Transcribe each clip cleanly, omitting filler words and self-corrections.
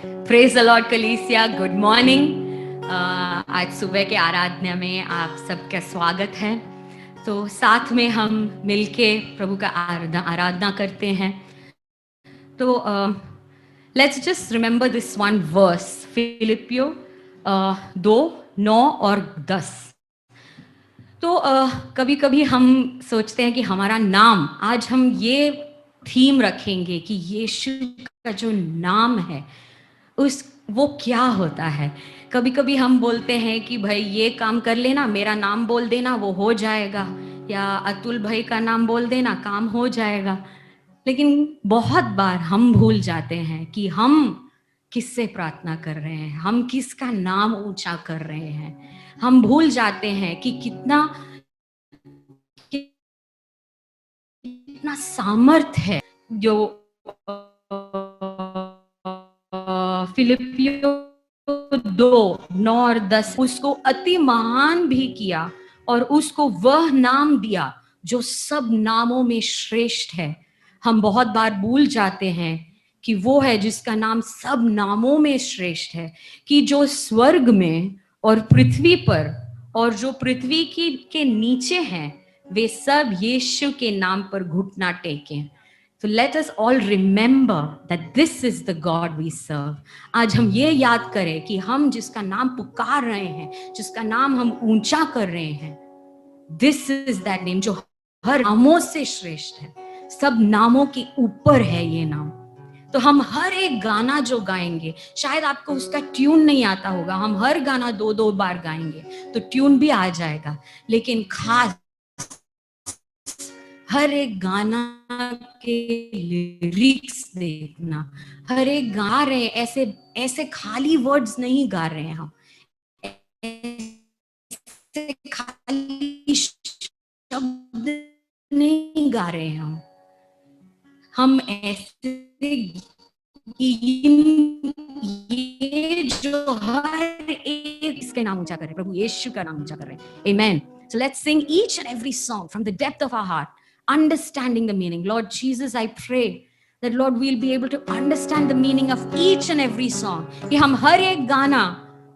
Praise the Lord कलीसिया, good morning. आज सुबह के आराधना में आप सबका स्वागत है। तो साथ में हम मिलके प्रभु का आराधना करते हैं। तो let's just remember this one verse, Philippians 2:9 और 10। तो कभी कभी हम सोचते हैं कि हमारा नाम, आज हम ये थीम रखेंगे कि यीशु का जो नाम है उस वो क्या होता है। कभी कभी हम बोलते हैं कि भाई ये काम कर लेना, मेरा नाम बोल देना, वो हो जाएगा, या अतुल भाई का नाम बोल देना, काम हो जाएगा। लेकिन बहुत बार हम भूल जाते हैं कि हम किससे प्रार्थना कर रहे हैं, हम किसका नाम ऊंचा कर रहे हैं। हम भूल जाते हैं कि कितना सामर्थ है जो फिलिपियो 2:9 और 10, उसको अति महान भी किया और उसको वह नाम दिया जो सब नामों में श्रेष्ठ है। हम बहुत बार भूल जाते हैं कि वो है जिसका नाम सब नामों में श्रेष्ठ है, कि जो स्वर्ग में और पृथ्वी पर और जो पृथ्वी के नीचे हैं वे सब यीशु के नाम पर घुटना टेकें। So let us all remember that this is the God we serve. आज हम ये याद करें कि हम जिसका नाम पुकार रहे हैं, जिसका नाम हम ऊंचा कर रहे हैं, this is that name जो हर नामों से श्रेष्ठ है, सब नामों के ऊपर है ये नाम। तो हम हर एक गाना जो गाएंगे, शायद आपको उसका ट्यून नहीं आता होगा, हम हर गाना 2-2 बार गाएंगे तो ट्यून भी आ जाएगा, लेकिन खास हर एक गाना के लिरिक्स देखना, हर एक गा रहे हैं, ऐसे ऐसे खाली वर्ड्स नहीं गा रहे हैं हम, ऐसे खाली शब्द नहीं गा रहे हैं हम ऐसे ये जो हर एक इसके नाम ऊंचा कर रहे हैं, प्रभु यीशु का नाम ऊंचा कर रहे हैं। Amen. So let's sing each and every song from the depth of our heart, understanding the meaning. Lord Jesus, I pray that Lord we'll be able to understand the meaning of each and every song. कि हम हर एक गाना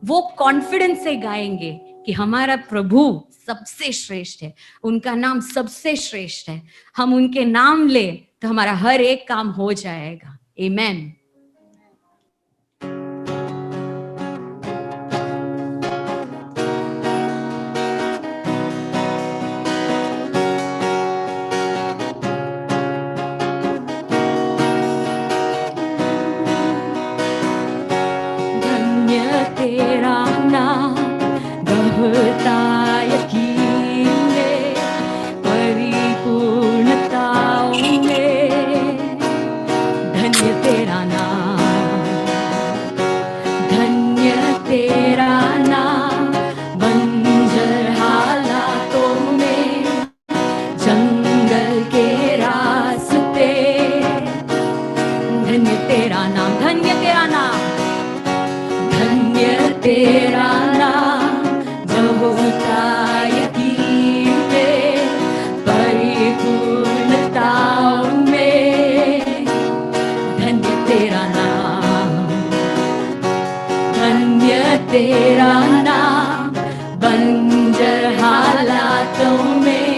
वो confidence से गाएंगे कि हमारा प्रभु सबसे श्रेष्ठ है, उनका नाम सबसे श्रेष्ठ है। हम उनके नाम ले तो हमारा हर एक काम हो जाएगा। Amen. तेरा नाम बंजर हालातों में,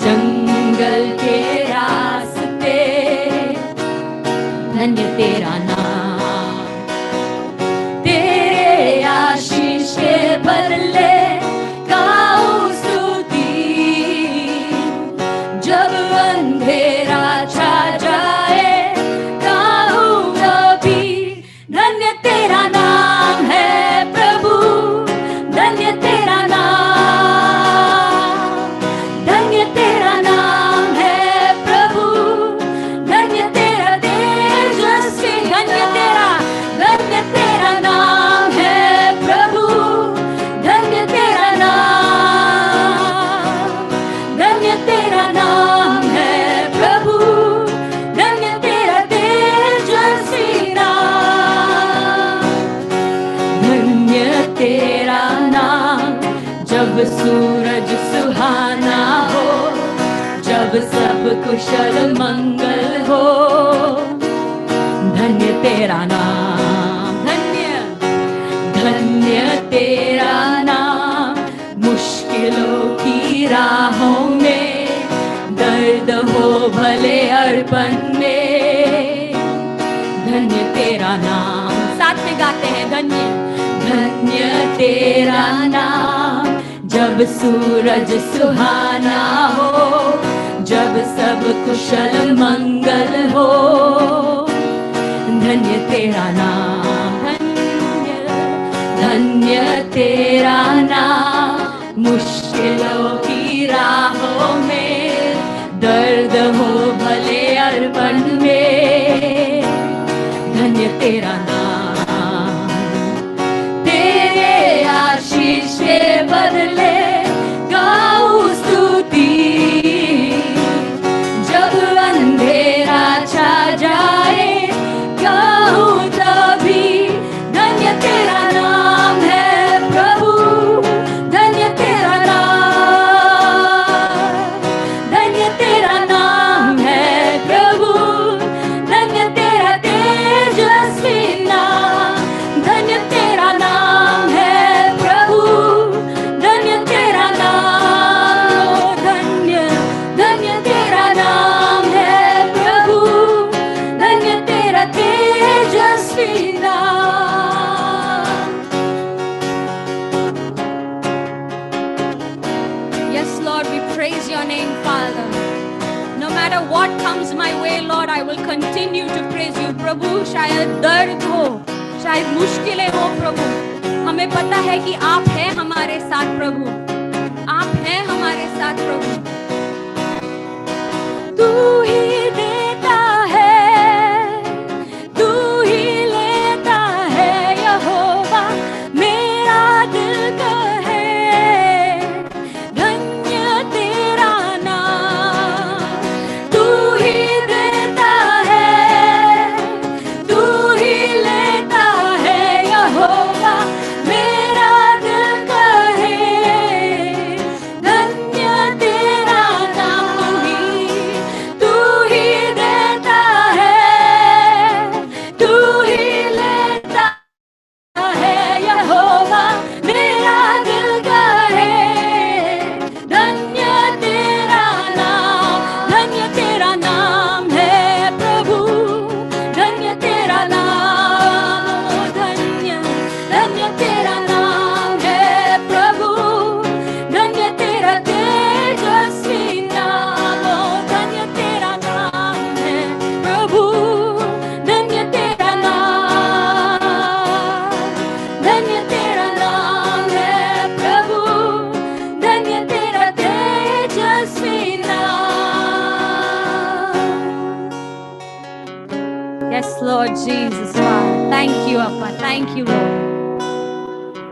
जंगल के रास्ते, धन्य तेरा नाम। तेरे आशीष के बदले गाऊं स्तुति, जब अंधेरा छा जाए गाऊंगा भी, धन्य तेरा नाम है जब सूरज सुहाना हो, जब सब कुशल मंगल हो, धन्य तेरा नाम। धन्य तेरा नाम, मुश्किलों की राहों में, दर्द हो भले अरपन में, धन्य तेरा नाम। साथ में गाते हैं, धन्य धन्य तेरा नाम, जब सूरज सुहाना हो, जब सब कुशल मंगल हो, धन्य तेरा नाम, धन्य धन्य तेरा नाम, मुश्किलों की राहों में, दर्द हो भले अरपन में, धन्य तेरा नाम। तेरे आशीष के बदले गाऊं स्तुति, जब अंधेरा छा जाए गाऊं तभी, धन्य तेरा नाम है प्रभु, धन्य तेरा नाम, धन्य तेरा नाम है प्रभु, धन्य तेरा तेजस्वी नाम, धन्य तेरा नाम है प्रभु, धन्य तेरा नाम, धन्य धन्य तेरा नाम है प्रभु, धन्य तेरा तेजस्वी नाम। Yes, Lord, we praise your name, Father. No matter what comes my way, Lord, I will continue to praise you. प्रभु, शायद दर्द हो, शायद मुश्किलें हो प्रभु, हमें पता है कि आप हैं हमारे साथ प्रभु, आप हैं हमारे साथ प्रभु। तू ही देता है, तू ही लेता है यहोवा, मेरा दिल कहे धन्य तेरा नाम। तू ही देता है, तू ही लेता है यहोवा, मेरा दिल कहे धन्य तेरा नाम। तू ही देता है, तू ही लेता है यहोवा, मेरा दिल कहे धन्य तेरा नाम, धन्य तेरा नाम है प्रभु, धन्य तेरा नाम, धन्य धन्य तेरा नाम है प्रभु, धन्य तेरा तेजस्वी नाम, धन्य तेरा नाम है प्रभु, धन्य तेरा नाम, धन्य तेरा नाम है प्रभु, धन्य तेरा तेजस्वी नाम। Yes, Lord Jesus, Father. Thank you, Appa. Thank you, Lord.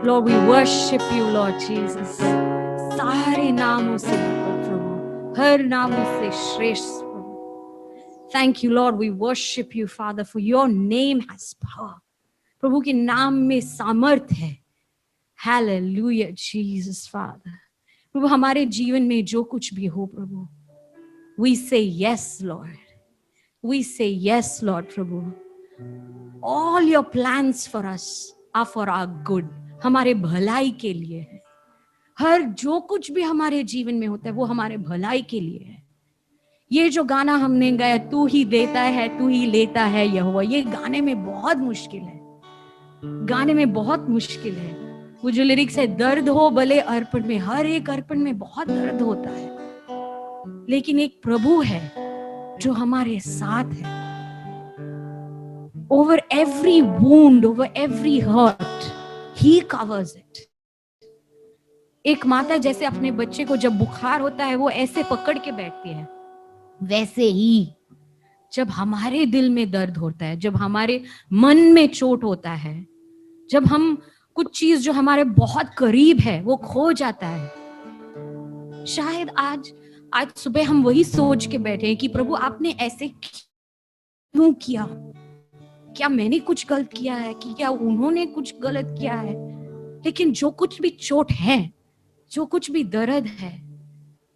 Lord, we worship you, Lord Jesus. सारे नामों से ऊपर प्रभु, हर नामों से श्रेष्ठ प्रभु। Thank you, Lord. We worship you, Father, for your name has power. प्रभु के नाम में सामर्थ है। Hallelujah, Jesus, Father. प्रभु हमारे जीवन में जो कुछ भी हो प्रभु, we say yes, Lord. We say yes, Lord, Prabhu. All your plans for us are for our good. हमारे भलाई के लिए है। हर जो कुछ भी हमारे जीवन में होता है वो हमारे भलाई के लिए है। ये जो गाना हमने गाया, तू ही देता है, तू ही लेता है यहोवा, ये गाने में बहुत मुश्किल है, गाने में बहुत मुश्किल है। वो जो लिरिक्स है, दर्द हो भले अर्पण में, हर एक अर्पण में बहुत दर्द होता है, लेकिन एक प्रभु है जो हमारे साथ है। Over every wound, over every hurt, he covers it. एक माता जैसे अपने बच्चे को जब बुखार होता है वो ऐसे पकड़ के बैठती है, वैसे ही जब हमारे दिल में दर्द होता है, जब हमारे मन में चोट होता है, जब हम कुछ चीज जो हमारे बहुत करीब है वो खो जाता है, शायद आज सुबह हम वही सोच के बैठे हैं कि प्रभु आपने ऐसे क्यों किया, क्या मैंने कुछ गलत किया है कि क्या उन्होंने कुछ गलत किया है। लेकिन जो कुछ भी चोट है, जो कुछ भी दर्द है,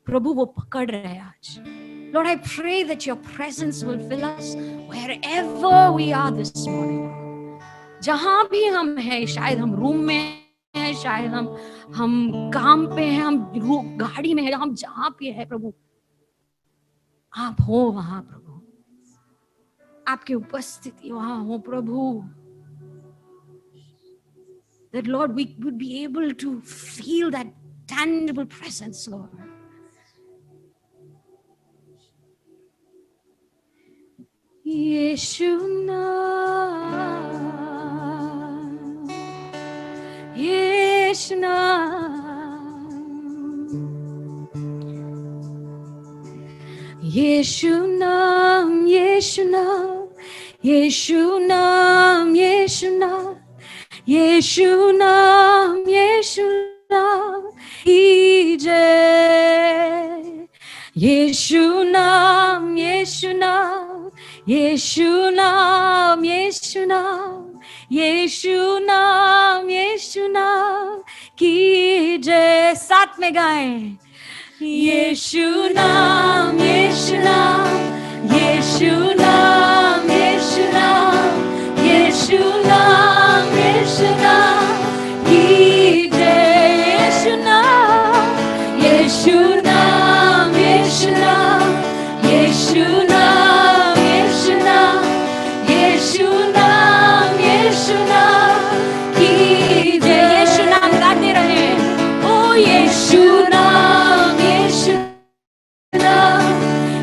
प्रभु वो पकड़ रहे हैं आज। Lord, I pray that your presence will fill us wherever we are this morning. जहां भी हम हैं, शायद हम रूम में शायद हम काम पे हैं, हम गाड़ी में है, हम जहां पे है प्रभु, आप हो वहां प्रभु, आपकी उपस्थिति वहां हो प्रभु. That Lord, we would be able to feel that tangible presence, Lord. Yeshua, Yeshua, Yeshua, Yeshua, Yeshua, Yeshua, Yeshua, Yeshua, Ije. Yeshua, Yeshua, Yeshua, Yeshua, Yeshua, Yeshua, कीजे. साथ में गाएं. Yeshua, Yeshua, Yeshua, Yeshua, Yeshua, Yeshua, कीजे. Yeshua, Yeshua, Yeshua, Yeshua, Yeshua, Yeshua, Yeshua, कीजे. यीशु नाम गाते रहे. ओ यीशु नाम, यीशु नाम,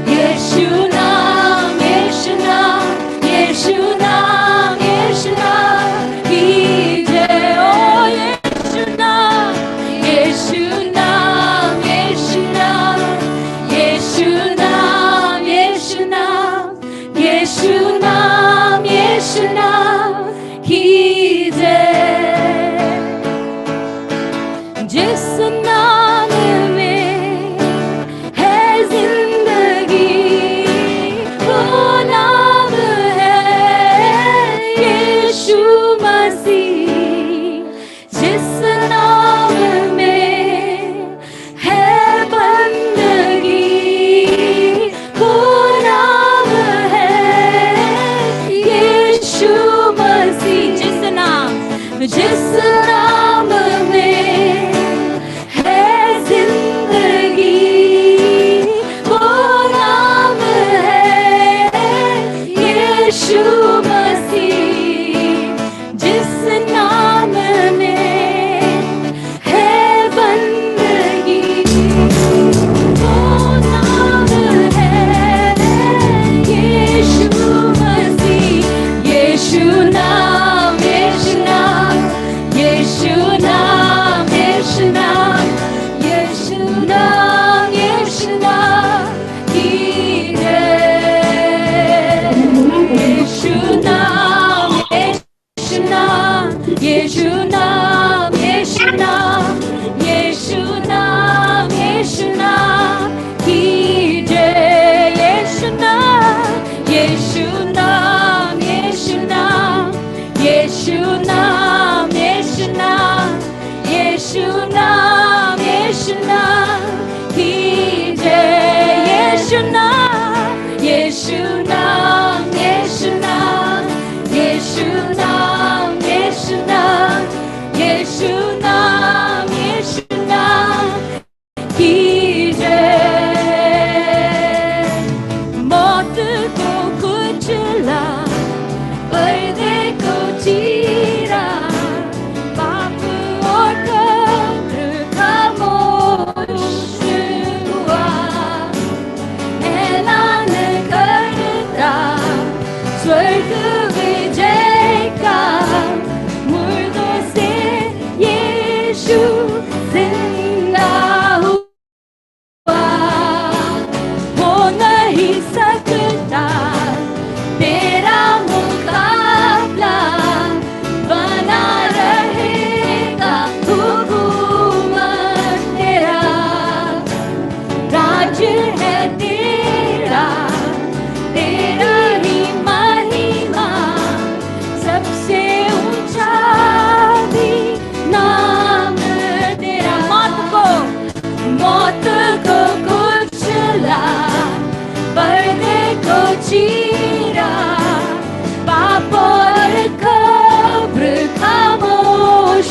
यीशु नाम, यीशु नाम, यीशु नाम, यीशु नाम, कीजे. ओ यीशु नाम, यीशु नाम, यीशु नाम, यीशु नाम, यीशु नाम, यीशु नाम, यीशु नाम, कीजे. जिस नाम में है जिंदगी, वो नाम है यीशु मसीह. जिस नाम में है बंदगी, वो नाम है यीशु मसीह. जिस नाम में है जिंदगी, वो नाम है यीशु मसीह. जिस नाम में है बंदगी, वो नाम है यीशु मसीह. यीशु नाम, यीशु नाम, यीशु नाम, यीशु नाम, यीशु नाम, यीशु नाम, कीजे. यीशु नाम, यीशु नाम, यीशु नाम, यीशु नाम, यीशु नाम, यीशु नाम, कीजे. यीशु नाम, यीशु नाम, यीशु नाम, यीशु नाम, यीशु नाम, यीशु नाम, यीशु नाम, कीजे. यीशु नाम, यीशु नाम, यीशु नाम, यीशु नाम, यीशु नाम, यीशु नाम, यीशु नाम, कीजे. मौत को कुचला, पर्दे को चीरा, पाप और कब्र खामोश हुआ. ऐलान करता स्वर्ग विजय का, मुर्दों से यीशु जिंदा हुआ. हो नहीं सकता तेरा मुकाबला, बना रहेगा हुकूमत तेरा. राज्य है तेरा, तेरा ही महिमा, सबसे ऊंचा भी नाम तेरा. मौत को कुचला, पर्दे को चीरा, पाप और कब्र खामोश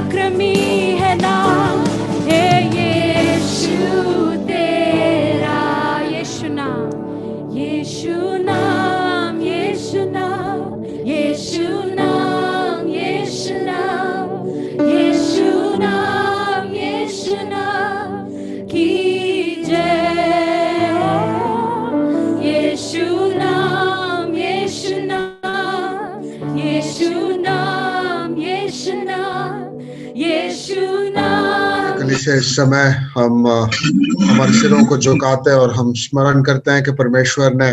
पराक्रमी है नाम, हे यीशु तेरा। यीशु नाम, यीशु नाम, यीशु नाम, यीशु नाम, यीशु नाम, यीशु नाम, यीशु नाम की जय। यीशु नाम, यीशु नाम, यीशु नाम, यीशु नाम, यीशु नाम। कलीसिया, इस समय हम हमारे सिरों को झुकाते हैं और हम स्मरण करते हैं कि परमेश्वर ने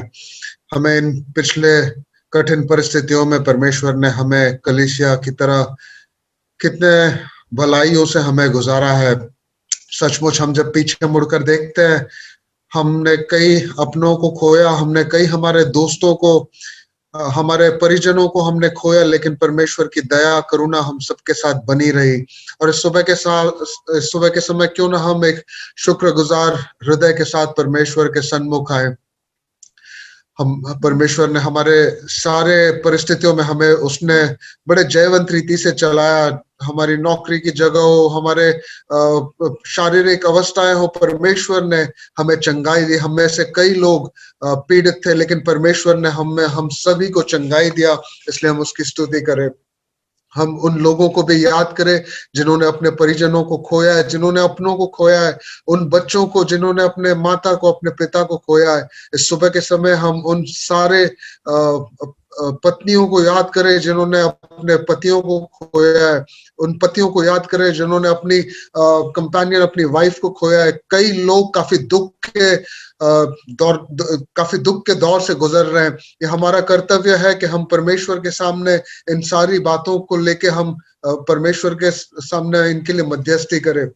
हमें इन पिछले कठिन परिस्थितियों में परमेश्वर ने हमें कलीसिया की तरह कितने भलाइयों से हमें गुजारा है। सचमुच हम जब पीछे मुड़कर देखते हैं, हमने कई अपनों को खोया, हमने कई हमारे दोस्तों को, हमारे परिजनों को हमने खोया, लेकिन परमेश्वर की दया करुणा हम सबके साथ बनी रही। और इस सुबह के समय क्यों ना हम एक शुक्रगुजार हृदय के साथ परमेश्वर के सन्मुख आए। हम परमेश्वर ने हमारे सारे परिस्थितियों में हमें उसने बड़े जयवंत रीति से चलाया। हमारी नौकरी की जगह हो, हमारे शारीरिक अवस्थाएं हो, परमेश्वर ने हमें चंगाई दी। हम में से कई लोग पीड़ित थे, लेकिन परमेश्वर ने हम सभी को चंगाई दिया, इसलिए हम उसकी स्तुति करें। हम उन लोगों को भी याद करें जिन्होंने अपने परिजनों को खोया है, जिन्होंने अपनों को खोया है, उन बच्चों को जिन्होंने अपने माता को, अपने पिता को खोया है। इस सुबह के समय हम उन सारे पत्नियों को याद करें जिन्होंने अपने पतियों को खोया है, उन पतियों को याद करें जिन्होंने अपनी कंपेनियन, अपनी वाइफ को खोया है। कई लोग काफी दुख के दौर से गुजर रहे हैं। ये हमारा कर्तव्य है कि हम परमेश्वर के सामने इन सारी बातों को लेके हम परमेश्वर के सामने इनके लिए मध्यस्थी करें।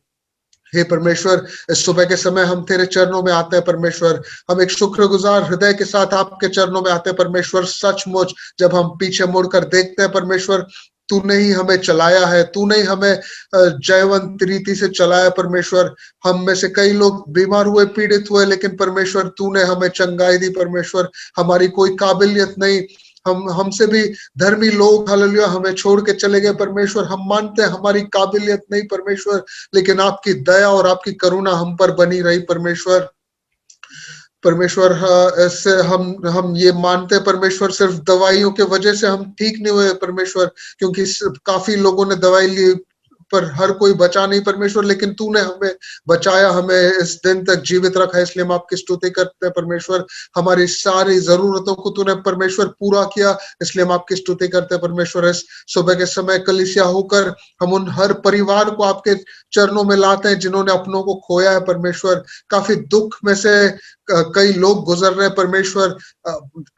हे परमेश्वर, इस सुबह के समय हम तेरे चरणों में आते हैं परमेश्वर। हम एक शुक्रगुजार हृदय के साथ आपके चरणों में आते हैं परमेश्वर। सचमुच जब हम पीछे मुड़कर देखते हैं परमेश्वर, तूने ही हमें चलाया है, तूने ही हमें जयवंत रीति से चलाया परमेश्वर। हम में से कई लोग बीमार हुए, पीड़ित हुए, लेकिन परमेश्वर तूने हमें चंगाई दी परमेश्वर। हमारी कोई काबिलियत नहीं, हमसे भी धर्मी लोग हालेलुया हमें छोड़ के चले गए परमेश्वर। हम मानते हैं हमारी काबिलियत नहीं परमेश्वर, लेकिन आपकी दया और आपकी करुणा हम पर बनी रही परमेश्वर। परमेश्वर ऐसे हम ये मानते हैं परमेश्वर, सिर्फ दवाइयों के वजह से हम ठीक नहीं हुए परमेश्वर, क्योंकि काफी लोगों ने दवाई ली पर हर कोई बचा नहीं परमेश्वर, लेकिन तूने हमें बचाया, हमें इस दिन तक जीवित रखा, इसलिए हम आपकी स्तुति करते हैं परमेश्वर। हमारी सारी जरूरतों को तूने परमेश्वर पूरा किया, इसलिए हम आपकी स्तुति करते हैं परमेश्वर। इस सुबह के समय कलीसिया होकर हम उन हर परिवार को आपके चरणों में लाते हैं जिन्होंने अपनों को खोया है परमेश्वर। काफी दुख में से कई लोग गुजर रहे हैं परमेश्वर,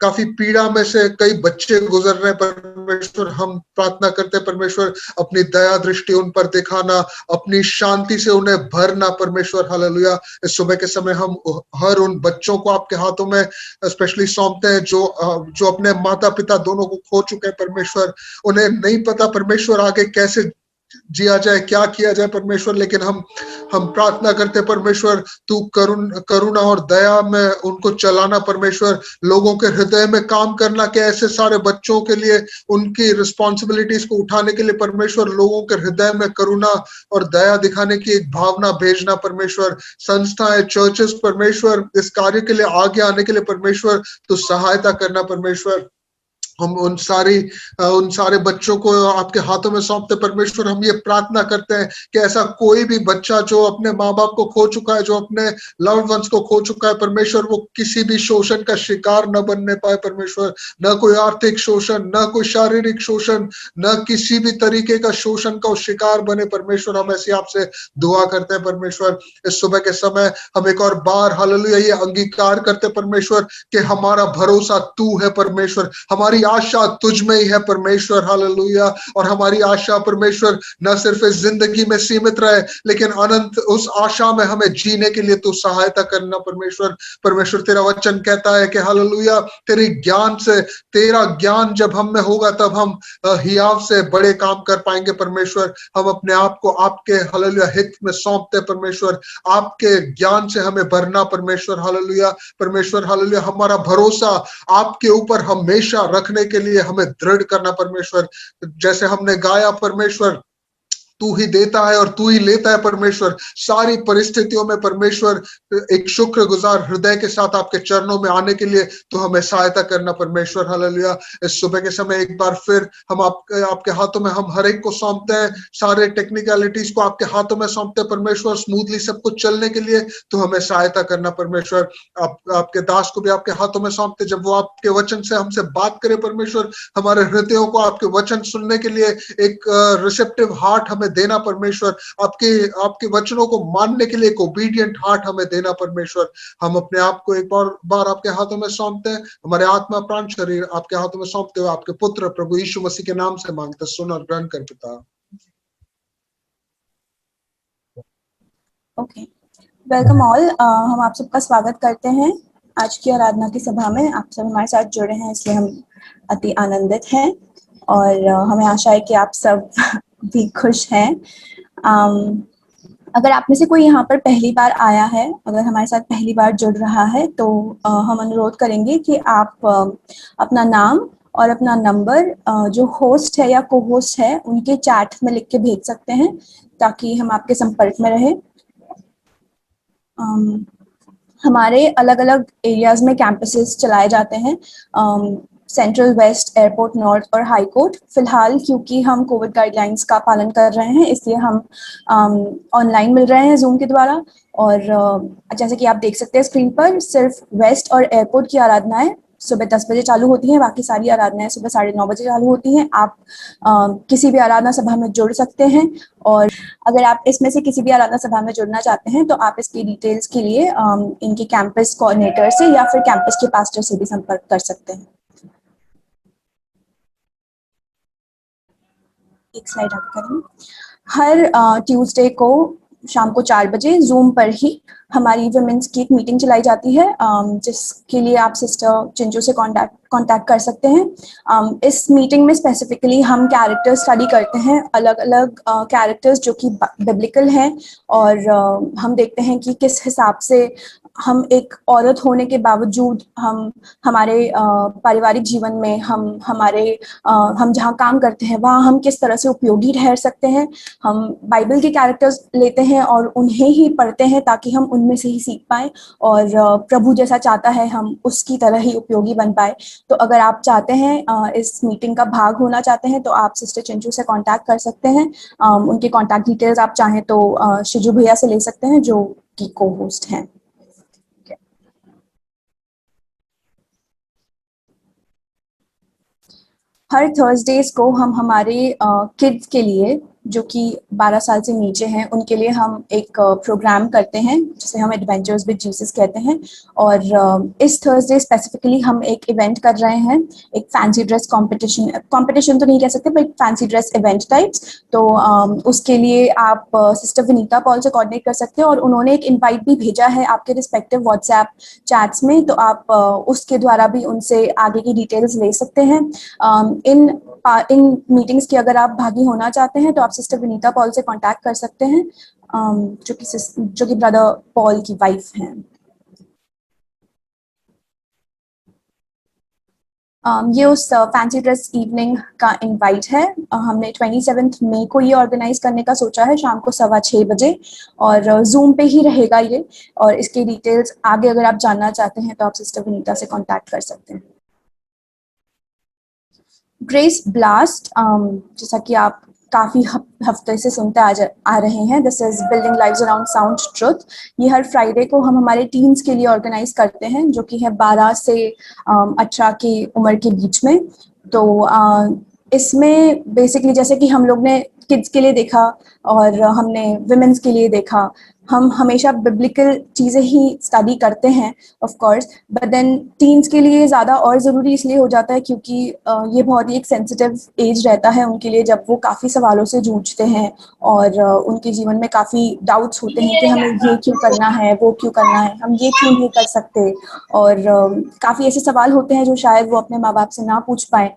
काफी पीड़ा में से कई बच्चे गुजर रहे हैं परमेश्वर। हम प्रार्थना करते हैं परमेश्वर, अपनी दया दृष्टि उन पर दिखाना, अपनी शांति से उन्हें भरना परमेश्वर। हालेलुया। इस सुबह के समय हम हर उन बच्चों को आपके हाथों में स्पेशली सौंपते हैं जो अपने माता पिता दोनों को खो चुके हैं परमेश्वर। उन्हें नहीं पता परमेश्वर आगे कैसे जिया जाए, क्या किया जाए परमेश्वर, लेकिन हम प्रार्थना करते परमेश्वर, तू करुणा और दया में उनको चलाना परमेश्वर। लोगों के हृदय में काम करना कि ऐसे सारे बच्चों के लिए उनकी रिस्पॉन्सिबिलिटीज को उठाने के लिए परमेश्वर लोगों के हृदय में करुणा और दया दिखाने की एक भावना भेजना परमेश्वर। संस्थाएं, चर्चेस परमेश्वर, इस कार्य के लिए आगे आने के लिए परमेश्वर तू सहायता करना परमेश्वर। हम उन सारे बच्चों को आपके हाथों में सौंपते परमेश्वर। हम ये प्रार्थना करते हैं कि ऐसा कोई भी बच्चा जो अपने माँ बाप को खो चुका है, जो अपने लव्ड वंस को खो चुका है परमेश्वर, वो किसी भी शोषण का शिकार न बनने पाए परमेश्वर। न कोई आर्थिक शोषण, न कोई शारीरिक शोषण, न किसी भी तरीके का शोषण का शिकार बने परमेश्वर। हम ऐसी आपसे दुआ करते हैं परमेश्वर। इस सुबह के समय हम एक और बार हालेलुया ये अंगीकार करते परमेश्वर कि हमारा भरोसा तू है परमेश्वर, हमारी आशा तुझ में ही है परमेश्वर। हालेलुया। और हमारी आशा परमेश्वर न सिर्फ इस जिंदगी में सीमित रहे, लेकिन अनंत उस आशा में हमें जीने के लिए तू सहायता करना परमेश्वर। परमेश्वर तेरा वचन कहता है कि हालेलुया तेरे ज्ञान से, तेरा ज्ञान जब हम में होगा तब हम हियाव से बड़े काम कर पाएंगे परमेश्वर। हम अपने आप को आपके हालेलुया हित में सौंपते परमेश्वर, आपके ज्ञान से हमें भरना परमेश्वर। हालेलुया परमेश्वर। हालेलुया हमारा भरोसा आपके ऊपर हमेशा रखने के लिए हमें दृढ़ करना परमेश्वर। जैसे हमने गाया परमेश्वर, तू ही देता है और तू ही लेता है परमेश्वर। सारी परिस्थितियों में परमेश्वर एक शुक्रगुजार हृदय के साथ आपके चरणों में आने के लिए तो हमें सहायता करना परमेश्वर। हालेलुया। इस सुबह के समय एक बार फिर हम आपके हाथों में हम हर एक को सौंपते हैं, सारे टेक्निकलिटीज को आपके हाथों में सौंपते हैं परमेश्वर। स्मूथली सब कुछ चलने के लिए तो हमें सहायता करना परमेश्वर। आपके दास को भी आपके हाथों में सौंपते, जब वो आपके वचन से हमसे बात करे परमेश्वर, हमारे हृदयों को आपके वचन सुनने के लिए एक रिसेप्टिव हार्ट हमें देना परमेश्वर। आपके वचनों को मानने के लिए एक ओबीडियंट हार्ट हमें देना परमेश्वर। हम अपने आप को एक बार आपके हाथों में सौंपते हैं, हमारे आत्मा प्राण शरीर आपके हाथों में सौंपते हुए आपके पुत्र प्रभु यीशु मसीह के नाम से मांगते, सुन और ग्रहण कर पिता। Okay, welcome all. हम आप सबका स्वागत करते हैं आज की आराधना की सभा में। आप सब हमारे साथ जुड़े हैं इसलिए हम अति आनंदित हैं और हमें आशा है कि आप सब भी खुश हैं। अगर आप में से कोई यहाँ पर पहली बार आया है, अगर हमारे साथ पहली बार जुड़ रहा है, तो हम अनुरोध करेंगे कि आप अपना नाम और अपना नंबर जो होस्ट है या को होस्ट है उनके चैट में लिख के भेज सकते हैं ताकि हम आपके संपर्क में रहें। हमारे अलग अलग एरियाज में कैंपसेस चलाए जाते हैं, सेंट्रल, वेस्ट, एयरपोर्ट, नॉर्थ और हाई कोर्ट। फिलहाल क्योंकि हम कोविड गाइडलाइंस का पालन कर रहे हैं इसलिए हम ऑनलाइन मिल रहे हैं जूम के द्वारा। और जैसे कि आप देख सकते हैं स्क्रीन पर, सिर्फ वेस्ट और एयरपोर्ट की आराधनाएं सुबह 10 बजे चालू होती हैं, बाकी सारी आराधनाएं सुबह 9:30 बजे चालू होती हैं। आप किसी भी आराधना सभा में जुड़ सकते हैं और अगर आप इसमें से किसी भी आराधना सभा में जुड़ना चाहते हैं तो आप इसकी डिटेल्स के लिए इनके कैंपस कोऑर्डिनेटर से या फिर कैंपस के पास्टर से भी संपर्क कर सकते हैं। एक स्लाइड आगे करें। हर ट्यूसडे को शाम को 4 बजे जूम पर ही हमारी वुमेन्स की एक मीटिंग चलाई जाती है, जिसके लिए आप सिस्टर चिंजू से कांटेक्ट कर सकते हैं। इस मीटिंग में स्पेसिफिकली हम कैरेक्टर स्टडी करते हैं, अलग अलग कैरेक्टर्स जो कि बिब्लिकल हैं, और हम देखते हैं कि किस हिसाब से हम एक औरत होने के बावजूद हम हमारे पारिवारिक जीवन में हम जहाँ काम करते हैं वहाँ हम किस तरह से उपयोगी ठहर सकते हैं। हम बाइबल के कैरेक्टर्स लेते हैं और उन्हें ही पढ़ते हैं ताकि हम उनमें से ही सीख पाए और प्रभु जैसा चाहता है हम उसकी तरह ही उपयोगी बन पाए। तो अगर आप चाहते हैं इस मीटिंग का भाग होना चाहते हैं तो आप सिस्टर चिंचू से कांटेक्ट कर सकते हैं। उनके कांटेक्ट डिटेल्स आप चाहें तो शिजू भैया से ले सकते हैं जो कि को होस्ट हैं। हर थर्सडेज को हम हमारे किड्स के लिए जो कि 12 साल से नीचे हैं उनके लिए हम एक प्रोग्राम करते हैं जिसे हम एडवेंचर्स विद जीसस कहते हैं। और इस थर्सडे स्पेसिफिकली हम एक इवेंट कर रहे हैं, एक फैंसी ड्रेस कंपटीशन तो नहीं कह सकते पर एक फैंसी ड्रेस इवेंट टाइप्स। तो उसके लिए आप सिस्टर विनीता पॉल से कोऑर्डिनेट कर सकते हैं और उन्होंने एक इन्वाइट भी भेजा है आपके रिस्पेक्टिव व्हाट्सएप चैट्स में, तो आप उसके द्वारा भी उनसे आगे की डिटेल्स ले सकते हैं। इन मीटिंग्स की अगर आप भागी होना चाहते हैं तो आप सिस्टर विनीता पॉल से कांटेक्ट कर सकते हैं, जो कि ब्रदर पॉल की वाइफ हैं। ये उस फैंसी ड्रेस इवनिंग का इनवाइट है। हमने 27 मई को ये ऑर्गेनाइज करने का सोचा है शाम को 6:15 बजे, और जूम पे ही रहेगा ये। और इसके डिटेल्स आगे अगर आप जानना चाहते हैं तो आप सिस्टर विनीता से कांटेक्ट कर सकते हैं। ग्रेस ब्लास्ट, जैसा कि आप काफी हफ्ते से सुनते आ रहे हैं, this is building lives around sound truth. ये हर फ्राइडे को हम हमारे टीन्स के लिए ऑर्गेनाइज करते हैं जो कि है 12 से 18 की उम्र के बीच में। तो इसमें बेसिकली जैसे कि हम लोग ने किड्स के लिए देखा और हमने वुमेन्स के लिए देखा, हम हमेशा बिब्लिकल चीज़ें ही स्टडी करते हैं of course, but then teens के लिए ज़्यादा और ज़रूरी इसलिए हो जाता है क्योंकि ये बहुत ही एक सेंसिटिव एज रहता है उनके लिए, जब वो काफ़ी सवालों से जूझते हैं और उनके जीवन में काफ़ी डाउट्स होते हैं कि हमें ये क्यों करना है, वो क्यों करना है, हम ये क्यों नहीं कर सकते, और काफ़ी ऐसे सवाल होते हैं जो शायद वो अपने माँ बाप से ना पूछ पाए।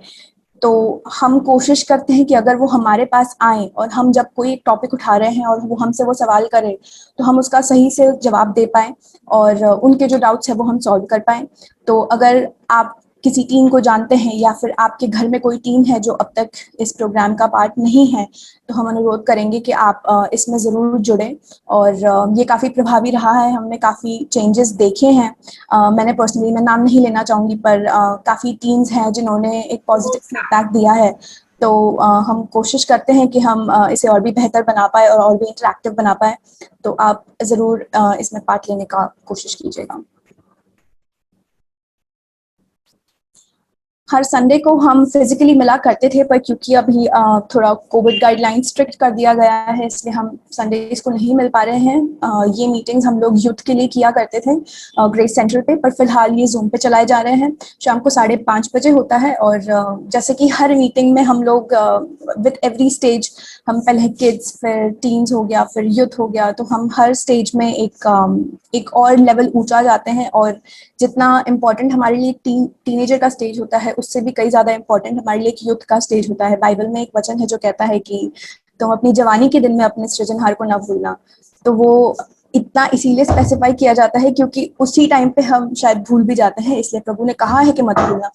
तो हम कोशिश करते हैं कि अगर वो हमारे पास आए और हम जब कोई टॉपिक उठा रहे हैं और वो हमसे वो सवाल करें तो हम उसका सही से जवाब दे पाएँ और उनके जो डाउट्स है वो हम सॉल्व कर पाएँ। तो अगर आप किसी टीम को जानते हैं या फिर आपके घर में कोई टीम है जो अब तक इस प्रोग्राम का पार्ट नहीं है, तो हम अनुरोध करेंगे कि आप इसमें ज़रूर जुड़ें। और ये काफ़ी प्रभावी रहा है, हमने काफ़ी चेंजेस देखे हैं। मैंने पर्सनली, मैं नाम नहीं लेना चाहूँगी, पर काफ़ी टीम्स हैं जिन्होंने एक पॉजिटिव फीडबैक दिया है। तो हम कोशिश करते हैं कि हम इसे और भी बेहतर बना पाए और भी इंटरैक्टिव बना पाए। तो आप ज़रूर इसमें पार्ट लेने का कोशिश कीजिएगा। हर संडे को हम फिजिकली मिला करते थे, पर क्योंकि अभी थोड़ा कोविड गाइडलाइन स्ट्रिक्ट कर दिया गया है, इसलिए हम संडेज को नहीं मिल पा रहे हैं। ये मीटिंग्स हम लोग यूथ के लिए किया करते थे ग्रेस सेंटर पे, पर फिलहाल ये जूम पे चलाए जा रहे हैं। शाम को 5:30 बजे होता है। और जैसे कि हर मीटिंग में हम लोग विद एवरी स्टेज, हम पहले किड्स, फिर टीन्स हो गया, फिर यूथ हो गया, तो हम हर स्टेज में एक और लेवल ऊंचा जाते हैं। और जितना इम्पोर्टेंट हमारे लिए टीनेजर का स्टेज होता है, उससे भी कई ज़्यादा इम्पोर्टेंट हमारे लिए एक यूथ का स्टेज होता है। बाइबल में एक वचन है जो कहता है कि तुम अपनी जवानी के दिन में अपने सृजनहार को न भूलना। तो वो इतना इसीलिए स्पेसिफाई किया जाता है क्योंकि उसी टाइम पे हम शायद भूल भी जाते हैं, इसलिए प्रभु ने कहा है कि मत भूलना।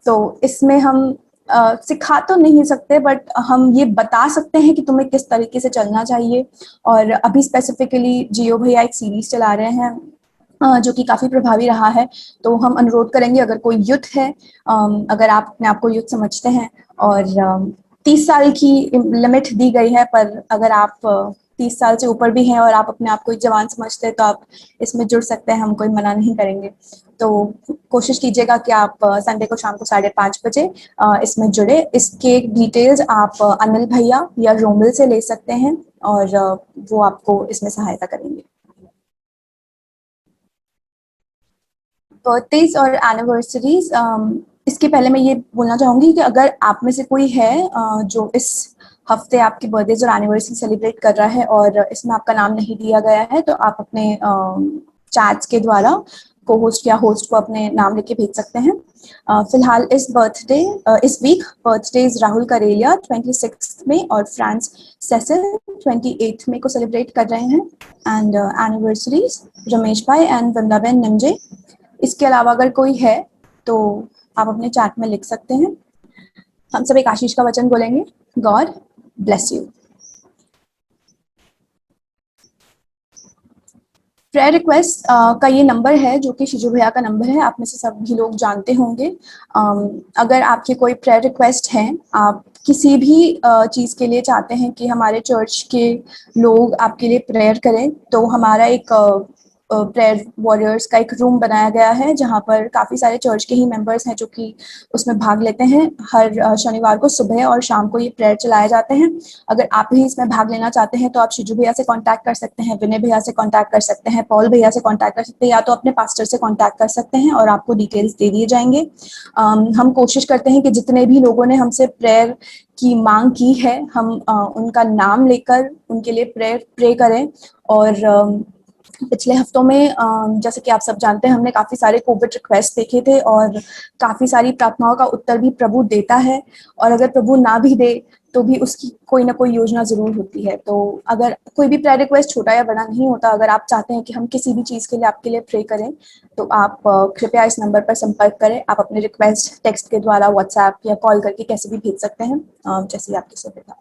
तो इसमें हम सिखा तो नहीं सकते, बट हम ये बता सकते हैं कि तुम्हें किस तरीके से चलना चाहिए। और अभी स्पेसिफिकली जियो भैया एक सीरीज चला रहे हैं जो कि काफ़ी प्रभावी रहा है। तो हम अनुरोध करेंगे, अगर कोई यूथ है, अगर आप अपने आप को यूथ समझते हैं, और 30 साल की लिमिट दी गई है, पर अगर आप 30 साल से ऊपर भी हैं और आप अपने आप को एक जवान समझते हैं, तो आप इसमें जुड़ सकते हैं, हम कोई मना नहीं करेंगे। तो कोशिश कीजिएगा कि आप संडे को शाम को 5:30 बजे इसमें जुड़े। इसके डिटेल्स आप अनिल भैया या रोमिल से ले सकते हैं, और वो आपको इसमें सहायता करेंगे। बर्थडेज और एनिवर्सरीज, इसके पहले मैं ये बोलना चाहूँगी कि अगर आप में से कोई है जो इस हफ्ते आपकी बर्थडेज और एनिवर्सरी सेलिब्रेट कर रहा है और इसमें आपका नाम नहीं दिया गया है, तो आप अपने चैट्स के द्वारा को होस्ट या होस्ट को अपने नाम लिख के भेज सकते हैं। फिलहाल इस वीक बर्थडेज राहुल करेलिया 26 में और फ्रांस सेसिल 28 में को सेलिब्रेट कर रहे हैं। एंड एनिवर्सरीज रमेश भाई एंड वृंदाबेन निमजे। इसके अलावा अगर कोई है तो आप अपने चैट में लिख सकते हैं। हम सब एक आशीष का वचन बोलेंगे। God bless you. Prayer request का ये नंबर है जो कि शिजू भैया का नंबर है, आप में से सभी लोग जानते होंगे। अगर आपके कोई प्रेयर रिक्वेस्ट हैं, आप किसी भी चीज़ के लिए चाहते हैं कि हमारे चर्च के लोग आपके लिए प्रेयर करें, तो हमारा एक प्रेयर वॉरियर्स का एक रूम बनाया गया है जहाँ पर काफ़ी सारे चर्च के ही मेंबर्स हैं जो कि उसमें भाग लेते हैं। हर शनिवार को सुबह और शाम को ये प्रेयर चलाए जाते हैं। अगर आप भी इसमें भाग लेना चाहते हैं तो आप शिजू भैया से कांटेक्ट कर सकते हैं, विनय भैया से कांटेक्ट कर सकते हैं, पॉल भैया से कांटेक्ट कर सकते हैं, या तो अपने पास्टर से कांटेक्ट कर सकते हैं और आपको डिटेल्स दे दिए जाएंगे। हम कोशिश करते हैं कि जितने भी लोगों ने हमसे प्रेयर की मांग की है, हम उनका नाम लेकर उनके लिए प्रे करें। और पिछले हफ्तों में जैसे कि आप सब जानते हैं, हमने काफ़ी सारे कोविड रिक्वेस्ट देखे थे और काफ़ी सारी प्रार्थनाओं का उत्तर भी प्रभु देता है। और अगर प्रभु ना भी दे तो भी उसकी कोई ना कोई योजना ज़रूर होती है। तो अगर कोई भी प्रेयर रिक्वेस्ट छोटा या बड़ा नहीं होता, अगर आप चाहते हैं कि हम किसी भी चीज़ के लिए आपके लिए प्रे करें, तो आप कृपया इस नंबर पर संपर्क करें। आप अपने रिक्वेस्ट टेक्स्ट के द्वारा, व्हाट्सएप या कॉल करके कैसे भी भेज सकते हैं, जैसे आपकी सुविधा।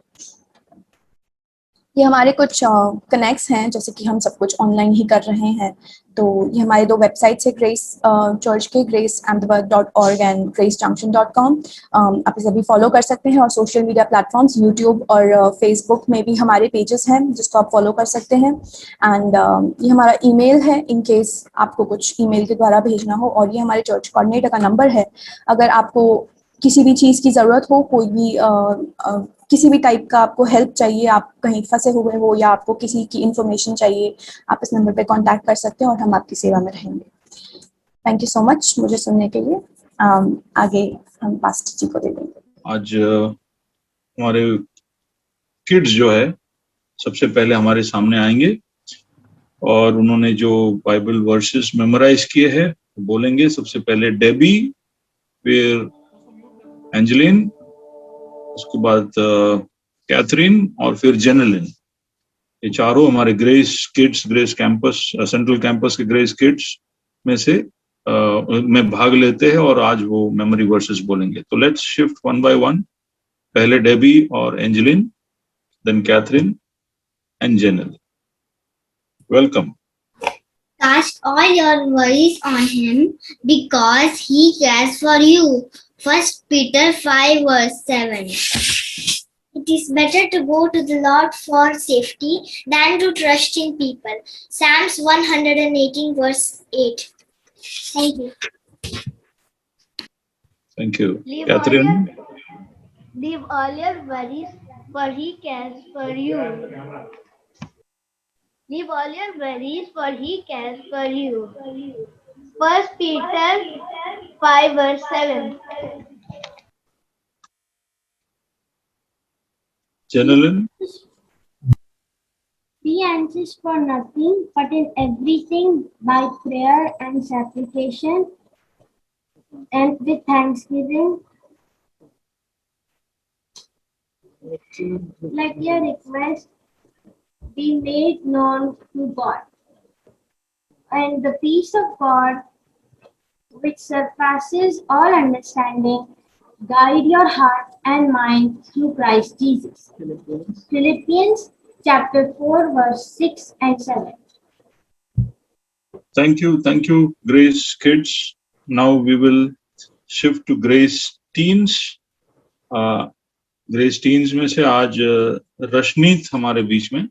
ये हमारे कुछ कनेक्ट्स हैं, जैसे कि हम सब कुछ ऑनलाइन ही कर रहे हैं। तो ये हमारे 2 वेबसाइट्स है ग्रेस चर्च के, graceahmedabad.org एंड gracejunction.com। आप इसे भी फॉलो कर सकते हैं। और सोशल मीडिया प्लेटफॉर्म्स यूट्यूब और फेसबुक में भी हमारे पेजेस हैं जिसको आप फॉलो कर सकते हैं। एंड ये हमारा ईमेल है इन केस आपको कुछ ईमेल के द्वारा भेजना हो। और ये हमारे चर्च कोऑर्डिनेटर का नंबर है। अगर आपको किसी भी चीज़ की ज़रूरत हो, कोई भी किसी भी टाइप का आपको हेल्प चाहिए, आप कहीं फंसे हुए हो या आपको किसी की इन्फॉर्मेशन चाहिए, आप इस नंबर पे कांटेक्ट कर सकते हैं और हम आपकी सेवा में रहेंगे। थैंक यू सो मच मुझे सुनने के लिए। आगे हम पास्टर जी को दे देंगे। आज हमारे किड्स जो है सबसे पहले हमारे सामने आएंगे और उन्होंने जो बाइबल वर्सेस मेमोराइज किए हैं बोलेंगे। सबसे पहले डेबी, फिर एंजेलिन, उसके बाद कैथरीन और फिर जेनेलिन। ये चारों हमारे grace kids, grace campus, central campus के ग्रेस किड्स में से में भाग लेते हैं और आज वो मेमोरी वर्सेस बोलेंगे। तो let's shift one by one. पहले डेबी और Angeline, then Catherine and Janelle. Welcome. Cast all your worries on him because he cares for you. 1 Peter 5 verse 7. It is better to go to the Lord for safety than to trust in people. Psalms 118 verse 8. Thank you. Thank you. Catherine. Leave all your worries, for he cares for you. Leave all your worries, for he cares for you. 1 Peter 5 verse 7. Jenalyn. Be anxious for nothing, but in everything by prayer and supplication and with thanksgiving, let your request be made known to God. And the peace of God, which surpasses all understanding, guide your heart and mind through Christ Jesus. Philippians chapter 4 verse 6 and 7. Thank you, Grace Kids. Now we will shift to Grace Teens. Grace Teens में से आज रशनीत हमारे बीच में।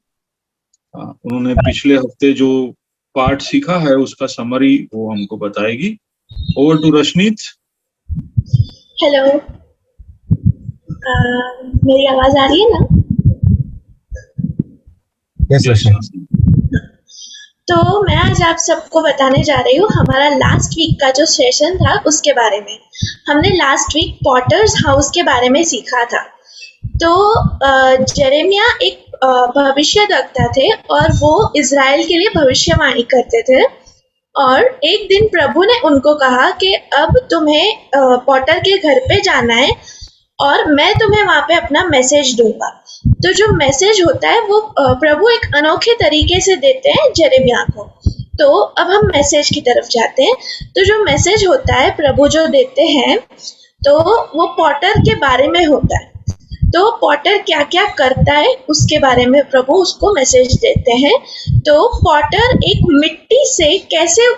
उन्होंने पिछले हफ्ते जो पाठ सीखा है उसका समरी वो हमको बताएगी। Over to रशनीत। हेलो, मेरी आवाज आ रही है ना? यस रशनीत। तो मैं आज आप सबको बताने जा रही हूँ हमारा लास्ट वीक का जो सेशन था उसके बारे में। हमने लास्ट वीक पॉटर्स हाउस के बारे में सीखा था। तो जेरेमिया एक भविष्यद्वक्ता थे और वो इज़राइल के लिए भविष्यवाणी करते थे। और एक दिन प्रभु ने उनको कहा कि अब तुम्हें पॉटर के घर पे जाना है और मैं तुम्हें वहाँ पे अपना मैसेज दूंगा। तो जो मैसेज होता है वो प्रभु एक अनोखे तरीके से देते हैं जेरेमिया को। तो अब हम मैसेज की तरफ जाते हैं। तो जो मैसेज होता है प्रभु जो देते हैं तो वो पॉटर के बारे में होता है। तो पॉटर क्या क्या करता है उसके बारे में प्रभु उसको मैसेज देते हैं। तो पॉटर एक मिट्टी से कैसे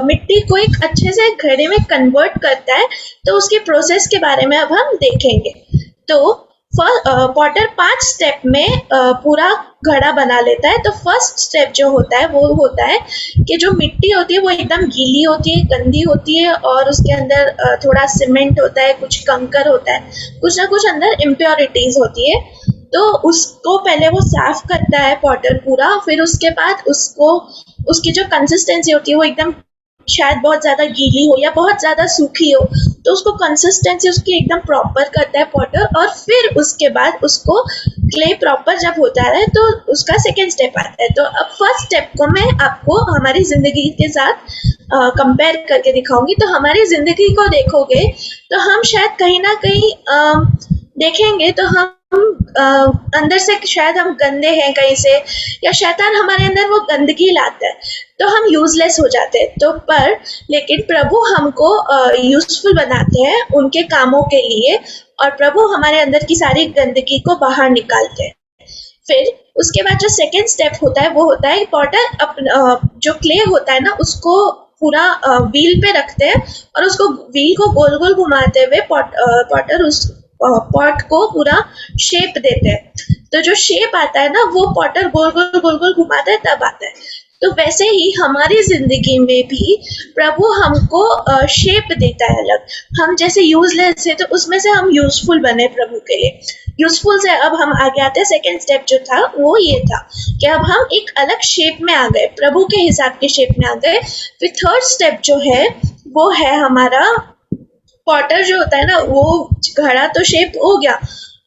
मिट्टी को एक अच्छे से घड़े में कन्वर्ट करता है, तो उसके प्रोसेस के बारे में अब हम देखेंगे। तो पॉटर 5 स्टेप में पूरा घड़ा बना लेता है। तो फर्स्ट स्टेप जो होता है वो होता है कि जो मिट्टी होती है वो एकदम गीली होती है, गंदी होती है और उसके अंदर थोड़ा सीमेंट होता है, कुछ कंकर होता है, कुछ ना कुछ अंदर इम्प्योरिटीज होती है। तो उसको पहले वो साफ करता है पॉटर पूरा। फिर उसके बाद उसको उसकी जो कंसिस्टेंसी होती है वो एकदम शायद बहुत ज़्यादा गीली हो या बहुत ज़्यादा सूखी हो, तो उसको कंसिस्टेंसी उसकी एकदम प्रॉपर करता है पॉटर। और फिर उसके बाद उसको क्ले प्रॉपर जब होता है तो उसका सेकेंड स्टेप आता है। तो अब फर्स्ट स्टेप को मैं आपको हमारी ज़िंदगी के साथ कंपेयर करके दिखाऊंगी। तो हमारी ज़िंदगी को देखोगे तो हम शायद कहीं ना कहीं देखेंगे तो हम अंदर से शायद हम गंदे हैं कहीं से, या शैतान हमारे अंदर वो गंदगी लाता है तो हम यूजलेस हो जाते हैं। तो पर लेकिन प्रभु हमको यूजफुल बनाते हैं उनके कामों के लिए, और प्रभु हमारे अंदर की सारी गंदगी को बाहर निकालते हैं। फिर उसके बाद जो सेकेंड स्टेप होता है वो होता है पॉटर जो क्ले होता है ना उसको पूरा व्हील पे रखते हैं और उसको व्हील को गोल गोल घुमाते हुए पॉटर उस पॉट को पूरा शेप देते हैं। तो जो शेप आता है ना वो पॉटर गोल गोल घुमाता है तब आता है। तो वैसे ही हमारी जिंदगी में भी प्रभु हमको शेप देता है अलग। हम जैसे यूजलेस है तो उसमें से हम यूजफुल बने प्रभु के लिए। यूजफुल से अब हम आगे आते हैं। सेकेंड स्टेप जो था वो ये था कि अब हम एक अलग शेप में आ गए, प्रभु के हिसाब के शेप में आ गए। फिर थर्ड स्टेप जो है वो है हमारा पॉटर जो होता है ना, वो घड़ा तो शेप हो गया,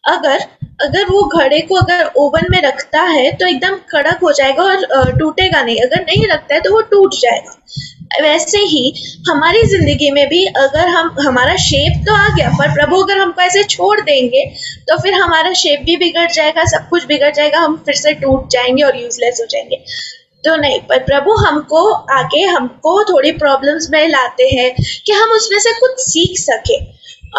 अगर वो घड़े को अगर ओवन में रखता है तो एकदम कड़क हो जाएगा और टूटेगा नहीं, अगर नहीं रखता है तो वो टूट जाएगा। वैसे ही हमारी जिंदगी में भी अगर हमारा शेप तो आ गया पर प्रभु अगर हमको ऐसे छोड़ देंगे तो फिर हमारा शेप भी बिगड़ जाएगा, सब कुछ बिगड़ जाएगा, हम फिर से टूट जाएंगे और यूजलेस हो जाएंगे। तो नहीं, पर प्रभु हमको आगे हमको थोड़ी प्रॉब्लम्स में लाते हैं कि हम उसमें से कुछ सीख सके,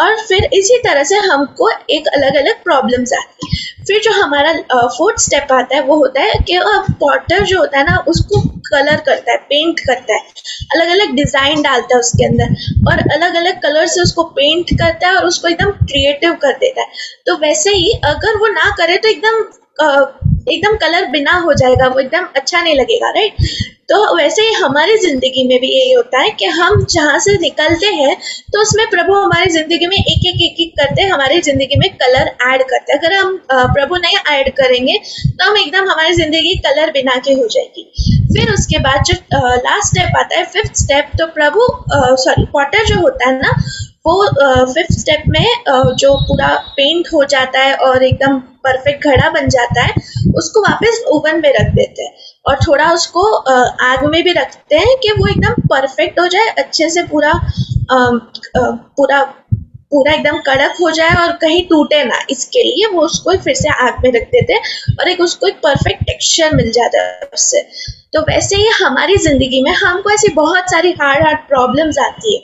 और फिर इसी तरह से हमको एक अलग अलग प्रॉब्लम्स आती है। फिर जो हमारा फोर्थ स्टेप आता है वो होता है कि पॉटर जो होता है ना उसको कलर करता है, पेंट करता है, अलग अलग डिजाइन डालता है उसके अंदर और अलग अलग कलर से उसको पेंट करता है और उसको एकदम क्रिएटिव कर देता है। तो वैसे ही अगर वो ना करे तो एकदम कलर बिना हो जाएगा, वो एकदम अच्छा नहीं लगेगा, राइट। तो वैसे ही हमारी जिंदगी में भी यही होता है कि हम जहाँ से निकलते हैं तो उसमें प्रभु हमारी जिंदगी में एक एक करते हमारी जिंदगी में कलर ऐड करते हैं। अगर हम प्रभु नहीं ऐड करेंगे तो हम एकदम हमारी जिंदगी कलर बिना के हो जाएगी। फिर उसके बाद जो लास्ट स्टेप आता है, फिफ्थ स्टेप, तो प्रभु पॉटर जो होता है ना वो फिफ्थ स्टेप में जो पूरा पेंट हो जाता है और एकदम परफेक्ट घड़ा बन जाता है, उसको वापस ओवन में रख देते हैं और थोड़ा उसको आग में भी रखते हैं कि वो एकदम परफेक्ट हो जाए, अच्छे से पूरा एकदम कड़क हो जाए और कहीं टूटे ना, इसके लिए वो उसको फिर से आग में रख देते हैं और उसको एक परफेक्ट टेक्सचर मिल जाता है उससे। तो वैसे ही हमारी जिंदगी में हमको ऐसी बहुत सारी हार्ड प्रॉब्लम्स आती है,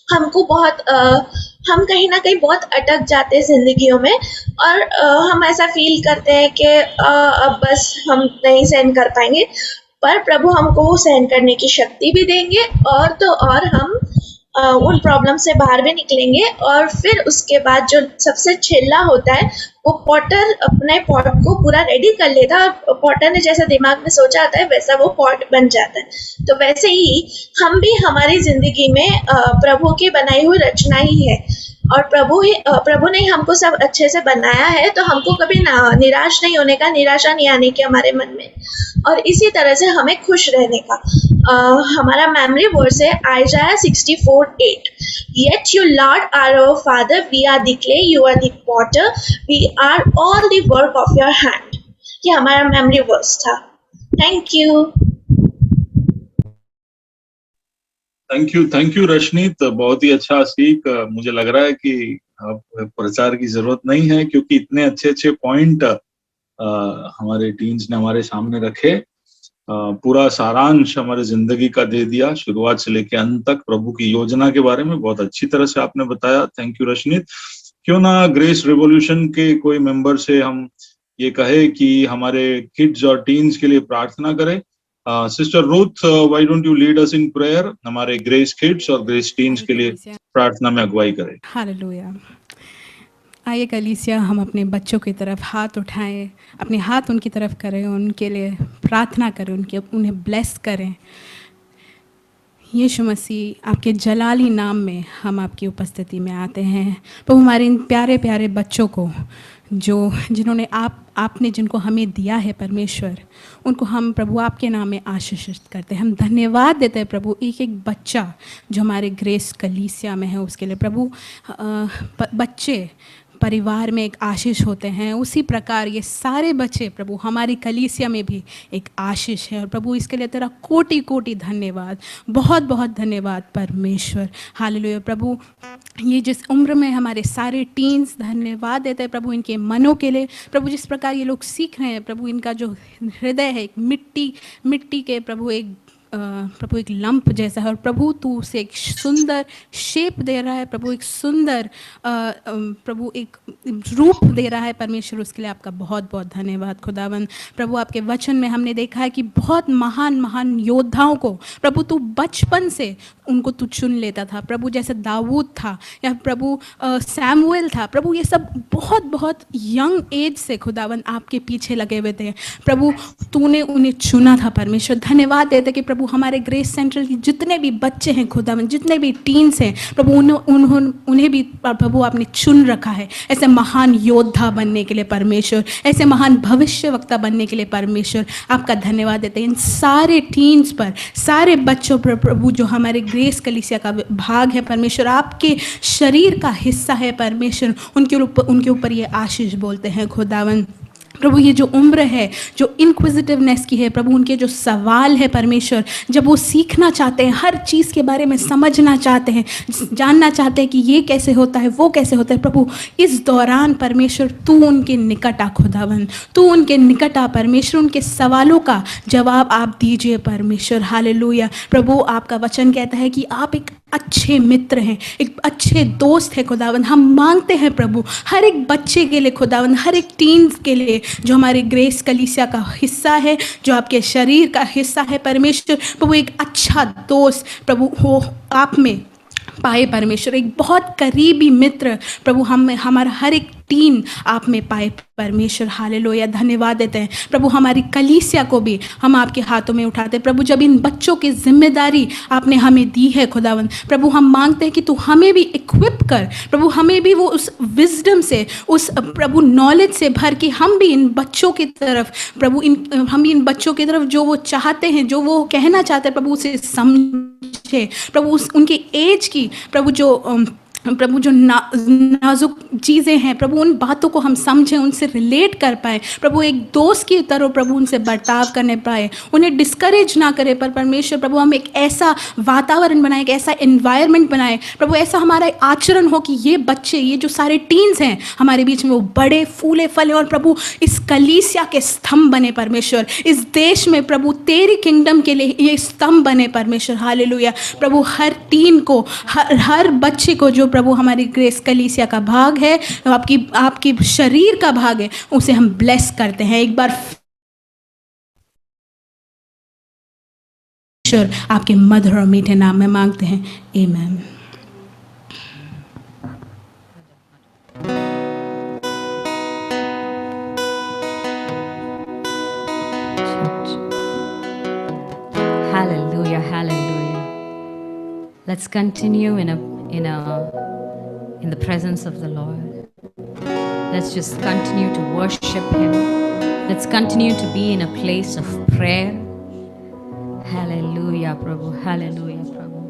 हमको हम कहीं ना कहीं बहुत अटक जाते हैं जिंदगियों में और हम ऐसा फील करते हैं कि अब बस हम नहीं सहन कर पाएंगे, पर प्रभु हमको वो सहन करने की शक्ति भी देंगे और तो और हम उन प्रॉब्लम से बाहर भी निकलेंगे। और फिर उसके बाद जो सबसे छिल्ला होता है वो पॉटर अपने पॉट को पूरा रेडी कर लेता है और पॉटर ने जैसा दिमाग में सोचा आता है वैसा वो पॉट बन जाता है। तो वैसे ही हम भी हमारी जिंदगी में प्रभु की बनाई हुई रचना ही है और प्रभु ने हमको सब अच्छे से बनाया है, तो हमको कभी निराश नहीं होने का, निराशा नहीं आने की हमारे मन में, और इसी तरह से हमें खुश रहने का। हमारा मेमोरी वर्स है आइजाया 64:8, Yet you Lord are our Father, we are the clay, you are the potter, we are all the work of your hand। ये हमारा मेमोरी वर्स था। Thank you. थैंक यू रशनीत, बहुत ही अच्छा सीख। मुझे लग रहा है कि अब प्रचार की जरूरत नहीं है क्योंकि इतने अच्छे पॉइंट हमारे टीन्स ने हमारे सामने रखे, पूरा सारांश हमारे जिंदगी का दे दिया, शुरुआत से लेकर अंत तक प्रभु की योजना के बारे में बहुत अच्छी तरह से आपने बताया। Thank you Rashneet. क्यों ना ग्रेस रेवोल्यूशन के कोई मेंबर से हम ये कहे कि हमारे किड्स और टीन्स के लिए प्रार्थना करें। Sister Ruth, why don't you lead us in prayer? हमारे ग्रेस किड्स और ग्रेस टीन्स के लिए प्रार्थना में अगुवाई करें। हालेलुया। आइए कलीसिया, हम अपने बच्चों की तरफ हाथ उठाएं, अपने हाथ उनकी तरफ करें, उनके लिए प्रार्थना करें, उन्हें ब्लेस करें। यीशु मसीह, आपके जलाली नाम में हम आपकी उपस्थिति में आते हैं। तो हमारे इन प्यारे प्यारे बच्चों को जिन्होंने आपने जिनको हमें दिया है परमेश्वर, उनको हम प्रभु आपके नाम में आशीषित करते हैं। हम धन्यवाद देते हैं प्रभु एक एक बच्चा जो हमारे ग्रेस कलीसिया में है उसके लिए। प्रभु बच्चे परिवार में एक आशीष होते हैं, उसी प्रकार ये सारे बच्चे प्रभु हमारी कलीसिया में भी एक आशीष है। और प्रभु इसके लिए तेरा कोटि कोटि धन्यवाद, बहुत बहुत धन्यवाद परमेश्वर। हालेलुया। प्रभु ये जिस उम्र में हमारे सारे टीन्स, धन्यवाद देते हैं प्रभु इनके मनों के लिए। प्रभु जिस प्रकार ये लोग सीख रहे हैं प्रभु, इनका जो हृदय है एक मिट्टी के प्रभु एक लंप जैसा है, और प्रभु तू उसे एक सुंदर शेप दे रहा है प्रभु, एक सुंदर प्रभु एक रूप दे रहा है परमेश्वर। उसके लिए आपका बहुत बहुत धन्यवाद खुदावन। प्रभु आपके वचन में हमने देखा है कि बहुत महान महान योद्धाओं को प्रभु तू बचपन से उनको तू चुन लेता था प्रभु, जैसे दाऊद था या प्रभु सैमुएल था प्रभु, ये सब बहुत बहुत यंग एज से खुदावन आपके पीछे लगे हुए थे प्रभु, तूने उन्हें चुना था परमेश्वर। धन्यवाद देते कि प्रभु हमारे ग्रेस सेंट्रल की जितने भी बच्चे हैं खुदावन, जितने भी टीन्स हैं प्रभु, उन्हें भी प्रभु आपने चुन रखा है ऐसे महान योद्धा बनने के लिए परमेश्वर, ऐसे महान भविष्यवक्ता बनने के लिए परमेश्वर। आपका धन्यवाद देते हैं इन सारे टीन्स पर, सारे बच्चों पर प्रभु जो हमारे ग्रेस कलीसिया का भाग है परमेश्वर, आपके शरीर का हिस्सा है परमेश्वर, उनके ऊपर ये आशीष बोलते हैं खुदावन। प्रभु ये जो उम्र है जो इनक्विजिटिवनेस की है प्रभु, उनके जो सवाल है परमेश्वर, जब वो सीखना चाहते हैं, हर चीज़ के बारे में समझना चाहते हैं, जानना चाहते हैं कि ये कैसे होता है वो कैसे होता है, प्रभु इस दौरान परमेश्वर तू उनके निकट आ खुदावन, तू उनके निकट आ परमेश्वर, उनके सवालों का जवाब आप दीजिए परमेश्वर। हालेलुया। प्रभु आपका वचन कहता है कि आप एक अच्छे मित्र हैं, एक अच्छे दोस्त है खुदावन। हम मांगते हैं प्रभु हर एक बच्चे के लिए खुदावन, हर एक टीन्स के लिए जो हमारे ग्रेस कलीसिया का हिस्सा है, जो आपके शरीर का हिस्सा है परमेश्वर, प्रभु एक अच्छा दोस्त प्रभु हो आप में पाए परमेश्वर, एक बहुत करीबी मित्र प्रभु हम हमारा हर एक टीन आप में पाए परमेश्वर। हालेलुया। धन्यवाद देते हैं प्रभु, हमारी कलीसिया को भी हम आपके हाथों में उठाते हैं प्रभु। जब इन बच्चों की जिम्मेदारी आपने हमें दी है खुदावन, प्रभु हम मांगते हैं कि तू हमें भी इक्विप कर प्रभु, हमें भी वो उस विजडम से, उस प्रभु नॉलेज से भर के हम भी इन बच्चों की तरफ प्रभु, हम इन बच्चों की तरफ जो वो चाहते हैं, जो वो कहना चाहते हैं प्रभु, उसे समझे प्रभु, उनके एज की प्रभु जो नाजुक चीज़ें हैं प्रभु, उन बातों को हम समझें, उनसे रिलेट कर पाए प्रभु, एक दोस्त की तरह प्रभु उनसे बर्ताव करने पाए, उन्हें डिस्करेज ना करें पर परमेश्वर प्रभु हम एक ऐसा वातावरण बनाए, एक ऐसा एनवायरनमेंट बनाए प्रभु, ऐसा हमारा आचरण हो कि ये बच्चे, ये जो सारे टीन्स हैं हमारे बीच में, वो बड़े फूले फले और प्रभु इस कलीसिया के स्तंभ बने परमेश्वर, इस देश में प्रभु तेरी किंगडम के लिए ये स्तंभ बने परमेश्वर। हालेलुया। प्रभु हर टीन को, हर बच्चे को जो प्रभु हमारी ग्रेस कलीसिया का भाग है, आपकी शरीर का भाग है, उसे हम ब्लेस करते हैं। एक बार आपके मधुर और मीठे नाम में मांगते हैं, आमीन। Hallelujah, hallelujah. Let's continue in the presence of the Lord. Let's just continue to worship Him. Let's continue to be in a place of prayer. Hallelujah, Prabhu. Hallelujah, Prabhu.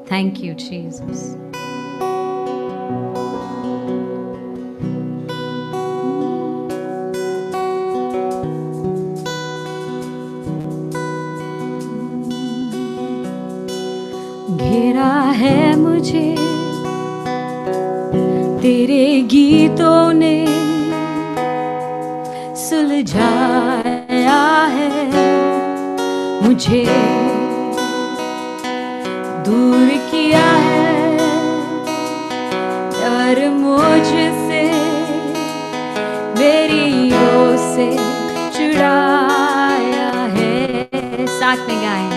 Thank you, Jesus. घेरा है मुझे तेरे गीतों ने, सुलझाया है मुझे, दूर किया है डर मुझसे, मेरी ओर से छुड़ाया है। साथ में गाएं।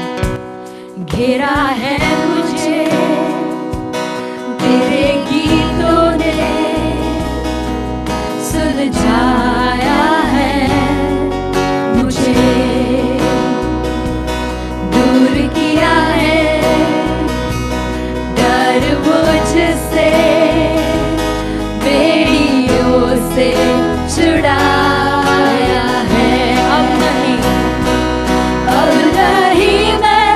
घेरा है मुझे तेरे गीतों ने, सुलझाया है मुझे, दूर किया है डर मुझसे, बेड़ियों से छुड़ाया है। अब नहीं मैं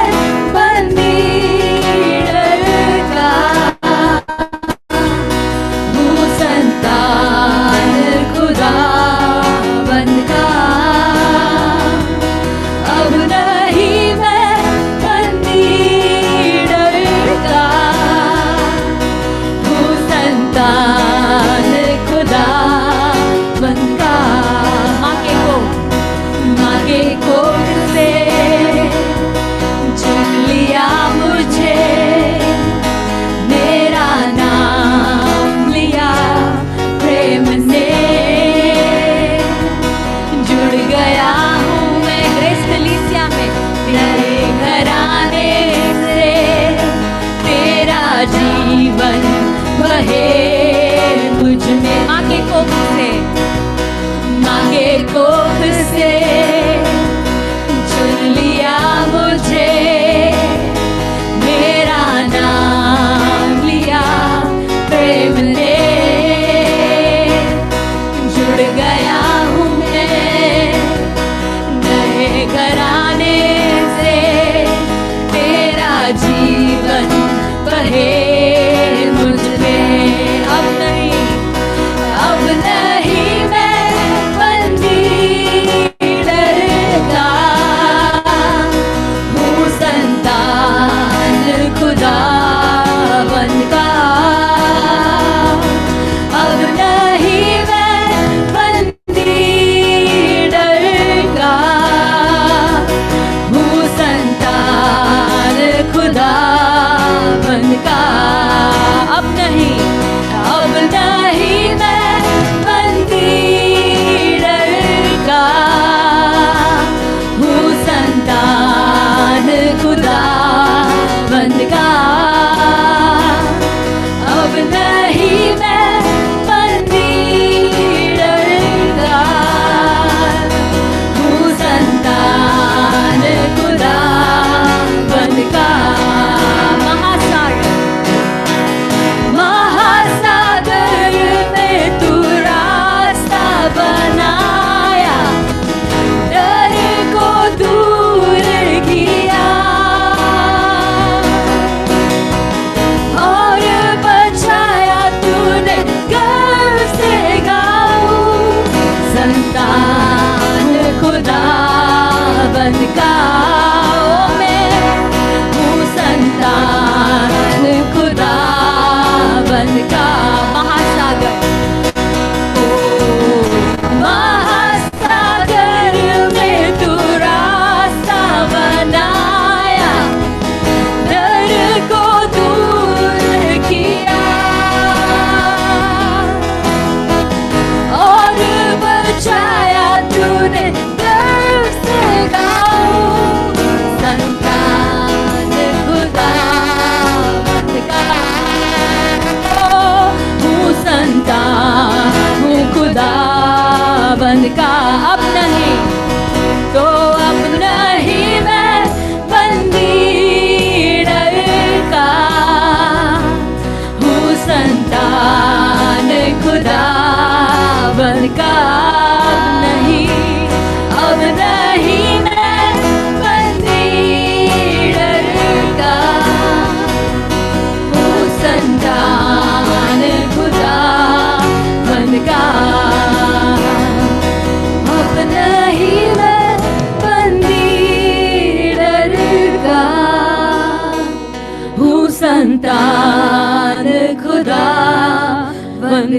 बंदी डर का, हूँ संतान खुदा बंद का। अब नहीं मैं बंदी डर का, हूँ संतान खुदा बंद का। माँ के कोख से चुन लिया मुझे, मेरा नाम लिया प्रेम ने, जुड़ गया हूँ मैं ग्रेस कलीसिया में तेरे घराने से, तेरा जीवन बहे मुझ में। माँ के कोख से, माँ के कोख से चुन लिया मुझे, मेरा नाम लिया प्रेम ने, जुड़ गया हूँ मैं नए घराने से, तेरा जीवन बहे मुझ में। अब नहीं मैं बंदी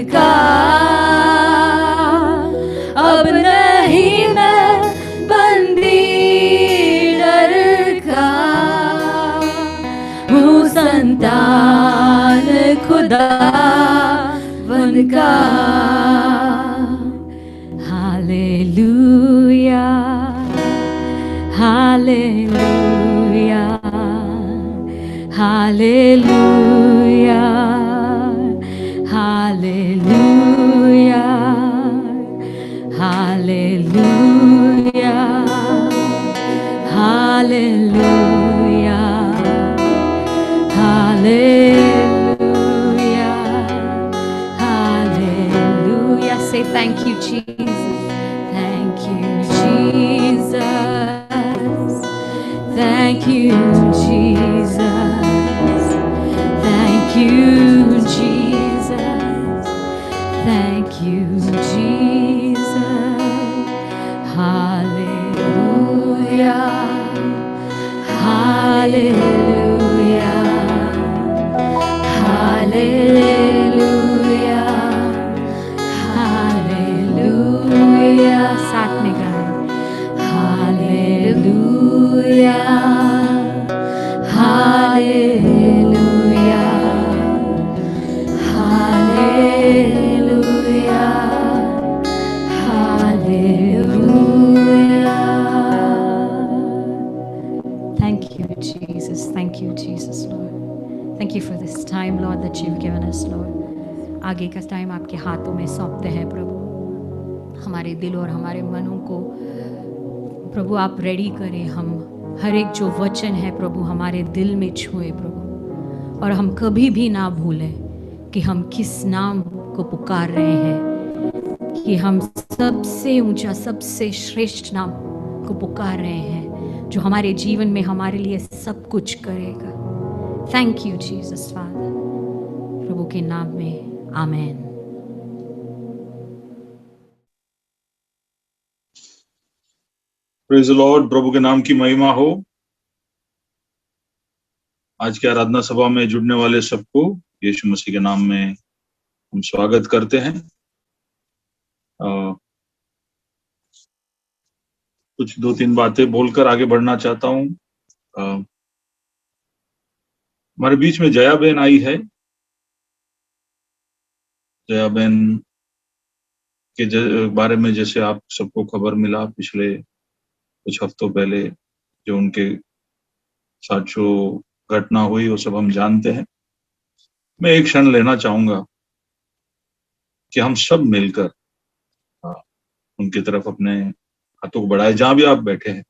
का, अब नहीं मैं बंदी डर का, हूँ संतान खुदा वन का। Hallelujah, hallelujah, hallelujah, hallelujah, hallelujah, hallelujah, hallelujah, hallelujah. Say thank you, Jesus. Thank you, Jesus. Thank you, Jesus. Thank you, Jesus. Thank you, Jesus. Hallelujah. Hallelujah. Hallelujah. Hallelujah. साथ में गाएं। Hallelujah. Hallelujah. Hallelujah. Hallelujah. Thank you, Jesus. Thank you, Jesus, Lord. Thank you for this time, Lord, that you've given us, Lord. आगे का time आपके हाथों में सौंपते हैं प्रभु। हमारे दिल और हमारे मनों को प्रभु आप रेडी करें। हम हर एक जो वचन है प्रभु हमारे दिल में छुए प्रभु, और हम कभी भी ना भूलें कि हम किस नाम को पुकार रहे हैं, कि हम सबसे ऊंचा सबसे श्रेष्ठ नाम को पुकार रहे हैं जो हमारे जीवन में हमारे लिए सब कुछ करेगा। थैंक यू जीसस फादर, प्रभु के नाम में आमेन। Praise the lord. प्रभु के नाम की महिमा हो। आज के आराधना सभा में जुड़ने वाले सबको यीशु मसीह के नाम में हम स्वागत करते हैं। कुछ 2-3 बातें बोलकर आगे बढ़ना चाहता हूँ। हमारे बीच में जया बहन आई है। जया बहन के बारे में जैसे आप सबको खबर मिला पिछले कुछ हफ्तों पहले, जो उनके साथ जो घटना हुई वो सब हम जानते हैं। मैं एक क्षण लेना चाहूंगा कि हम सब मिलकर उनकी तरफ अपने हाथों को बढ़ाए, जहां भी आप बैठे हैं,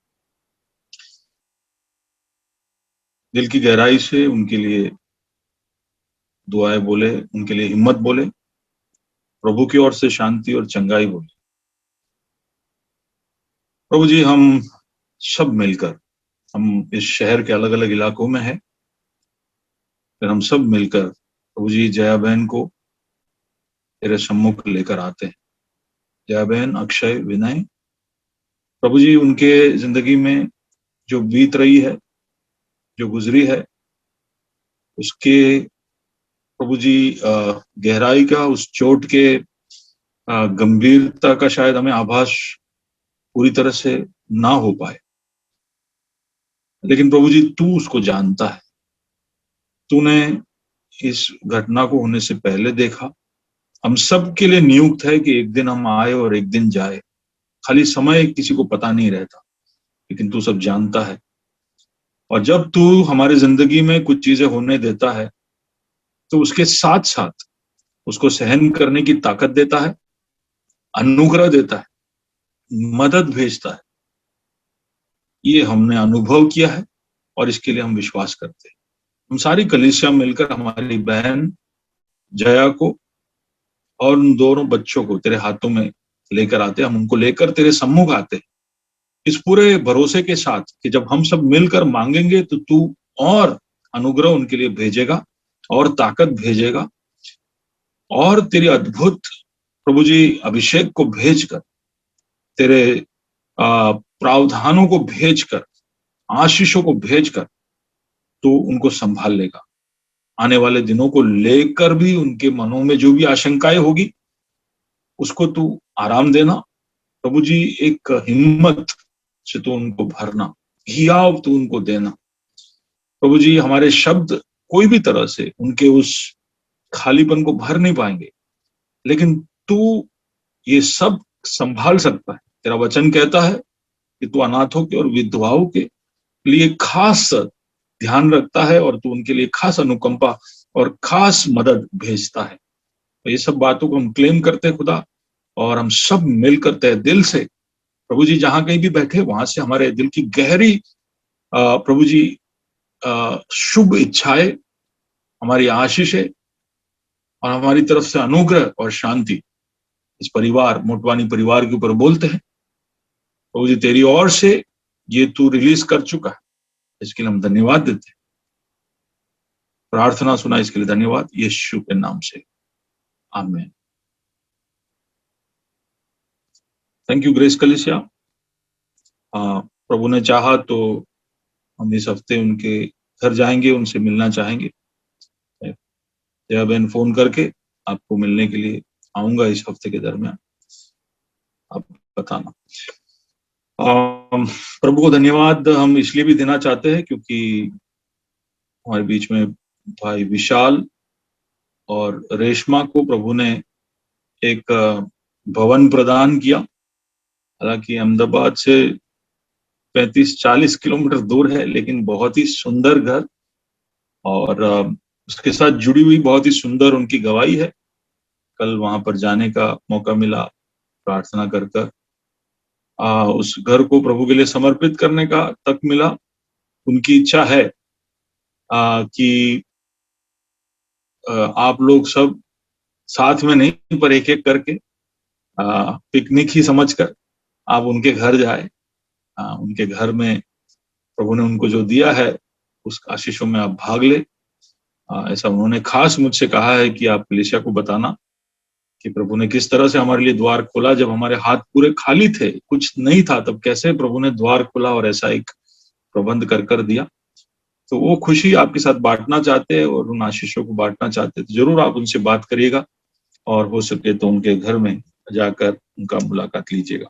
दिल की गहराई से उनके लिए दुआएं बोले, उनके लिए हिम्मत बोले, प्रभु की ओर से शांति और चंगाई बोले। प्रभु जी, हम सब मिलकर, हम इस शहर के अलग अलग इलाकों में हैं, फिर हम सब मिलकर प्रभु जी जया बहन को तेरे सम्मुख लेकर आते हैं। जया बहन, अक्षय, विनय, प्रभु जी उनके जिंदगी में जो बीत रही है, जो गुजरी है, उसके प्रभु जी गहराई का, उस चोट के गंभीरता का शायद हमें आभास पूरी तरह से ना हो पाए, लेकिन प्रभु जी तू उसको जानता है। तूने इस घटना को होने से पहले देखा। हम सब के लिए नियुक्त है कि एक दिन हम आए और एक दिन जाए। खाली समय किसी को पता नहीं रहता, लेकिन तू सब जानता है। और जब तू हमारे जिंदगी में कुछ चीजें होने देता है तो उसके साथ साथ उसको सहन करने की ताकत देता है, अनुग्रह देता है, मदद भेजता है। ये हमने अनुभव किया है और इसके लिए हम विश्वास करते हैं। हम सारी कलीसिया मिलकर हमारी बहन जया को और उन दोनों बच्चों को तेरे हाथों में लेकर आते हैं। हम उनको लेकर तेरे सम्मुख आते हैं, इस पूरे भरोसे के साथ कि जब हम सब मिलकर मांगेंगे तो तू और अनुग्रह उनके लिए भेजेगा और ताकत भेजेगा, और तेरी अद्भुत प्रभु जी अभिषेक को भेजकर, तेरे प्रावधानों को भेजकर, आशीषों को भेजकर तू उनको संभाल लेगा, आने वाले दिनों को लेकर भी उनके मनों में जो भी आशंकाएं होगी उसको तू आराम देना प्रभु जी। एक हिम्मत से तू उनको भरना, हियाव तू उनको देना प्रभु जी। हमारे शब्द कोई भी तरह से उनके उस खालीपन को भर नहीं पाएंगे, लेकिन तू ये सब संभाल सकता है। तेरा वचन कहता है कि तू अनाथों के और विधवाओं के लिए खास ध्यान रखता है और तू उनके लिए खास अनुकंपा और खास मदद भेजता है। तो ये सब बातों को हम क्लेम करते हैं खुदा, और हम सब मिलकर तहे दिल से प्रभु जी जहां कहीं भी बैठे वहां से हमारे दिल की गहरी प्रभु जी शुभ इच्छाएं, हमारी आशीषें और हमारी तरफ से अनुग्रह और शांति इस परिवार मोटवानी परिवार के ऊपर बोलते हैं। प्रभु जी तेरी ओर से ये तू रिलीज कर चुका है, इसके लिए हम धन्यवाद देते हैं। प्रार्थना सुना इसके लिए धन्यवाद, यीशु के नाम से, आमीन। थैंक यू ग्रेस कलीसिया। प्रभु ने चाहा तो हम इस हफ्ते उनके घर जाएंगे, उनसे मिलना चाहेंगे। जया बहन फोन करके आपको मिलने के लिए आऊंगा इस हफ्ते के दरमियान, आप बताना। प्रभु को धन्यवाद हम इसलिए भी देना चाहते हैं क्योंकि हमारे बीच में भाई विशाल और रेशमा को प्रभु ने एक भवन प्रदान किया। हालांकि अहमदाबाद से 35-40 किलोमीटर दूर है, लेकिन बहुत ही सुंदर घर, और उसके साथ जुड़ी हुई बहुत ही सुंदर उनकी गवाही है। कल वहां पर जाने का मौका मिला, प्रार्थना कर कर उस घर को प्रभु के लिए समर्पित करने का तक मिला। उनकी इच्छा है कि आप लोग सब साथ में नहीं पर एक एक करके पिकनिक ही समझकर आप उनके घर जाए। उनके घर में प्रभु ने उनको जो दिया है उस आशीषों में आप भाग ले। ऐसा उन्होंने खास मुझसे कहा है कि आप कलीसिया को बताना कि प्रभु ने किस तरह से हमारे लिए द्वार खोला। जब हमारे हाथ पूरे खाली थे, कुछ नहीं था, तब कैसे प्रभु ने द्वार खोला और ऐसा एक प्रबंध कर दिया। तो वो खुशी आपके साथ बांटना चाहते हैं और उन आशीषों को बांटना चाहते हैं। तो जरूर आप उनसे बात करिएगा और हो सके तो उनके घर में जाकर उनका मुलाकात लीजिएगा।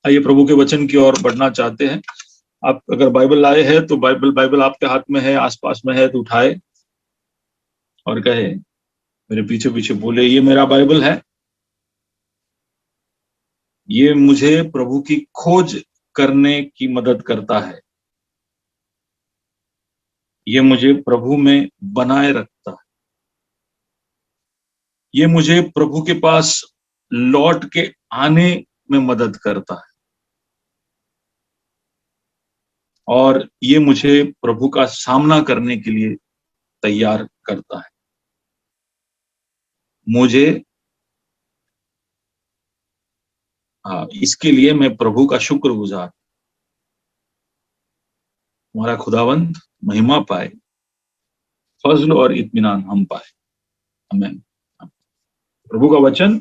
आइए प्रभु के वचन की ओर बढ़ना चाहते हैं। आप अगर बाइबल लाए हैं तो बाइबल आपके हाथ में है, आसपास में है तो उठाए और कहे, मेरे पीछे पीछे बोले, ये मेरा बाइबल है, ये मुझे प्रभु की खोज करने की मदद करता है, ये मुझे प्रभु में बनाए रखता है, ये मुझे प्रभु के पास लौट के आने में मदद करता है, और ये मुझे प्रभु का सामना करने के लिए तैयार करता है। मुझे इसके लिए मैं प्रभु का शुक्रगुजार। हमारा खुदावंद महिमा पाए, फजल और इत्मीनान हम पाए। आमीन। प्रभु का वचन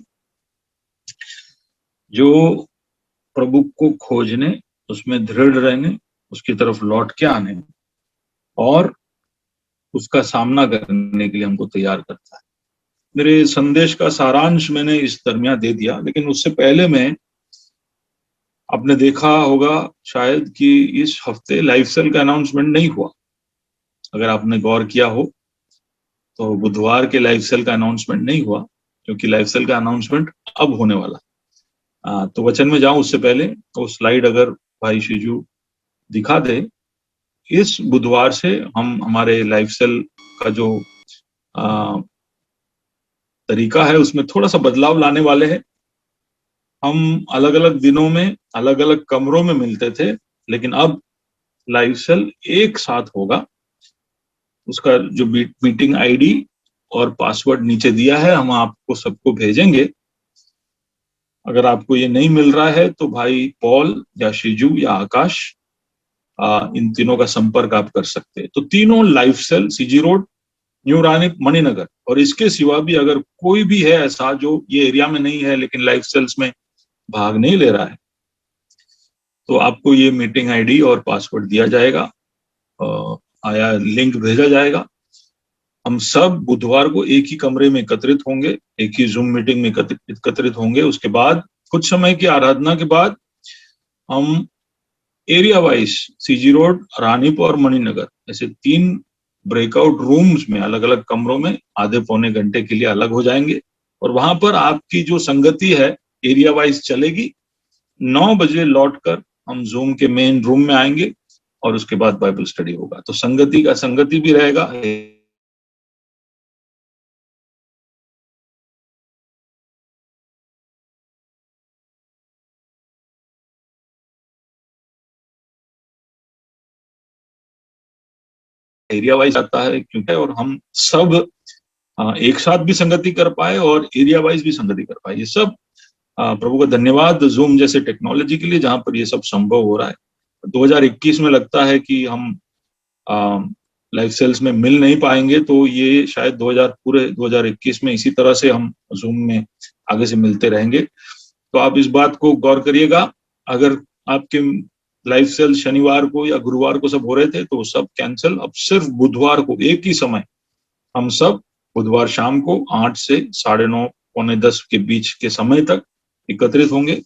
जो प्रभु को खोजने, उसमें दृढ़ रहने, उसकी तरफ लौट के आने और उसका सामना करने के लिए हमको तैयार करता है। मेरे संदेश का सारांश मैंने इस दरमियान दे दिया, लेकिन उससे पहले मैं, आपने देखा होगा शायद कि इस हफ्ते लाइफ सेल का अनाउंसमेंट नहीं हुआ। अगर आपने गौर किया हो तो बुधवार के लाइफ सेल का अनाउंसमेंट नहीं हुआ, क्योंकि लाइफ सेल का अनाउंसमेंट अब होने वाला। तो वचन में जाऊं उससे पहले तो स्लाइड अगर भाई शिजू दिखा दे। इस बुधवार से हम हमारे लाइफ सेल का जो तरीका है उसमें थोड़ा सा बदलाव लाने वाले हैं। हम अलग अलग दिनों में अलग अलग कमरों में मिलते थे, लेकिन अब लाइव सेल एक साथ होगा। उसका जो मीटिंग आईडी और पासवर्ड नीचे दिया है, हम आपको सबको भेजेंगे। अगर आपको ये नहीं मिल रहा है तो भाई पॉल या शिजू या आकाश, इन तीनों का संपर्क आप कर सकते हैं। तो तीनों live sale CG road, new रानिक, मणिनगर, और इसके सिवा भी अगर कोई भी है ऐसा जो ये एरिया में नहीं है लेकिन लाइव सेल्स में भाग नहीं ले रहा है, तो आपको ये मीटिंग आईडी और पासवर्ड दिया जाएगा, आया लिंक भेजा जाएगा। हम सब बुधवार को एक ही कमरे में एकत्रित होंगे, एक ही जूम मीटिंग में एकत्रित होंगे। उसके बाद कुछ समय की आराधना के बाद हम area wise CG road, Ranipur और मणिनगर ऐसे 3 ब्रेकआउट रूम्स में अलग अलग कमरों में आधे पौने घंटे के लिए अलग हो जाएंगे और वहां पर आपकी जो संगति है एरिया वाइज चलेगी। 9 बजे लौटकर हम जूम के मेन रूम में आएंगे और उसके बाद बाइबल स्टडी होगा। तो संगति भी रहेगा। एरिया वाइज आता है क्योंकि और हम सब एक साथ भी संगति कर पाए और एरिया वाइज भी संगति कर पाए। ये सब प्रभु का धन्यवाद जूम जैसे टेक्नोलॉजी के लिए जहां पर ये सब संभव हो रहा है। 2021 में लगता है कि हम लाइफ सेल्स में मिल नहीं पाएंगे, तो ये शायद पूरे 2021 में इसी तरह से हम जूम में आगे से मिलते रहेंगे। तो आप इस बात को गौर करिएगा। अगर आपके लाइफ सेल शनिवार को या गुरुवार को सब हो रहे थे तो सब कैंसिल। अब सिर्फ बुधवार को एक ही समय हम सब बुधवार शाम को 8 से 9:30 पौने 10 के बीच के समय तक एकत्रित होंगे।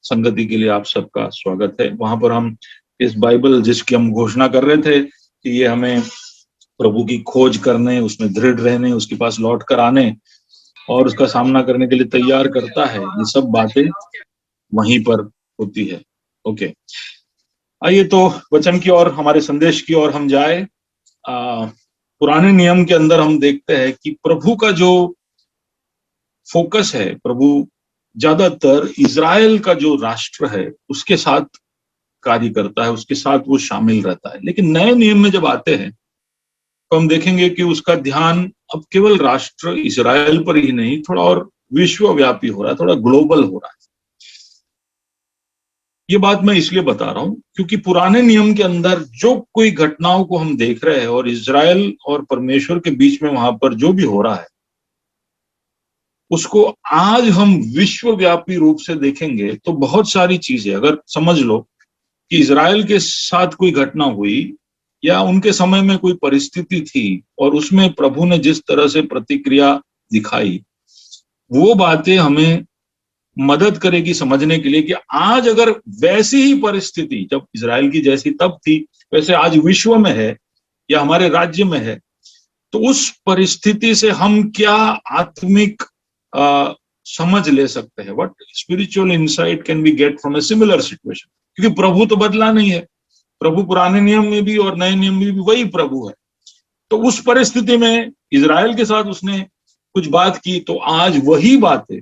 संगति के लिए आप सबका स्वागत है। वहां पर हम इस बाइबल जिसकी हम घोषणा कर रहे थे कि ये हमें प्रभु की खोज करने, उसमें दृढ़ रहने, उसके पास लौट कर आने और उसका सामना करने के लिए तैयार करता है, ये सब बातें वहीं पर होती है। ओके, आइए तो वचन की ओर, हमारे संदेश की ओर हम जाए। पुराने नियम के अंदर हम देखते हैं कि प्रभु का जो फोकस है, प्रभु ज्यादातर इजराइल का जो राष्ट्र है उसके साथ कार्य करता है, उसके साथ वो शामिल रहता है। लेकिन नए नियम में जब आते हैं तो हम देखेंगे कि उसका ध्यान अब केवल राष्ट्र इजराइल पर ही नहीं, थोड़ा और विश्वव्यापी हो रहा है, थोड़ा ग्लोबल हो रहा है। ये बात मैं इसलिए बता रहा हूं क्योंकि पुराने नियम के अंदर जो कोई घटनाओं को हम देख रहे हैं और इजराइल और परमेश्वर के बीच में वहां पर जो भी हो रहा है उसको आज हम विश्वव्यापी रूप से देखेंगे तो बहुत सारी चीजें, अगर समझ लो कि इजराइल के साथ कोई घटना हुई या उनके समय में कोई परिस्थिति थी और उसमें प्रभु ने जिस तरह से प्रतिक्रिया दिखाई, वो बातें हमें मदद करेगी समझने के लिए कि आज अगर वैसी ही परिस्थिति जब इजराइल की जैसी तब थी वैसे आज विश्व में है या हमारे राज्य में है, तो उस परिस्थिति से हम क्या आत्मिक समझ ले सकते हैं। What spiritual insight can be get from a similar situation. क्योंकि प्रभु तो बदला नहीं है, प्रभु पुराने नियम में भी और नए नियम में भी वही प्रभु है। तो उस परिस्थिति में इजराइल के साथ उसने कुछ बात की, तो आज वही बातें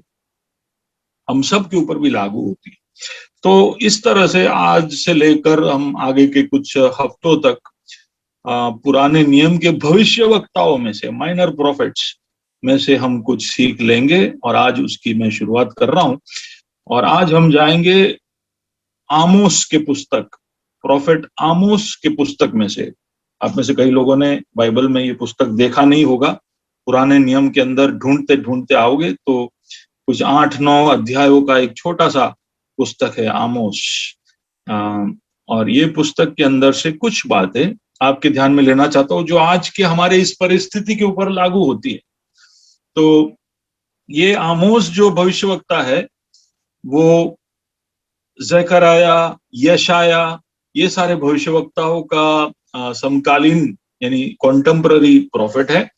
हम सब के ऊपर भी लागू होती है। तो इस तरह से आज से लेकर हम आगे के कुछ हफ्तों तक पुराने नियम के भविष्यवक्ताओं में से, माइनर प्रॉफिट्स में से हम कुछ सीख लेंगे और आज उसकी मैं शुरुआत कर रहा हूं। और आज हम जाएंगे आमोस के पुस्तक, प्रॉफिट आमोस के पुस्तक में से। आप में से कई लोगों ने बाइबल में ये पुस्तक देखा नहीं होगा। पुराने नियम के अंदर ढूंढते ढूंढते आओगे तो कुछ 8-9 अध्यायों का एक छोटा सा पुस्तक है आमोस। और ये पुस्तक के अंदर से कुछ बातें आपके ध्यान में लेना चाहता हूं जो आज के हमारे इस परिस्थिति के ऊपर लागू होती है। तो ये आमोस जो भविष्यवक्ता है वो ज़करया, यशाया, ये सारे भविष्यवक्ताओं का समकालीन यानी कॉन्टेम्पररी प्रॉफिट है।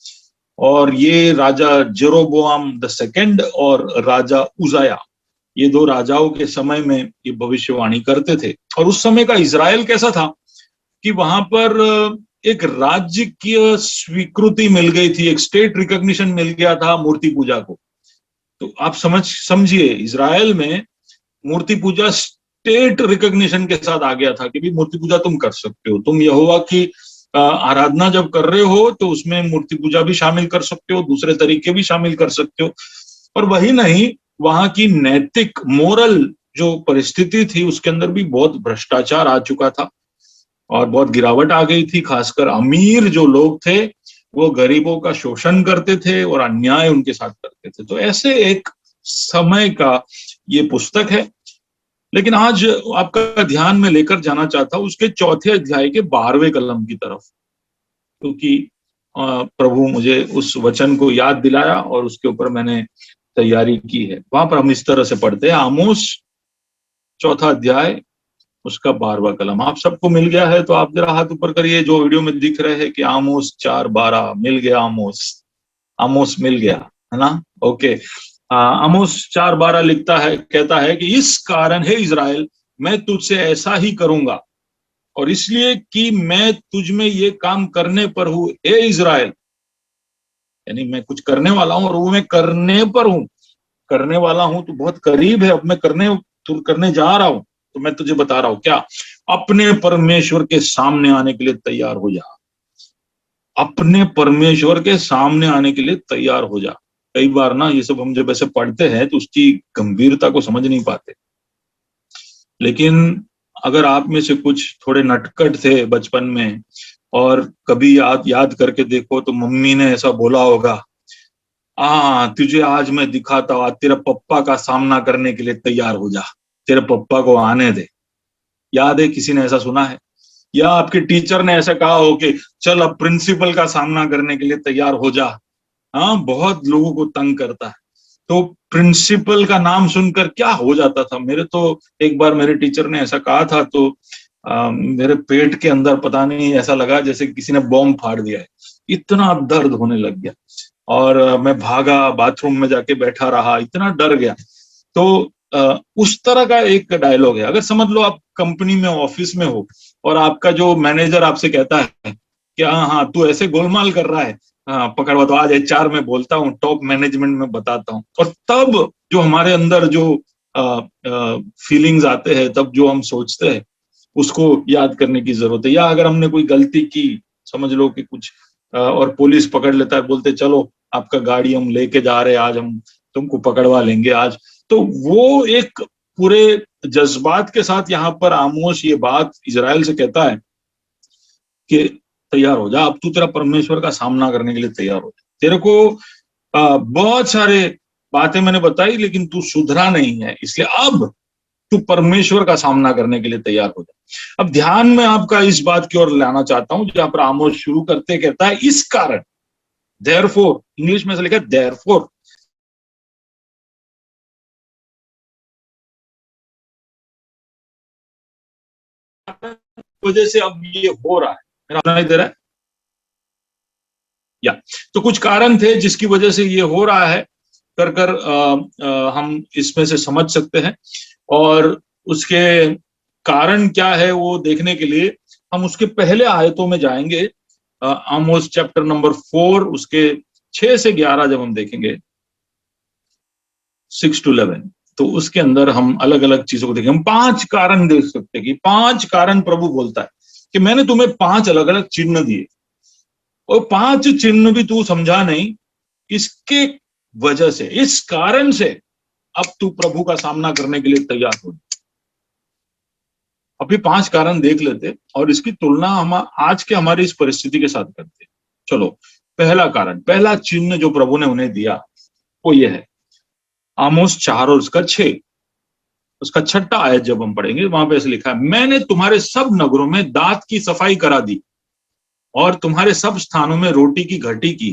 और ये राजा जेरोबोआम द सेकंड और राजा उजाया, ये 2 राजाओं के समय में ये भविष्यवाणी करते थे। और उस समय का इजराइल कैसा था कि वहां पर एक राज्य की स्वीकृति मिल गई थी, एक स्टेट रिकॉग्निशन मिल गया था मूर्ति पूजा को। तो आप समझिए इजराइल में मूर्ति पूजा स्टेट रिकॉग्निशन के साथ आ गया था कि भी मूर्ति पूजा तुम कर सकते हो, तुम यहोवा की आराधना जब कर रहे हो तो उसमें मूर्ति पूजा भी शामिल कर सकते हो, दूसरे तरीके भी शामिल कर सकते हो। और वही नहीं, वहां की नैतिक मोरल जो परिस्थिति थी उसके अंदर भी बहुत भ्रष्टाचार आ चुका था और बहुत गिरावट आ गई थी। खासकर अमीर जो लोग थे वो गरीबों का शोषण करते थे और अन्याय उनके साथ करते थे। तो ऐसे एक समय का ये पुस्तक है। लेकिन आज आपका ध्यान में लेकर जाना चाहता हूं उसके 4थे अध्याय के 12वें कलम की तरफ, क्योंकि प्रभु मुझे उस वचन को याद दिलाया और उसके ऊपर मैंने तैयारी की है। वहां पर हम इस तरह से पढ़ते हैं, आमोस 4 अध्याय उसका 12वां कलम। आप सबको मिल गया है तो आप जरा हाथ ऊपर करिए जो वीडियो में दिख रहे हैं कि आमोस 4:12 मिल गया। आमोस मिल गया है ना? ओके। आमोस 4:12 लिखता है, कहता है कि इस कारण हे इज़राइल, मैं तुझसे ऐसा ही करूंगा, और इसलिए कि मैं तुझ में ये काम करने पर हूं। हे इज़राइल, यानी मैं कुछ करने वाला हूं और वो मैं करने पर हूं। करने वाला हूं तो बहुत करीब है, अब मैं करने जा रहा हूं। तो मैं तुझे बता रहा हूं क्या, अपने परमेश्वर के सामने आने के लिए तैयार हो जा। अपने परमेश्वर के सामने आने के लिए तैयार हो जा। कई बार ना ये सब हम जब ऐसे पढ़ते हैं तो उसकी गंभीरता को समझ नहीं पाते, लेकिन अगर आप में से कुछ थोड़े नटखट थे बचपन में और कभी याद करके देखो तो मम्मी ने ऐसा बोला होगा, तुझे आज मैं दिखाता हूं, तेरे पप्पा का सामना करने के लिए तैयार हो जा, तेरे पप्पा को आने दे। याद है, किसी ने ऐसा सुना है? या आपके टीचर ने ऐसा कहा हो कि चल अब प्रिंसिपल का सामना करने के लिए तैयार हो जा। बहुत लोगों को तंग करता है। तो प्रिंसिपल का नाम सुनकर क्या हो जाता था। मेरे तो एक बार मेरे टीचर ने ऐसा कहा था तो मेरे पेट के अंदर पता नहीं ऐसा लगा जैसे किसी ने बॉम्ब फाड़ दिया है, इतना दर्द होने लग गया। और मैं भागा, बाथरूम में जाके बैठा रहा, इतना डर गया। तो उस तरह का एक डायलॉग है। अगर समझ लो आप कंपनी में, ऑफिस में हो और आपका जो मैनेजर आपसे कहता है कि हाँ तू ऐसे गोलमाल कर रहा है, पकड़वा, तो आज HR में बोलता हूँ, टॉप मैनेजमेंट में बताता हूँ। और तब जो हमारे अंदर जो फीलिंग्स आते हैं, तब जो हम सोचते हैं, उसको याद करने की जरूरत है। या अगर हमने कोई गलती की, समझ लो कि कुछ, और पुलिस पकड़ लेता है, बोलते चलो आपका गाड़ी हम लेके जा रहे हैं, आज हम तुमको पकड़वा लेंगे आज। तो वो एक पूरे जज्बात के साथ यहाँ पर आमोस ये बात इजराइल से कहता है कि तैयार हो जा, अब तू तेरा परमेश्वर का सामना करने के लिए तैयार हो जा। तेरे को बहुत सारे बातें मैंने बताई लेकिन तू सुधरा नहीं है, इसलिए अब तू परमेश्वर का सामना करने के लिए तैयार हो जा। अब ध्यान में आपका इस बात की ओर लाना चाहता हूं जहां पर आमोस शुरू करते कहता है इस कारण, देयरफॉर, इंग्लिश में से लिखा है देयरफॉर। वजह से अब ये हो रहा है, मेरा सुनाई दे रहा है? या तो कुछ कारण थे जिसकी वजह से ये हो रहा है, कर हम इसमें से समझ सकते हैं। और उसके कारण क्या है वो देखने के लिए हम उसके पहले आयतों में जाएंगे। आमोस चैप्टर नंबर 4 उसके 6 से 11 जब हम देखेंगे, 6 to 11, तो उसके अंदर हम अलग अलग चीजों को देखेंगे। हम 5 कारण देख सकते हैं कि 5 कारण प्रभु बोलता है कि मैंने तुम्हें 5 अलग अलग चिन्ह दिए और 5 चिन्ह भी तू समझा नहीं, इसके वजह से, इस कारण से अब तू प्रभु का सामना करने के लिए तैयार हो। अभी 5 कारण देख लेते और इसकी तुलना हम आज के हमारी इस परिस्थिति के साथ करते। चलो, पहला कारण, पहला चिन्ह जो प्रभु ने उन्हें दिया वो ये है, आमोस 4 और उसका 6, उसका 6ठा आयत जब हम पढ़ेंगे वहां पे ऐसे लिखा है, मैंने तुम्हारे सब नगरों में दांत की सफाई करा दी और तुम्हारे सब स्थानों में रोटी की घटी की,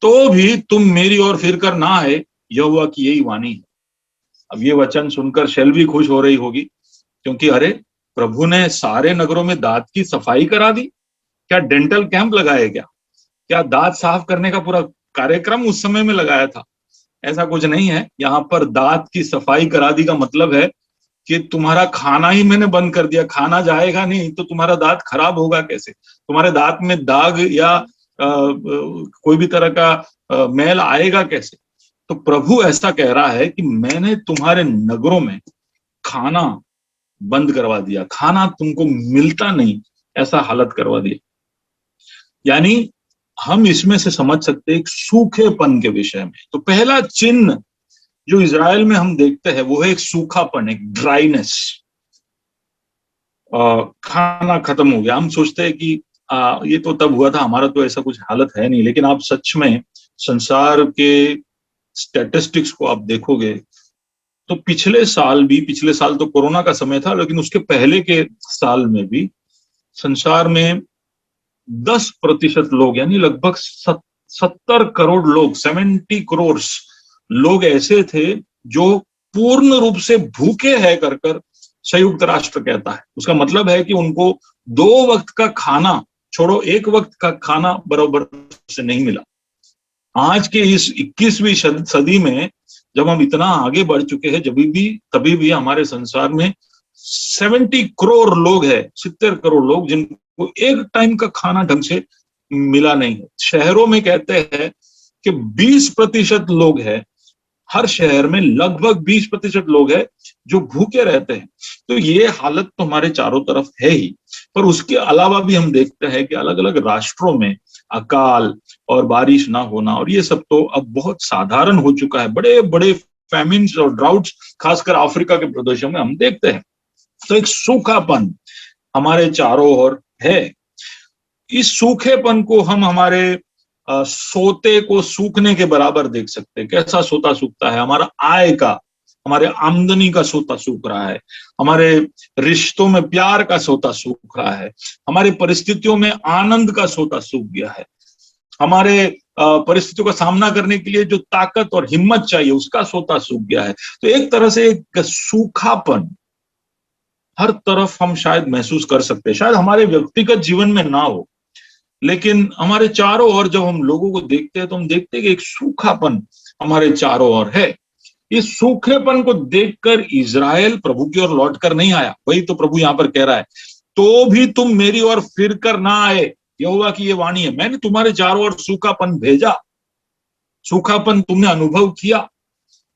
तो भी तुम मेरी ओर फिर कर ना आए, यहोवा की यही वाणी है। अब ये वचन सुनकर शेल्वी खुश हो रही होगी क्योंकि अरे प्रभु ने सारे नगरों में दांत की सफाई करा दी। क्या डेंटल कैंप लगाया? क्या दांत साफ करने का पूरा कार्यक्रम उस समय में लगाया था? ऐसा कुछ नहीं है। यहाँ पर दांत की सफाई करा दी का मतलब है कि तुम्हारा खाना ही मैंने बंद कर दिया, खाना जाएगा नहीं तो तुम्हारा दांत खराब होगा कैसे? तुम्हारे दांत में दाग या कोई भी तरह का मैल आएगा कैसे? तो प्रभु ऐसा कह रहा है कि मैंने तुम्हारे नगरों में खाना बंद करवा दिया, खाना तुमको मिलता नहीं, ऐसा हालत करवा दिया। यानी हम इसमें से समझ सकते हैं एक सूखेपन के विषय में। तो पहला चिन्ह जो इजराइल में हम देखते हैं वो है एक सूखापन, एक ड्राइनेस। खाना खत्म हो गया। हम सोचते हैं कि ये तो तब हुआ था, हमारा तो ऐसा कुछ हालत है नहीं, लेकिन आप सच में संसार के स्टैटिस्टिक्स को आप देखोगे तो पिछले साल तो कोरोना का समय था, लेकिन उसके पहले के साल में भी संसार में 10% लोग यानी लगभग 70 करोड़ लोग, 70 करोड़ लोग ऐसे थे जो पूर्ण रूप से भूखे हैं कर संयुक्त राष्ट्र कहता है। उसका मतलब है कि उनको 2 वक्त का खाना छोड़ो, 1 वक्त का खाना बराबर से नहीं मिला। आज के इस 21वीं सदी में जब हम इतना आगे बढ़ चुके हैं, तभी भी हमारे संसार में 70 करोड़ लोग हैं, 70 करोड़ लोग जिनको एक टाइम का खाना ढंग से मिला नहीं है। शहरों में कहते हैं कि 20% लोग हैं, हर शहर में लगभग 20% लोग हैं जो भूखे रहते हैं। तो ये हालत तो हमारे चारों तरफ है ही, पर उसके अलावा भी हम देखते हैं कि अलग अलग राष्ट्रों में अकाल और बारिश ना होना, और ये सब तो अब बहुत साधारण हो चुका है। बड़े बड़े फैमिन्स और ड्राउट्स खासकर अफ्रीका के प्रदेशों में हम देखते हैं। तो एक सूखापन हमारे चारों ओर है। इस सूखेपन को हम हमारे सोते को सूखने के बराबर देख सकते हैं। कैसा सोता सूखता है? हमारा आय का, हमारे आमदनी का सोता सूख रहा है, हमारे रिश्तों में प्यार का सोता सूख रहा है, हमारी परिस्थितियों में आनंद का सोता सूख गया है, हमारे परिस्थितियों का सामना करने के लिए जो ताकत और हिम्मत चाहिए उसका सोता सूख गया है। तो एक तरह से एक सूखापन हर तरफ हम शायद महसूस कर सकते हैं। शायद हमारे व्यक्तिगत जीवन में ना हो, लेकिन हमारे चारों ओर जब हम लोगों को देखते हैं तो हम देखते हैं कि एक सूखापन हमारे चारों ओर है। इस सूखेपन को देखकर इजराइल प्रभु की ओर लौट कर नहीं आया। वही तो प्रभु यहां पर कह रहा है, तो भी तुम मेरी ओर फिर कर ना आए। यहोवा की ये वाणी है, मैंने तुम्हारे चारों ओर सूखापन भेजा, सूखापन तुमने अनुभव किया,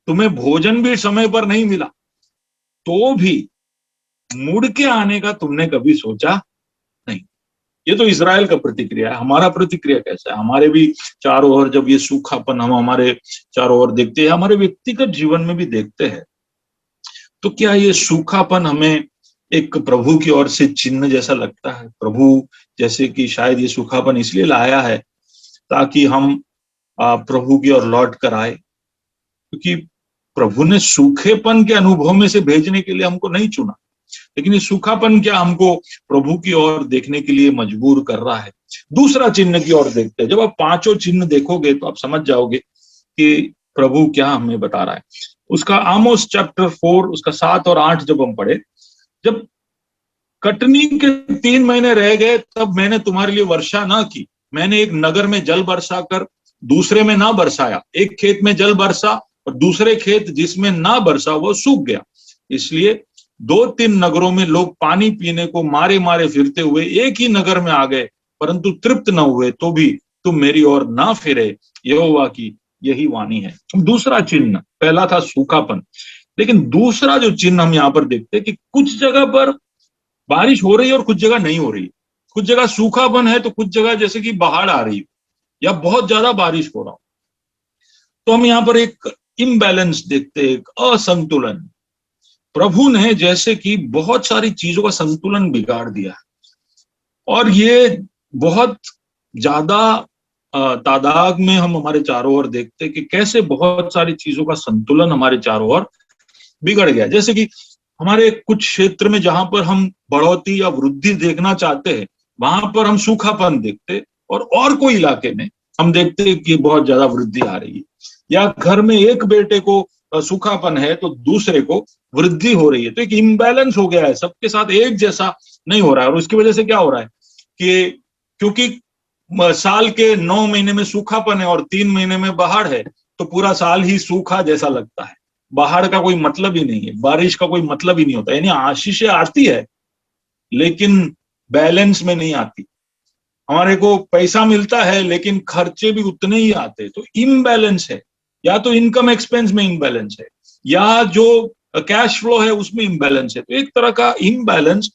तुम्हें भोजन भी समय पर नहीं मिला, तो भी मुड़ के आने का तुमने कभी सोचा नहीं। ये तो इजराइल का प्रतिक्रिया है। हमारा प्रतिक्रिया कैसा है? हमारे भी चारों ओर जब ये सूखापन हम हमारे चारों ओर देखते हैं, हमारे व्यक्तिगत जीवन में भी देखते हैं, तो क्या ये सूखापन हमें एक प्रभु की ओर से चिन्ह जैसा लगता है? प्रभु जैसे कि शायद ये सूखापन इसलिए लाया है ताकि हम प्रभु की ओर लौट कर आए, क्योंकि प्रभु ने सूखेपन के अनुभव में से भेजने के लिए हमको नहीं चुना, लेकिन ये सूखापन क्या हमको प्रभु की ओर देखने के लिए मजबूर कर रहा है। दूसरा चिन्ह की ओर देखते हैं। जब आप 5 चिन्ह देखोगे तो आप समझ जाओगे कि प्रभु क्या हमें बता रहा है। उसका आमोस चैप्टर 4 उसका 7 और 8 जब हम पढ़े, जब कटनी के 3 महीने रह गए तब मैंने तुम्हारे लिए वर्षा ना की। मैंने एक नगर में जल बरसा कर दूसरे में ना बरसाया। एक खेत में जल बरसा और दूसरे खेत जिसमें ना बरसा वो सूख गया। इसलिए 2-3 नगरों में लोग पानी पीने को मारे मारे फिरते हुए एक ही नगर में आ गए, परंतु तृप्त न हुए, तो भी तुम मेरी ओर ना फिरे। यहोवा की यही वाणी है। दूसरा चिन्ह, पहला था सूखापन, लेकिन दूसरा जो चिन्ह हम यहाँ पर देखते हैं कि कुछ जगह पर बारिश हो रही है और कुछ जगह नहीं हो रही है। कुछ जगह सूखापन है तो कुछ जगह जैसे कि बाढ़ आ रही है या बहुत ज्यादा बारिश हो रहा हो। तो हम यहाँ पर एक इम्बैलेंस देखते हैं, एक असंतुलन। प्रभु ने जैसे कि बहुत सारी चीजों का संतुलन बिगाड़ दिया है, और ये बहुत ज्यादा तादाद में हम हमारे चारों ओर देखते हैं कि कैसे बहुत सारी चीजों का संतुलन हमारे चारों ओर बिगड़ गया। जैसे कि हमारे कुछ क्षेत्र में जहां पर हम बढ़ोतरी या वृद्धि देखना चाहते हैं वहां पर हम सूखापन देखते, और कोई इलाके में हम देखते हैं कि बहुत ज्यादा वृद्धि आ रही है। या घर में एक बेटे को सूखापन है तो दूसरे को वृद्धि हो रही है। तो एक इम्बैलेंस हो गया है, सबके साथ एक जैसा नहीं हो रहा है। और उसकी वजह से क्या हो रहा है कि क्योंकि साल के 9 महीने में सूखापन है और 3 महीने में बाढ़ है, तो पूरा साल ही सूखा जैसा लगता है। बाढ़ का कोई मतलब ही नहीं है, बारिश का कोई मतलब ही नहीं होता। यानी आशीषें आती है लेकिन बैलेंस में नहीं आती। हमारे को पैसा मिलता है लेकिन खर्चे भी उतने ही आते। तो इम्बैलेंस है, या तो इनकम एक्सपेंस में इम्बैलेंस है या जो कैश फ्लो है उसमें इम्बैलेंस है। तो एक तरह का इम्बैलेंस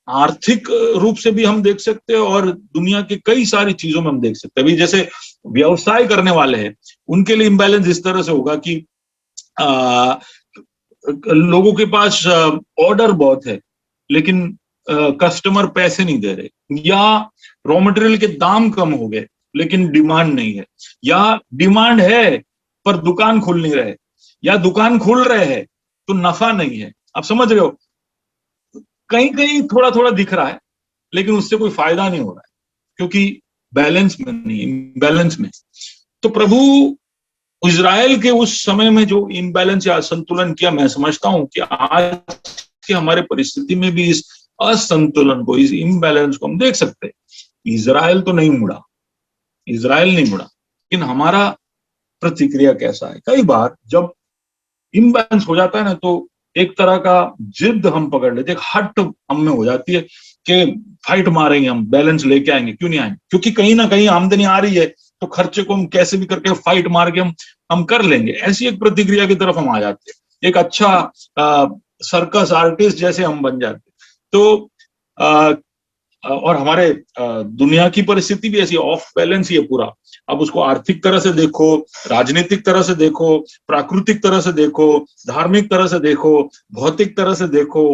आर्थिक रूप से भी हम देख सकते हैं और दुनिया की कई सारी चीजों में हम देख सकते हैं। अभी जैसे व्यवसाय करने वाले हैं उनके लिए इम्बैलेंस इस तरह से होगा कि लोगों के पास ऑर्डर बहुत है लेकिन कस्टमर पैसे नहीं दे रहे, या रॉ मटेरियल के दाम कम हो गए लेकिन डिमांड नहीं है, या डिमांड है पर दुकान खुल नहीं रहे, या दुकान खुल रहे हैं तो नफा नहीं है। आप समझ रहे हो, कहीं कहीं थोड़ा थोड़ा दिख रहा है लेकिन उससे कोई फायदा नहीं हो रहा है, क्योंकि बैलेंस में नहीं, इम्बैलेंस में। तो प्रभु इजराइल के उस समय में जो इम्बैलेंस या असंतुलन किया, मैं समझता हूं कि आज की हमारे परिस्थिति में भी इस असंतुलन को, इस इम्बैलेंस को हम देख सकते हैं। इजराइल तो नहीं मुड़ा, इजराइल नहीं मुड़ा, लेकिन हमारा प्रतिक्रिया कैसा है? कई बार जब इम्बैलेंस हो जाता है ना, तो एक तरह का जिद हम पकड़ लेते हैं, हट हम में हो जाती है कि फाइट मारेंगे, हम बैलेंस लेके आएंगे। क्यों नहीं आएंगे? क्योंकि कहीं ना कहीं आमदनी आ रही है, तो खर्चे को हम कैसे भी करके फाइट मार के हम कर लेंगे। ऐसी एक प्रतिक्रिया की तरफ हम आ जाते हैं, एक अच्छा सर्कस आर्टिस्ट जैसे हम बन जाते हैं। तो और हमारे दुनिया की परिस्थिति भी ऐसी ऑफ बैलेंस ही है पूरा। अब उसको आर्थिक तरह से देखो, राजनीतिक तरह से देखो, प्राकृतिक तरह से देखो, धार्मिक तरह से देखो, भौतिक तरह से देखो,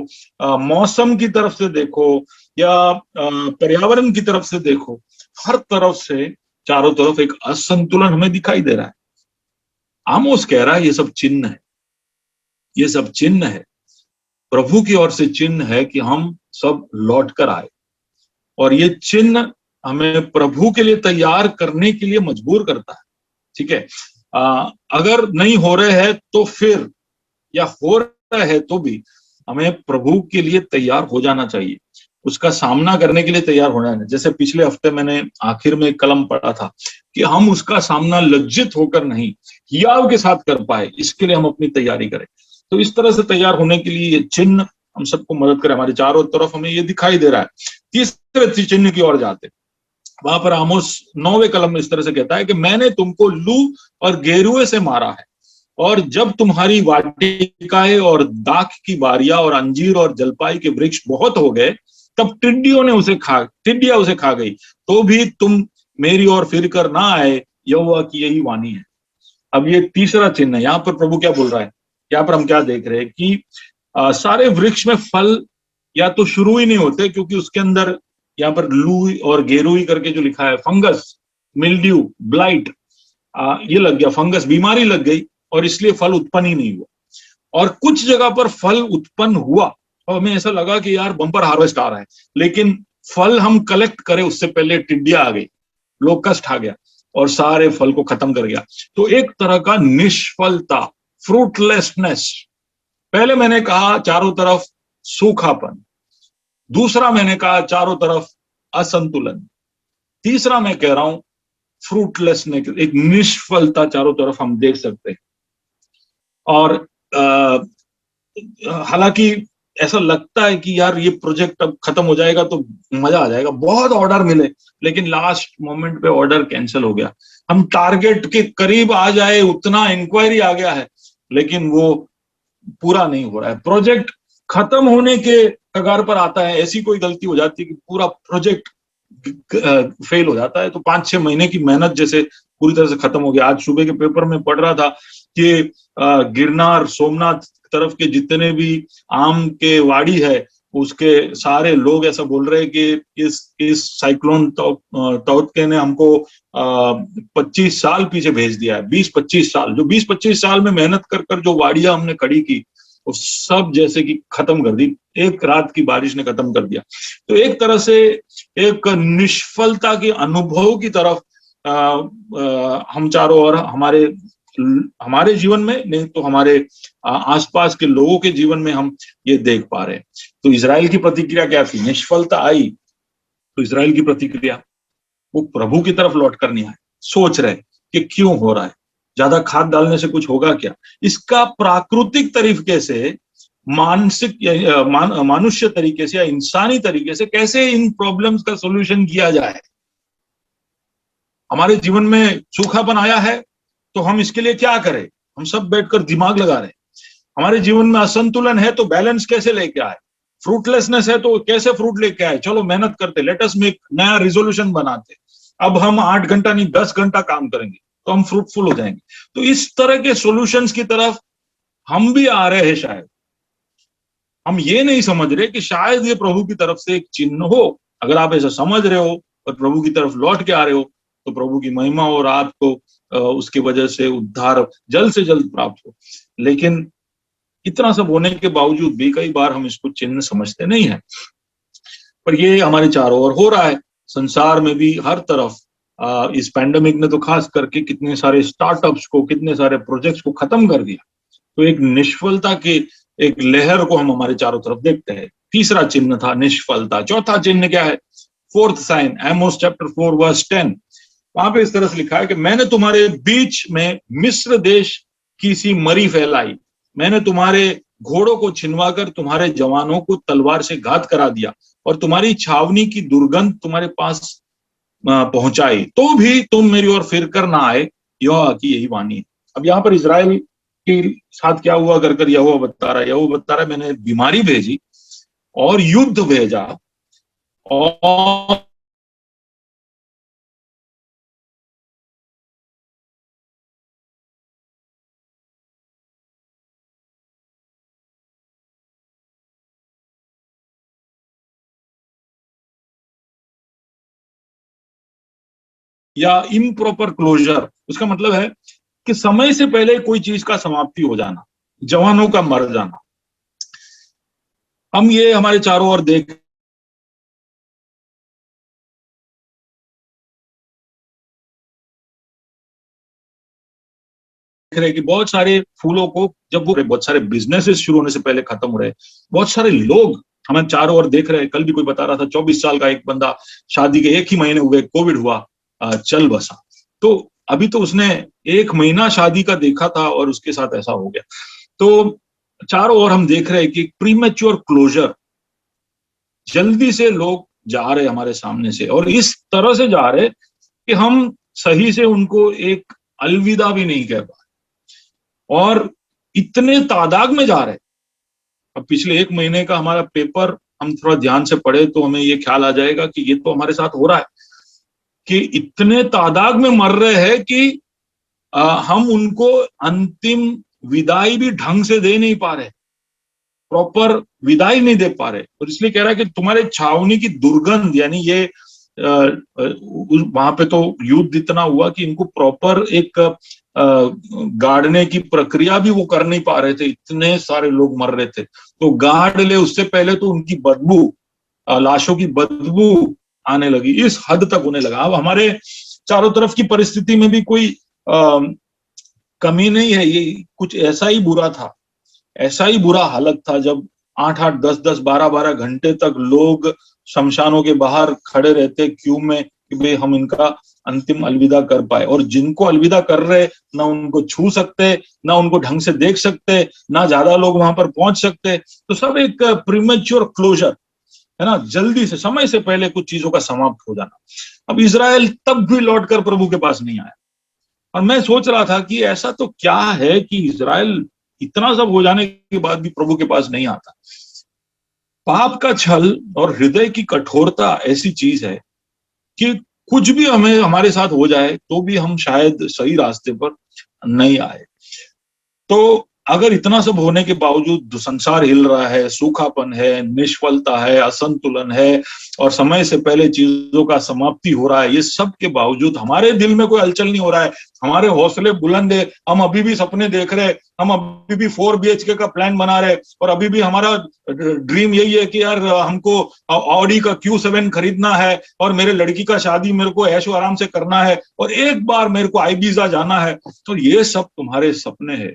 मौसम की तरफ से देखो, या पर्यावरण की तरफ से देखो, हर तरफ से चारों तरफ एक असंतुलन हमें दिखाई दे रहा है। आमोस कह रहा है ये सब चिन्ह है, ये सब चिन्ह है, प्रभु की ओर से चिन्ह है कि हम सब लौट कर आए। और ये चिन्ह हमें प्रभु के लिए तैयार करने के लिए मजबूर करता है। ठीक है, अगर नहीं हो रहे हैं तो फिर, या हो रहा है तो भी हमें प्रभु के लिए तैयार हो जाना चाहिए, उसका सामना करने के लिए तैयार होना है। जैसे पिछले हफ्ते मैंने आखिर में एक कलम पढ़ा था कि हम उसका सामना लज्जित होकर नहीं, हियाव के साथ कर पाए, इसके लिए हम अपनी तैयारी करें। तो इस तरह से तैयार होने के लिए ये चिन्ह हम सबको मदद करे। हमारे चारों तरफ हमें ये दिखाई दे रहा है। तीसरे चिन्ह की ओर जाते, वहां पर आमोस 9वें कलम में इस तरह से कहता है कि मैंने तुमको लू और गेरुए से मारा है, और जब तुम्हारी वाटिकाएं और दाख की बारियां और अंजीर और जलपाई के वृक्ष बहुत हो गए, तब टिड्डियां उसे खा गई, तो भी तुम मेरी ओर फिर कर ना आए, यहोवा की यही वाणी है। अब ये तीसरा चिन्ह है। यहाँ पर प्रभु क्या बोल रहा है? यहाँ पर हम क्या देख रहे हैं कि सारे वृक्ष में फल या तो शुरू ही नहीं होते, क्योंकि उसके अंदर यहाँ पर लू और गेरुई करके जो लिखा है, फंगस, मिल्ड्यू, ब्लाइट, ये लग गया, फंगस, बीमारी लग गई, और इसलिए फल उत्पन्न ही नहीं हुआ। और कुछ जगह पर फल उत्पन्न हुआ और हमें ऐसा लगा कि यार बम्पर हार्वेस्ट आ रहा है, लेकिन फल हम कलेक्ट करें उससे पहले टिड्डियां आ गई, लोकस्ट आ गया और सारे फल को खत्म कर गया। तो एक तरह का निष्फलता, फ्रूटलेसनेस। पहले मैंने कहा चारों तरफ सूखापन, दूसरा मैंने कहा चारों तरफ असंतुलन, तीसरा मैं कह रहा हूं फ्रूटलेसनेस, एक निष्फलता चारों तरफ हम देख सकते हैं। और हालांकि ऐसा लगता है कि यार ये प्रोजेक्ट अब खत्म हो जाएगा तो मजा आ जाएगा, बहुत ऑर्डर मिले, लेकिन लास्ट मोमेंट पे ऑर्डर कैंसिल हो गया। हम टारगेट के करीब आ जाए उतना इंक्वायरी आ गया है, लेकिन वो पूरा नहीं हो रहा है। प्रोजेक्ट खत्म होने के कगार पर आता है, ऐसी कोई गलती हो जाती है कि पूरा प्रोजेक्ट फेल हो जाता है। तो 5-6 महीने की मेहनत जैसे पूरी तरह से खत्म हो गया। आज सुबह के पेपर में पढ़ रहा था कि गिरनार, सोमनाथ तरफ के जितने भी आम के वाड़ी है, उसके सारे लोग ऐसा बोल रहे हैं कि इस साइक्लोन ताउते ने हमको 25 साल पीछे भेज दिया है। 20-25 साल, जो 20-25 साल में मेहनत कर जो वाड़ियां हमने खड़ी की, वो सब जैसे कि खत्म कर दी, एक रात की बारिश ने खत्म कर दिया। तो एक तरह से एक निष्फलता के अनुभव की तरफ हम चारों ओर, हमारे जीवन में नहीं तो हमारे आसपास के लोगों के जीवन में हम ये देख पा रहे हैं। तो इजराइल की प्रतिक्रिया क्या थी? निष्फलता आई तो इजराइल की प्रतिक्रिया, वो प्रभु की तरफ लौट कर नहीं आए, सोच रहे कि क्यों हो रहा है, ज्यादा खाद डालने से कुछ होगा क्या? इसका प्राकृतिक तरीके से, मानसिक मानुष्य तरीके से या इंसानी तरीके से कैसे इन प्रॉब्लम्स का सॉल्यूशन किया जाए। हमारे जीवन में सूखापन आया है तो हम इसके लिए क्या करें? हम सब बैठकर दिमाग लगा रहे हैं। हमारे जीवन में असंतुलन है तो बैलेंस कैसे लेके आए? फ्रूटलेसनेस है तो कैसे फ्रूट लेके आए? चलो मेहनत करते, लेट अस मेक, नया रिजोल्यूशन बनाते, अब हम 8 घंटा नहीं 10 घंटा काम करेंगे तो हम फ्रूटफुल हो जाएंगे। तो इस तरह के सॉल्यूशंस की तरफ हम भी आ रहे हैं। शायद हम ये नहीं समझ रहे कि शायद ये प्रभु की तरफ से एक चिन्ह हो। अगर आप ऐसा समझ रहे हो और प्रभु की तरफ लौट के आ रहे हो तो प्रभु की महिमा और आपको उसकी वजह से उद्धार जल्द से जल्द प्राप्त हो। लेकिन इतना सब होने के बावजूद भी कई बार हम इसको चिन्ह समझते नहीं है। पर ये हमारे चारों ओर हो रहा है, संसार में भी हर तरफ। इस पैंडेमिक ने तो खास करके कितने सारे स्टार्टअप्स को, कितने सारे प्रोजेक्ट्स को खत्म कर दिया। तो एक निष्फलता की एक लहर को हम हमारे चारों तरफ देखते हैं। तीसरा चिन्ह था निष्फलता। चौथा चिन्ह क्या है? Fourth sign, Amos chapter 4 verse 10, वहां पे इस तरह से लिखा है कि मैंने तुम्हारे बीच में मिस्र देश की सी मरी फैलाई, मैंने तुम्हारे घोड़ों को छिनवाकर तुम्हारे जवानों को तलवार से घात करा दिया और तुम्हारी छावनी की दुर्गंध तुम्हारे पास पहुंचाई, तो भी तुम मेरी ओर फिर कर ना आए, यहोवा की यही वाणी है। अब यहाँ पर इजराइल के साथ क्या हुआ कर यहोवा बता रहा है मैंने बीमारी भेजी और युद्ध भेजा और या इम्प्रॉपर क्लोजर, उसका मतलब है कि समय से पहले कोई चीज का समाप्ति हो जाना, जवानों का मर जाना। हम ये हमारे चारों ओर देख रहे कि बहुत सारे फूलों को जब वो बहुत सारे बिजनेसेस शुरू होने से पहले खत्म हो रहे, बहुत सारे लोग हमें चारों ओर देख रहे हैं। कल भी कोई बता रहा था 24 साल का एक बंदा, शादी के 1 ही महीने हुए कोविड हुआ, चल बसा। तो अभी तो उसने 1 महीना शादी का देखा था और उसके साथ ऐसा हो गया। तो चारों ओर हम देख रहे हैं कि प्रीमेच्योर क्लोजर, जल्दी से लोग जा रहे हमारे सामने से और इस तरह से जा रहे कि हम सही से उनको एक अलविदा भी नहीं कह पा, और इतने तादाद में जा रहे। अब पिछले 1 महीने का हमारा पेपर हम थोड़ा ध्यान से पढ़े तो हमें ये ख्याल आ जाएगा कि ये तो हमारे साथ हो रहा है कि इतने तादाद में मर रहे हैं कि हम उनको अंतिम विदाई भी ढंग से दे नहीं पा रहे, प्रॉपर विदाई नहीं दे पा रहे। और इसलिए कह रहा है कि तुम्हारे छावनी की दुर्गंध, यानी ये वहां पे तो युद्ध इतना हुआ कि इनको प्रॉपर एक गाड़ने की प्रक्रिया भी वो कर नहीं पा रहे थे, इतने सारे लोग मर रहे थे। तो गाड़ ले उससे पहले तो उनकी बदबू, लाशों की बदबू आने लगी, इस हद तक होने लगा। अब हमारे चारों तरफ की परिस्थिति में भी कोई कमी नहीं है, ये कुछ ऐसा ही बुरा था, ऐसा ही बुरा हालत था जब 8-8, 10-10, 12-12 घंटे तक लोग शमशानों के बाहर खड़े रहते क्यू में कि भाई हम इनका अंतिम अलविदा कर पाए। और जिनको अलविदा कर रहे, ना उनको छू सकते, ना उनको ढंग से देख सकते, ना ज्यादा लोग वहां पर पहुंच सकते। तो सब एक प्रीमेच्योर क्लोजर है ना, जल्दी से, समय से पहले कुछ चीजों का समाप्त हो जाना। अब इजराइल तब भी लौटकर प्रभु के पास नहीं आया। और मैं सोच रहा था कि ऐसा तो क्या है कि इजराइल इतना सब हो जाने के बाद भी प्रभु के पास नहीं आता। पाप का छल और हृदय की कठोरता ऐसी चीज है कि कुछ भी हमें हमारे साथ हो जाए तो भी हम शायद सही रास्ते पर नहीं आए। तो अगर इतना सब होने के बावजूद संसार हिल रहा है, सूखापन है, निष्फलता है, असंतुलन है और समय से पहले चीजों का समाप्ति हो रहा है, ये सब के बावजूद हमारे दिल में कोई हलचल नहीं हो रहा है, हमारे हौसले बुलंद है, हम अभी भी सपने देख रहे, हम अभी भी 4 BHK का प्लान बना रहे और अभी भी हमारा ड्रीम यही है कि यार हमको ऑडी का Q7 खरीदना है और मेरे लड़की का शादी मेरे को ऐशो आराम से करना है और एक बार मेरे को आईबीजा जाना है। तो ये सब तुम्हारे सपने हैं।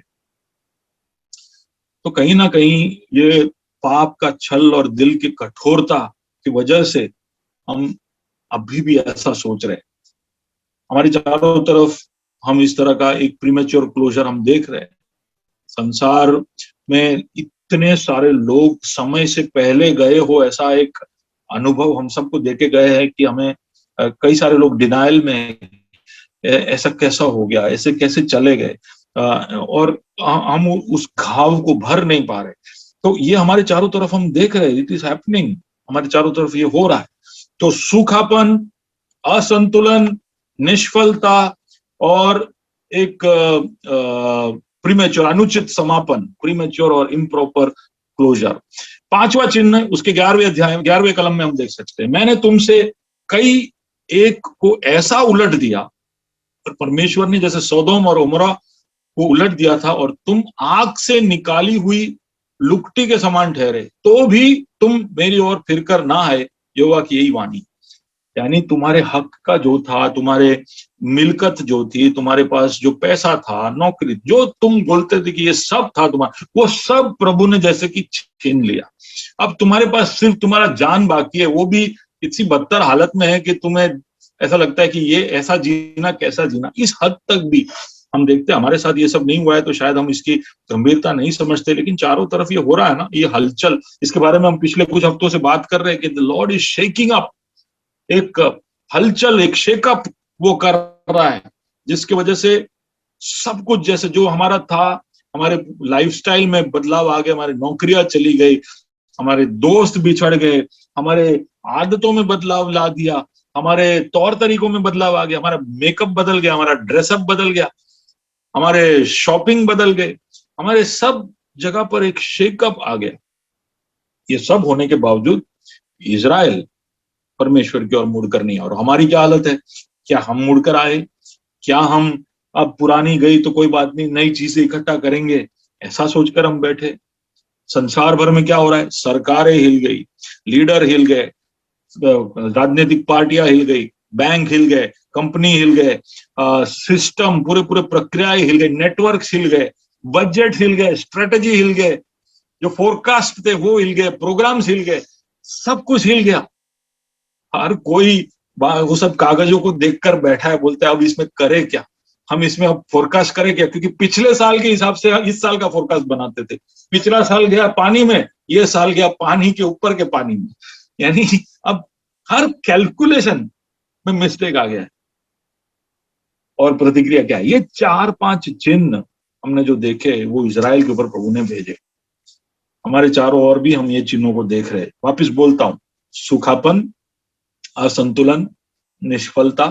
तो कहीं ना कहीं ये पाप का छल और दिल की कठोरता की वजह से हम अभी भी ऐसा सोच रहे हैं। हमारी चारों तरफ हम इस तरह का एक प्रीमेच्योर क्लोजर हम देख रहे हैं। संसार में इतने सारे लोग समय से पहले गए हो, ऐसा एक अनुभव हम सबको देके गए हैं कि हमें कई सारे लोग डिनाइल में, ऐसा कैसा हो गया, ऐसे कैसे चले गए, और हम उस घाव को भर नहीं पा रहे। तो ये हमारे चारों तरफ हम देख रहे हैं, इट इज हैपनिंग, हमारे चारों तरफ ये हो रहा है। तो सूखापन, असंतुलन, निष्फलता और एक प्रीमेच्योर, अनुचित समापन, प्रीमेच्योर और इम्प्रॉपर क्लोजर। 5वां चिन्ह उसके 11वें अध्याय, 11वें कलम में हम देख सकते हैं, मैंने तुमसे कई एक को ऐसा उलट दिया, और परमेश्वर ने जैसे सोदोम और उमरा को उलट दिया था, और तुम आग से निकाली हुई लुकटी के समान ठहरे, तो भी तुम मेरी ओर फिरकर ना आए, यहोवा की यही वाणी। यानी तुम्हारे हक का जो था, तुम्हारे मिलकत जो थी, तुम्हारे पास जो पैसा था, नौकरी, जो तुम बोलते थे कि ये सब था तुम्हारा, वो सब प्रभु ने जैसे कि छीन लिया। अब तुम्हारे पास सिर्फ तुम्हारा जान बाकी है, वो भी इतनी बदतर हालत में है कि तुम्हें ऐसा लगता है कि ये ऐसा जीना कैसा जीना। इस हद तक भी हम देखते हैं, हमारे साथ ये सब नहीं हुआ है तो शायद हम इसकी गंभीरता नहीं समझते, लेकिन चारों तरफ ये हो रहा है ना, ये हलचल, इसके बारे में हम पिछले कुछ हफ्तों से बात कर रहे हैं कि the Lord is shaking up, एक हलचल, एक शेकअप वो कर रहा है, जिसकी वजह से सब कुछ जैसे जो हमारा था, हमारे लाइफस्टाइल में बदलाव आ गया, हमारी नौकरियां चली गई, हमारे दोस्त बिछड़ गए, हमारे आदतों में बदलाव ला दिया, हमारे तौर तरीकों में बदलाव आ गया, हमारा मेकअप बदल गया, हमारा ड्रेसअप बदल गया, हमारे शॉपिंग बदल गए, हमारे सब जगह पर एक शेकअप आ गया। ये सब होने के बावजूद इजराइल परमेश्वर की ओर मुड़कर नहीं। और हमारी क्या हालत है? क्या हम मुड़कर आए? क्या हम अब पुरानी गई तो कोई बात नहीं, नई चीजें इकट्ठा करेंगे, ऐसा सोचकर हम बैठे? संसार भर में क्या हो रहा है? सरकारें हिल गई, लीडर हिल गए, राजनीतिक पार्टियां हिल गई, बैंक हिल गए, कंपनी हिल गए, सिस्टम पूरे पूरे प्रक्रियाएं हिल गई, नेटवर्क हिल गए, बजट हिल गए, स्ट्रेटेजी हिल गए, जो फोरकास्ट थे वो हिल गए, प्रोग्राम्स हिल गए, सब कुछ हिल गया। हर कोई वो सब कागजों को देखकर बैठा है, बोलते है अब इसमें करे क्या, हम इसमें अब फोरकास्ट करें क्या, क्योंकि पिछले साल के हिसाब से इस साल का फोरकास्ट बनाते थे। पिछला साल गया पानी में, ये साल गया पानी के ऊपर के पानी में। यानी अब हर कैलकुलेशन में मिस्टेक आ गया है। और प्रतिक्रिया क्या है? ये 4-5 चिन्ह हमने जो देखे वो इजराइल के ऊपर प्रभु ने भेजे। हमारे चारों ओर भी हम ये चिन्हों को देख रहे हैं। वापिस बोलता हूं, सूखापन, असंतुलन, निष्फलता,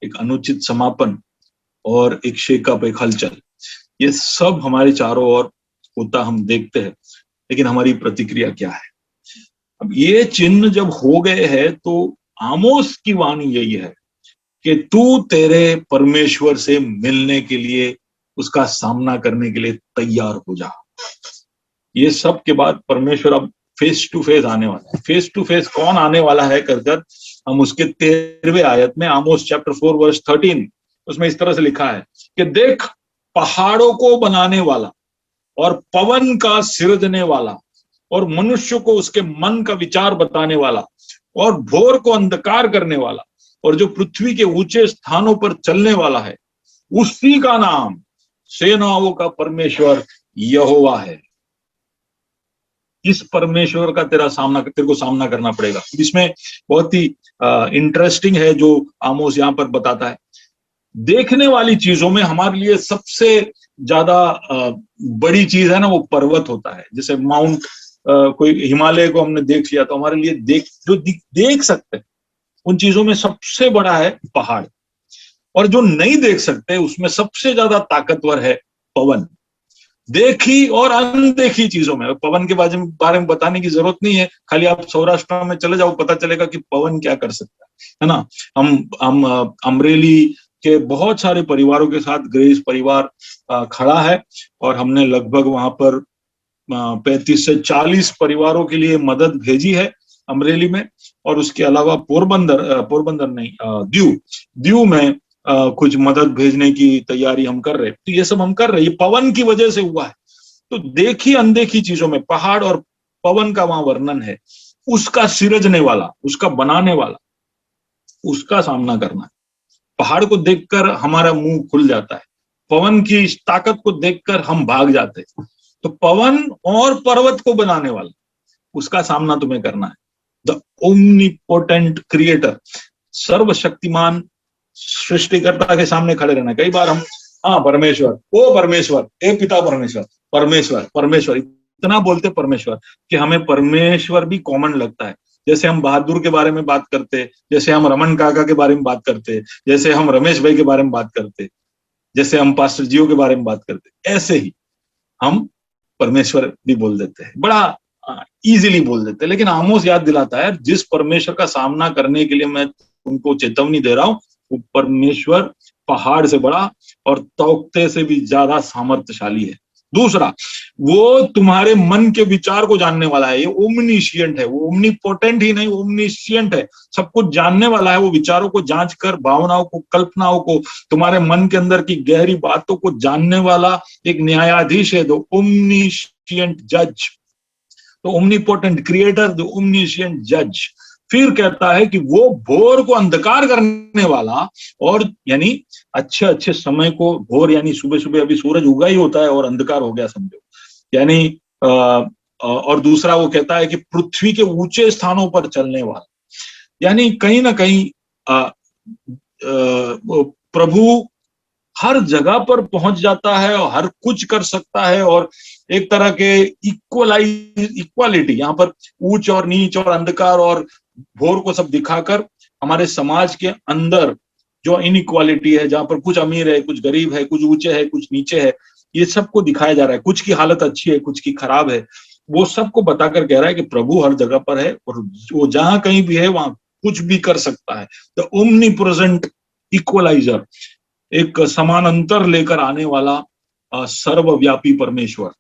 एक अनुचित समापन और एक शेकअप, एक हलचल, ये सब हमारे चारों ओर होता हम देखते हैं। लेकिन हमारी प्रतिक्रिया क्या है? अब ये चिन्ह जब हो गए हैं तो आमोस की वाणी यही है कि तू तेरे परमेश्वर से मिलने के लिए, उसका सामना करने के लिए तैयार हो जा। ये सब के बाद परमेश्वर अब फेस टू फेस आने वाला है। फेस टू फेस कौन आने वाला है कर हम उसके 13वें आयत में, आमोस चैप्टर 4 वर्स 13, उसमें इस तरह से लिखा है कि देख, पहाड़ों को बनाने वाला और पवन का सिरजने वाला और मनुष्य को उसके मन का विचार बताने वाला और भोर को अंधकार करने वाला और जो पृथ्वी के ऊंचे स्थानों पर चलने वाला है, उसी का नाम सेनाओं का परमेश्वर यहोवा है। इस परमेश्वर का तेरे को सामना करना पड़ेगा। इसमें बहुत ही इंटरेस्टिंग है जो आमोस यहां पर बताता है। देखने वाली चीजों में हमारे लिए सबसे ज्यादा बड़ी चीज है ना, वो पर्वत होता है। जैसे माउंट, कोई हिमालय को हमने देख लिया तो हमारे लिए देख सकते हैं, उन चीजों में सबसे बड़ा है पहाड़। और जो नहीं देख सकते उसमें सबसे ज्यादा ताकतवर है पवन। देखी और अनदेखी चीजों में, पवन के बारे में बताने की जरूरत नहीं है, खाली आप सौराष्ट्र में चले जाओ, पता चलेगा कि पवन क्या कर सकता है ना। हम अमरेली के बहुत सारे परिवारों के साथ ग्रेस परिवार खड़ा है और हमने लगभग वहां पर 35 से 40 परिवारों के लिए मदद भेजी है अमरेली में। और उसके अलावा पोरबंदर नहीं, दीव में कुछ मदद भेजने की तैयारी हम कर रहे हैं। तो ये सब हम कर रहे हैं, ये पवन की वजह से हुआ है। तो देखी अनदेखी चीजों में पहाड़ और पवन का वहां वर्णन है। उसका सिरजने वाला, उसका बनाने वाला, उसका सामना करना है। पहाड़ को देखकर हमारा मुंह खुल जाता है, पवन की ताकत को देखकर हम भाग जाते हैं। तो पवन और पर्वत को बनाने वाला, उसका सामना तुम्हें करना है। द ओमनीपोटेंट क्रिएटर, सर्वशक्तिमान सृष्टिकर्ता के सामने खड़े रहना। कई बार हम परमेश्वर, ओ परमेश्वर, ए पिता परमेश्वर, परमेश्वर इतना बोलते परमेश्वर कि हमें परमेश्वर भी कॉमन लगता है। जैसे हम बहादुर के बारे में बात करते, जैसे हम रमन काका के बारे में बात करते, जैसे हम रमेश भाई के बारे में बात करते, जैसे हम पास्टर जियो के बारे में बात करते, ऐसे ही हम परमेश्वर भी बोल देते हैं, बड़ा इजीली बोल देते हैं। लेकिन आमोस याद दिलाता है, जिस परमेश्वर का सामना करने के लिए मैं उनको चेतावनी दे रहा हूं, वो परमेश्वर पहाड़ से बड़ा और तौकते से भी ज्यादा सामर्थ्यशाली है। दूसरा, वो तुम्हारे मन के विचार को जानने वाला है, ये ओमनिशिएंट है, वो ओमनीपोटेंट ही नहीं, ओमनिशिएंट है, सब कुछ जानने वाला है। वो विचारों को जांच कर, भावनाओं को, कल्पनाओं को, तुम्हारे मन के अंदर की गहरी बातों को जानने वाला एक न्यायाधीश है, द ओमनिशिएंट जज, तो ओमनीपोटेंट क्रिएटर, द ओमनिशिएंट जज। फिर कहता है कि वो भोर को अंधकार करने वाला, और यानी अच्छे अच्छे समय को, भोर यानी सुबह सुबह, अभी सूरज उगा ही होता है और अंधकार हो गया समझो, यानी और दूसरा वो कहता है कि पृथ्वी के ऊंचे स्थानों पर चलने वाला, यानी कहीं ना कहीं प्रभु हर जगह पर पहुंच जाता है और हर कुछ कर सकता है, और एक तरह के इक्वालिटी, यहाँ पर ऊंच और नीच और अंधकार और भोर को सब दिखाकर हमारे समाज के अंदर जो इनइक्वालिटी है, जहां पर कुछ अमीर है, कुछ गरीब है, कुछ ऊंचे है, कुछ नीचे है, ये सबको दिखाया जा रहा है। कुछ की हालत अच्छी है, कुछ की खराब है, वो सबको बताकर कह रहा है कि प्रभु हर जगह पर है और वो जहां कहीं भी है वहां कुछ भी कर सकता है। द ओमनीप्रेजेंट इक्वलाइजर, एक समान अंतर लेकर आने वाला सर्वव्यापी परमेश्वर।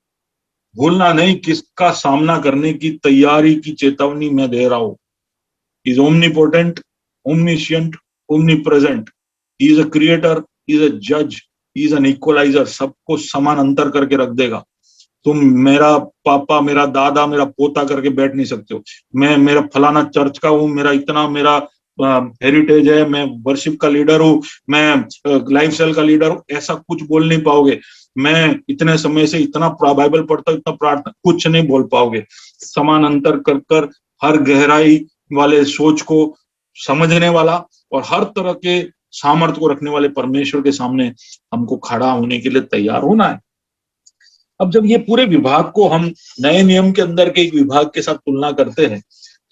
भूलना नहीं किसका सामना करने की तैयारी की चेतावनी मैं दे रहा हूं। He is omnipotent, omniscient, omnipresent. He is a creator, he is a judge, he is an equalizer. सबको समान अंतर करके रख देगा। तुम मेरा पापा, मेरा दादा, मेरा पोता करके बैठ नहीं सकते हो। मैं मेरा फलाना चर्च का हूँ, मेरा इतना मेरा हेरिटेज है, मैं वर्शिप का लीडर हूँ, मैं लाइफ स्टाइल का लीडर हूँ, ऐसा कुछ बोल नहीं पाओगे। मैं इतने समय से इतना बाइबल पढ़ता हूँ, इतना प्रार्थना, कुछ नहीं बोल पाओगे। समान अंतर कर कर हर गहराई वाले सोच को समझने वाला और हर तरह के सामर्थ्य को रखने वाले परमेश्वर के सामने हमको खड़ा होने के लिए तैयार होना है। अब जब ये पूरे विभाग को हम नए नियम के अंदर के एक विभाग के साथ तुलना करते हैं,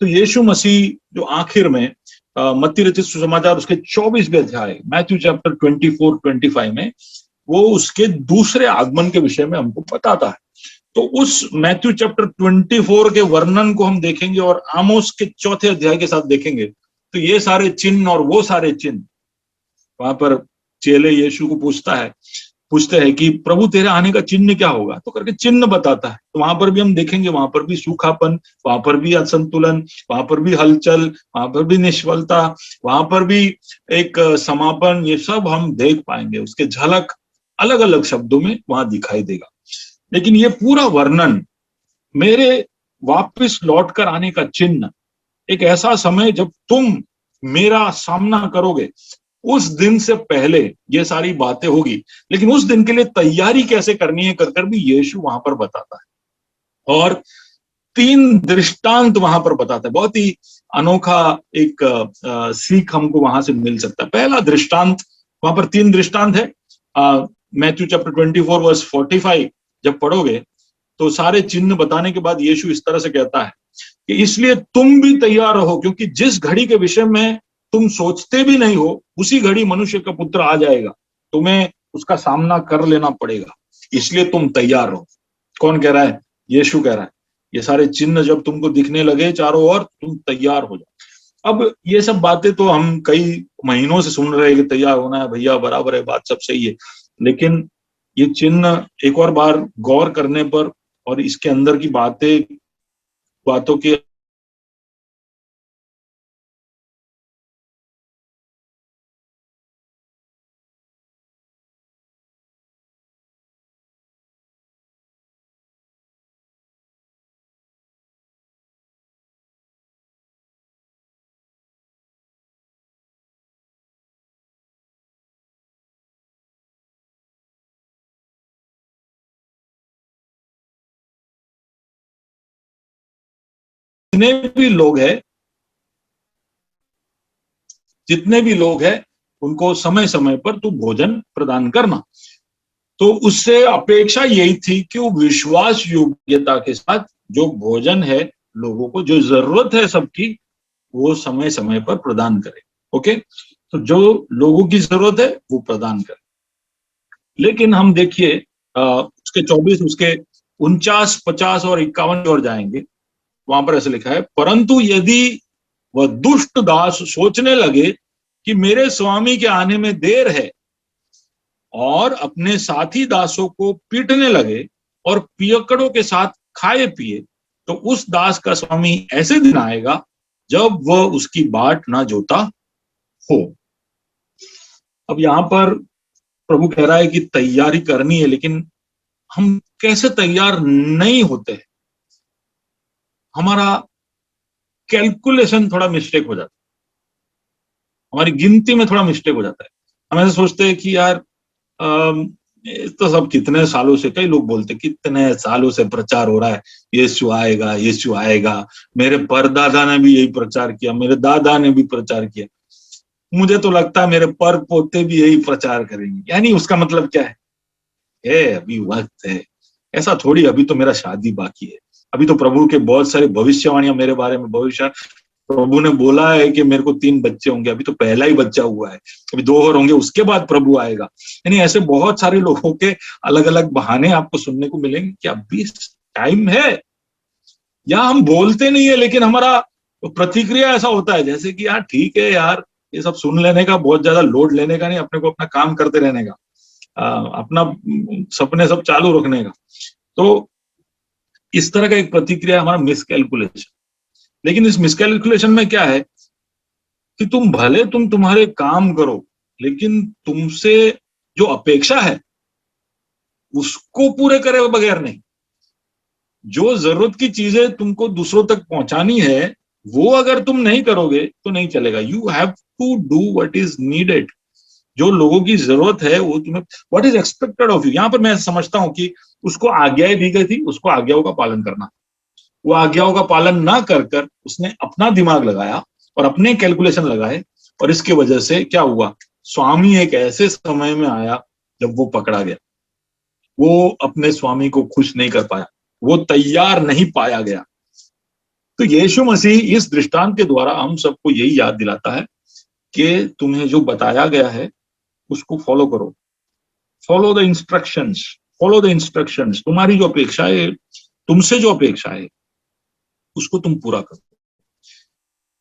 तो यीशु मसीह जो आखिर में मत्ती रचित सुसमाचार उसके 24वें अध्याय, मैथ्यू चैप्टर 24-25 में, वो उसके दूसरे आगमन के विषय में हमको बताता है। तो उस मैथ्यू चैप्टर 24 के वर्णन को हम देखेंगे और आमोस के 4थे अध्याय के साथ देखेंगे, तो ये सारे चिन्ह और वो सारे चिन्ह, वहां पर चेले यीशु को पूछते हैं कि प्रभु तेरे आने का चिन्ह क्या होगा, तो करके चिन्ह बताता है। तो वहां पर भी हम देखेंगे, वहां पर भी सूखापन, वहां पर भी असंतुलन, वहां पर भी हलचल, वहां पर भी निष्फलता, वहां पर भी एक समापन, ये सब हम देख पाएंगे। उसके झलक अलग अलग शब्दों में वहां दिखाई देगा। लेकिन ये पूरा वर्णन मेरे वापस लौट कर आने का चिन्ह, एक ऐसा समय जब तुम मेरा सामना करोगे, उस दिन से पहले ये सारी बातें होगी। लेकिन उस दिन के लिए तैयारी कैसे करनी है कर भी यीशु वहां पर बताता है, और 3 दृष्टांत वहां पर बताता है। बहुत ही अनोखा एक सीख हमको वहां से मिल सकता है। पहला दृष्टांत, वहां पर 3 दृष्टांत है। मैथ्यू चैप्टर 24 वर्स 45 जब पढ़ोगे तो सारे चिन्ह बताने के बाद यीशु इस तरह से कहता है कि इसलिए तुम भी तैयार रहो, क्योंकि जिस घड़ी के विषय में तुम सोचते भी नहीं हो, उसी घड़ी मनुष्य का पुत्र आ जाएगा, तुम्हें उसका सामना कर लेना पड़ेगा, इसलिए तुम तैयार रहो। कौन कह रहा है? यीशु कह रहा है। ये सारे चिन्ह जब तुमको दिखने लगे चारों ओर, तुम तैयार हो जाओ। अब ये सब बातें तो हम कई महीनों से सुन रहे हैं कि तैयार होना है भैया, बराबर है, बात सब सही है, लेकिन ये चिन्ह एक और बार गौर करने पर और इसके अंदर की बातों के जितने भी लोग हैं उनको समय समय पर तू भोजन प्रदान करना। तो उससे अपेक्षा यही थी कि वो विश्वास योग्यता के साथ जो भोजन है, लोगों को जो जरूरत है सबकी, वो समय समय पर प्रदान करे। ओके, तो जो लोगों की जरूरत है वो प्रदान करे। लेकिन हम देखिए उसके 24, उसके 49, 50 और 51 की ओर जाएंगे, वहां पर ऐसे लिखा है, परंतु यदि वह दुष्ट दास सोचने लगे कि मेरे स्वामी के आने में देर है और अपने साथी दासों को पीटने लगे, और पियक्कड़ों के साथ खाए पिए, तो उस दास का स्वामी ऐसे दिन आएगा जब वह उसकी बाट ना जोता हो। अब यहां पर प्रभु कह रहा है कि तैयारी करनी है, लेकिन हम कैसे तैयार नहीं होते हैं? हमारा कैलकुलेशन थोड़ा मिस्टेक हो जाता है, हमारी गिनती में थोड़ा मिस्टेक हो जाता है। हम ऐसे सोचते हैं कि यार तो सब कितने सालों से, कई लोग बोलते कितने सालों से प्रचार हो रहा है, यीशु आएगा, यीशु आएगा, मेरे परदादा ने भी यही प्रचार किया, मेरे दादा ने भी प्रचार किया, मुझे तो लगता है मेरे पर पोते भी यही प्रचार करेंगे। यानी उसका मतलब क्या है अभी वक्त है। ऐसा थोड़ी, अभी तो मेरा शादी बाकी है, अभी तो प्रभु के बहुत सारे भविष्यवाणियां मेरे बारे में, भविष्य प्रभु ने बोला है कि मेरे को 3 बच्चे होंगे, अभी तो पहला ही बच्चा हुआ है, अभी 2 और होंगे, उसके बाद प्रभु आएगा। यानी ऐसे बहुत सारे लोगों के अलग अलग बहाने आपको सुनने को मिलेंगे कि अभी टाइम है, या हम बोलते नहीं है लेकिन हमारा प्रतिक्रिया ऐसा होता है जैसे कि यार ठीक है यार, ये सब सुन लेने का, बहुत ज्यादा लोड लेने का नहीं, अपने को अपना काम करते रहने का, अपना सपने सब चालू रखने का। तो इस तरह का एक प्रतिक्रिया हमारा मिसकैलकुलेशन। लेकिन इस मिसकैलकुलेशन में क्या है कि तुम भले तुम्हारे काम करो, लेकिन तुमसे जो अपेक्षा है उसको पूरे करे बगैर नहीं। जो जरूरत की चीजें तुमको दूसरों तक पहुंचानी है वो अगर तुम नहीं करोगे तो नहीं चलेगा। You have to do what is needed. जो लोगों की जरूरत है वो तुम्हें, what is expected of you. यहां पर मैं समझता हूं कि उसको आज्ञाएं दी गई थी, उसको आज्ञाओं का पालन करना। वो आज्ञाओं का पालन ना कर उसने अपना दिमाग लगाया और अपने कैलकुलेशन लगाए, और इसकी वजह से क्या हुआ, स्वामी एक ऐसे समय में आया जब वो पकड़ा गया। वो अपने स्वामी को खुश नहीं कर पाया, वो तैयार नहीं पाया गया। तो यीशु मसीह इस दृष्टांत के द्वारा हम सबको यही याद दिलाता है कि तुम्हें जो बताया गया है उसको फॉलो करो। Follow the instructions, follow the instructions. तुम्हारी जो अपेक्षा है, तुमसे जो अपेक्षा है उसको तुम पूरा करो।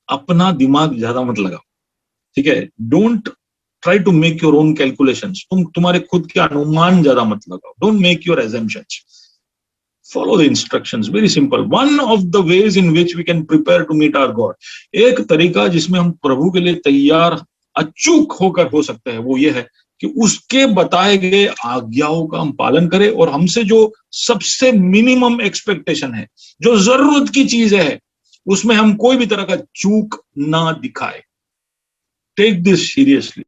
अपना दिमाग ज्यादा मत लगाओ, ठीक है। Don't try to make your own calculations. तुम्हारे खुद के अनुमान ज्यादा मत लगाओ। Don't make your assumptions. Follow the instructions. Very simple. One of the ways in which we can prepare to meet our God. एक तरीका जिसमें हम प्रभु के लिए तैयार अचूक होकर हो सकते हैं वो ये है कि उसके बताए गए आज्ञाओं का हम पालन करें, और हमसे जो सबसे मिनिमम एक्सपेक्टेशन है, जो जरूरत की चीज है, उसमें हम कोई भी तरह का चूक ना दिखाए। Take this seriously.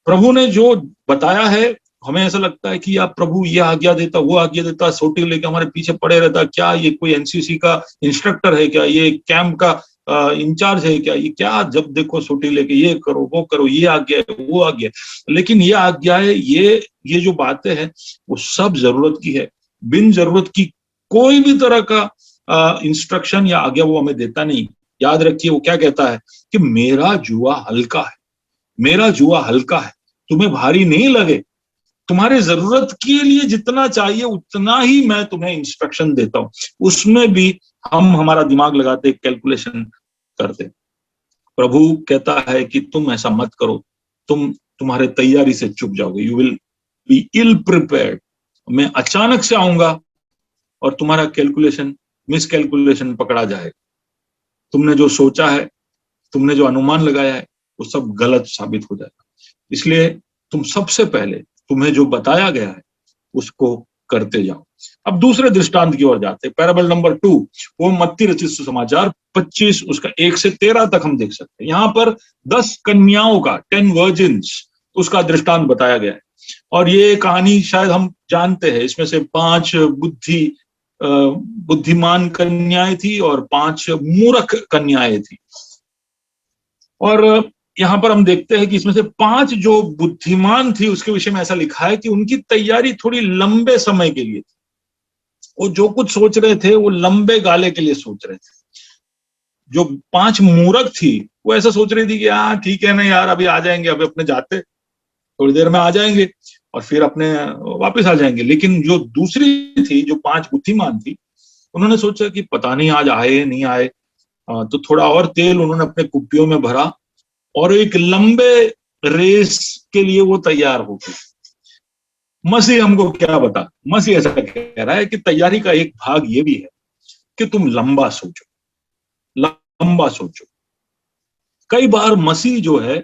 प्रभु ने जो बताया है, हमें ऐसा लगता है कि यार प्रभु ये आज्ञा देता, वो आज्ञा देता, सोटी लेके हमारे पीछे पड़े रहता, क्या ये कोई एनसीसी का इंस्ट्रक्टर है क्या, ये कैंप का इंचार्ज है क्या, ये क्या जब देखो सोटी लेके ये करो वो करो, ये आज्ञा है वो आज्ञा है। लेकिन ये आज्ञा है, ये जो बातें हैं वो सब जरूरत की है। बिन जरूरत की कोई भी तरह का इंस्ट्रक्शन या आज्ञा वो हमें देता नहीं। याद रखिए वो क्या कहता है कि मेरा जुआ हल्का है, मेरा जुआ हल्का है, तुम्हें भारी नहीं लगे। तुम्हारे जरूरत के लिए जितना चाहिए उतना ही मैं तुम्हें इंस्ट्रक्शन देता हूं। उसमें भी हम हमारा दिमाग लगाते, कैलकुलेशन करते। प्रभु कहता है कि तुम ऐसा मत करो, तुम्हारे तैयारी से चूक जाओगे। You will be ill prepared. मैं अचानक से आऊंगा और तुम्हारा कैलकुलेशन, मिसकैलकुलेशन पकड़ा जाएगा। तुमने जो सोचा है, तुमने जो अनुमान लगाया है वो सब गलत साबित हो जाएगा। इसलिए तुम सबसे पहले तुम्हें जो बताया गया है उसको करते जाओ। अब दूसरे दृष्टांत की ओर जाते हैं। पैराबल नंबर 2, वो मत्ती रचित सुसमाचार 25 उसका 1 से 13 तक हम देख सकते हैं। यहाँ पर 10 कन्याओं का, 10 वर्जिन्स, उसका दृष्टांत बताया गया है। और ये कहानी शायद हम जानते हैं। इसमें से 5 बुद्धिमान कन्याएं थी और 5 मूर्ख कन्याएं थी। और यहाँ पर हम देखते हैं कि इसमें से 5 जो बुद्धिमान थी उसके विषय में ऐसा लिखा है कि उनकी तैयारी थोड़ी लंबे समय के लिए थी। वो जो कुछ सोच रहे थे वो लंबे गाले के लिए सोच रहे थे। जो 5 मूर्ख थी वो ऐसा सोच रही थी कि हाँ ठीक है ना यार, अभी आ जाएंगे, अभी अपने जाते थोड़ी देर में आ जाएंगे और फिर अपने वापस आ जाएंगे। लेकिन जो दूसरी थी, जो 5 बुद्धिमान थी, उन्होंने सोचा कि पता नहीं आज आए नहीं आए। तो थोड़ा और तेल उन्होंने अपने कुप्पियों में भरा और एक लंबे रेस के लिए वो तैयार हो गए। मसीह हमको क्या बता, मसीह ऐसा कह रहा है कि तैयारी का एक भाग ये भी है कि तुम लंबा सोचो, लंबा सोचो। कई बार मसीह जो है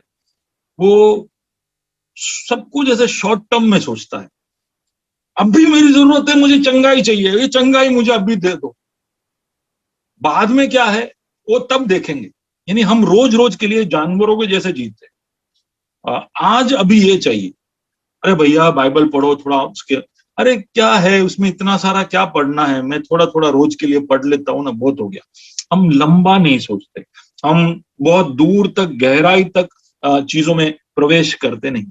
वो सब कुछ ऐसे शॉर्ट टर्म में सोचता है। अभी मेरी जरूरत है, मुझे चंगाई चाहिए, ये चंगाई मुझे अभी दे दो, बाद में क्या है वो तब देखेंगे। यानी हम रोज रोज के लिए जानवरों के जैसे जीते, आज अभी ये चाहिए। अरे भैया बाइबल पढ़ो थोड़ा, उसके अरे क्या है उसमें इतना सारा क्या पढ़ना है, मैं थोड़ा थोड़ा रोज के लिए पढ़ लेता हूं ना, बहुत हो गया। हम लंबा नहीं सोचते, हम बहुत दूर तक गहराई तक चीजों में प्रवेश करते नहीं।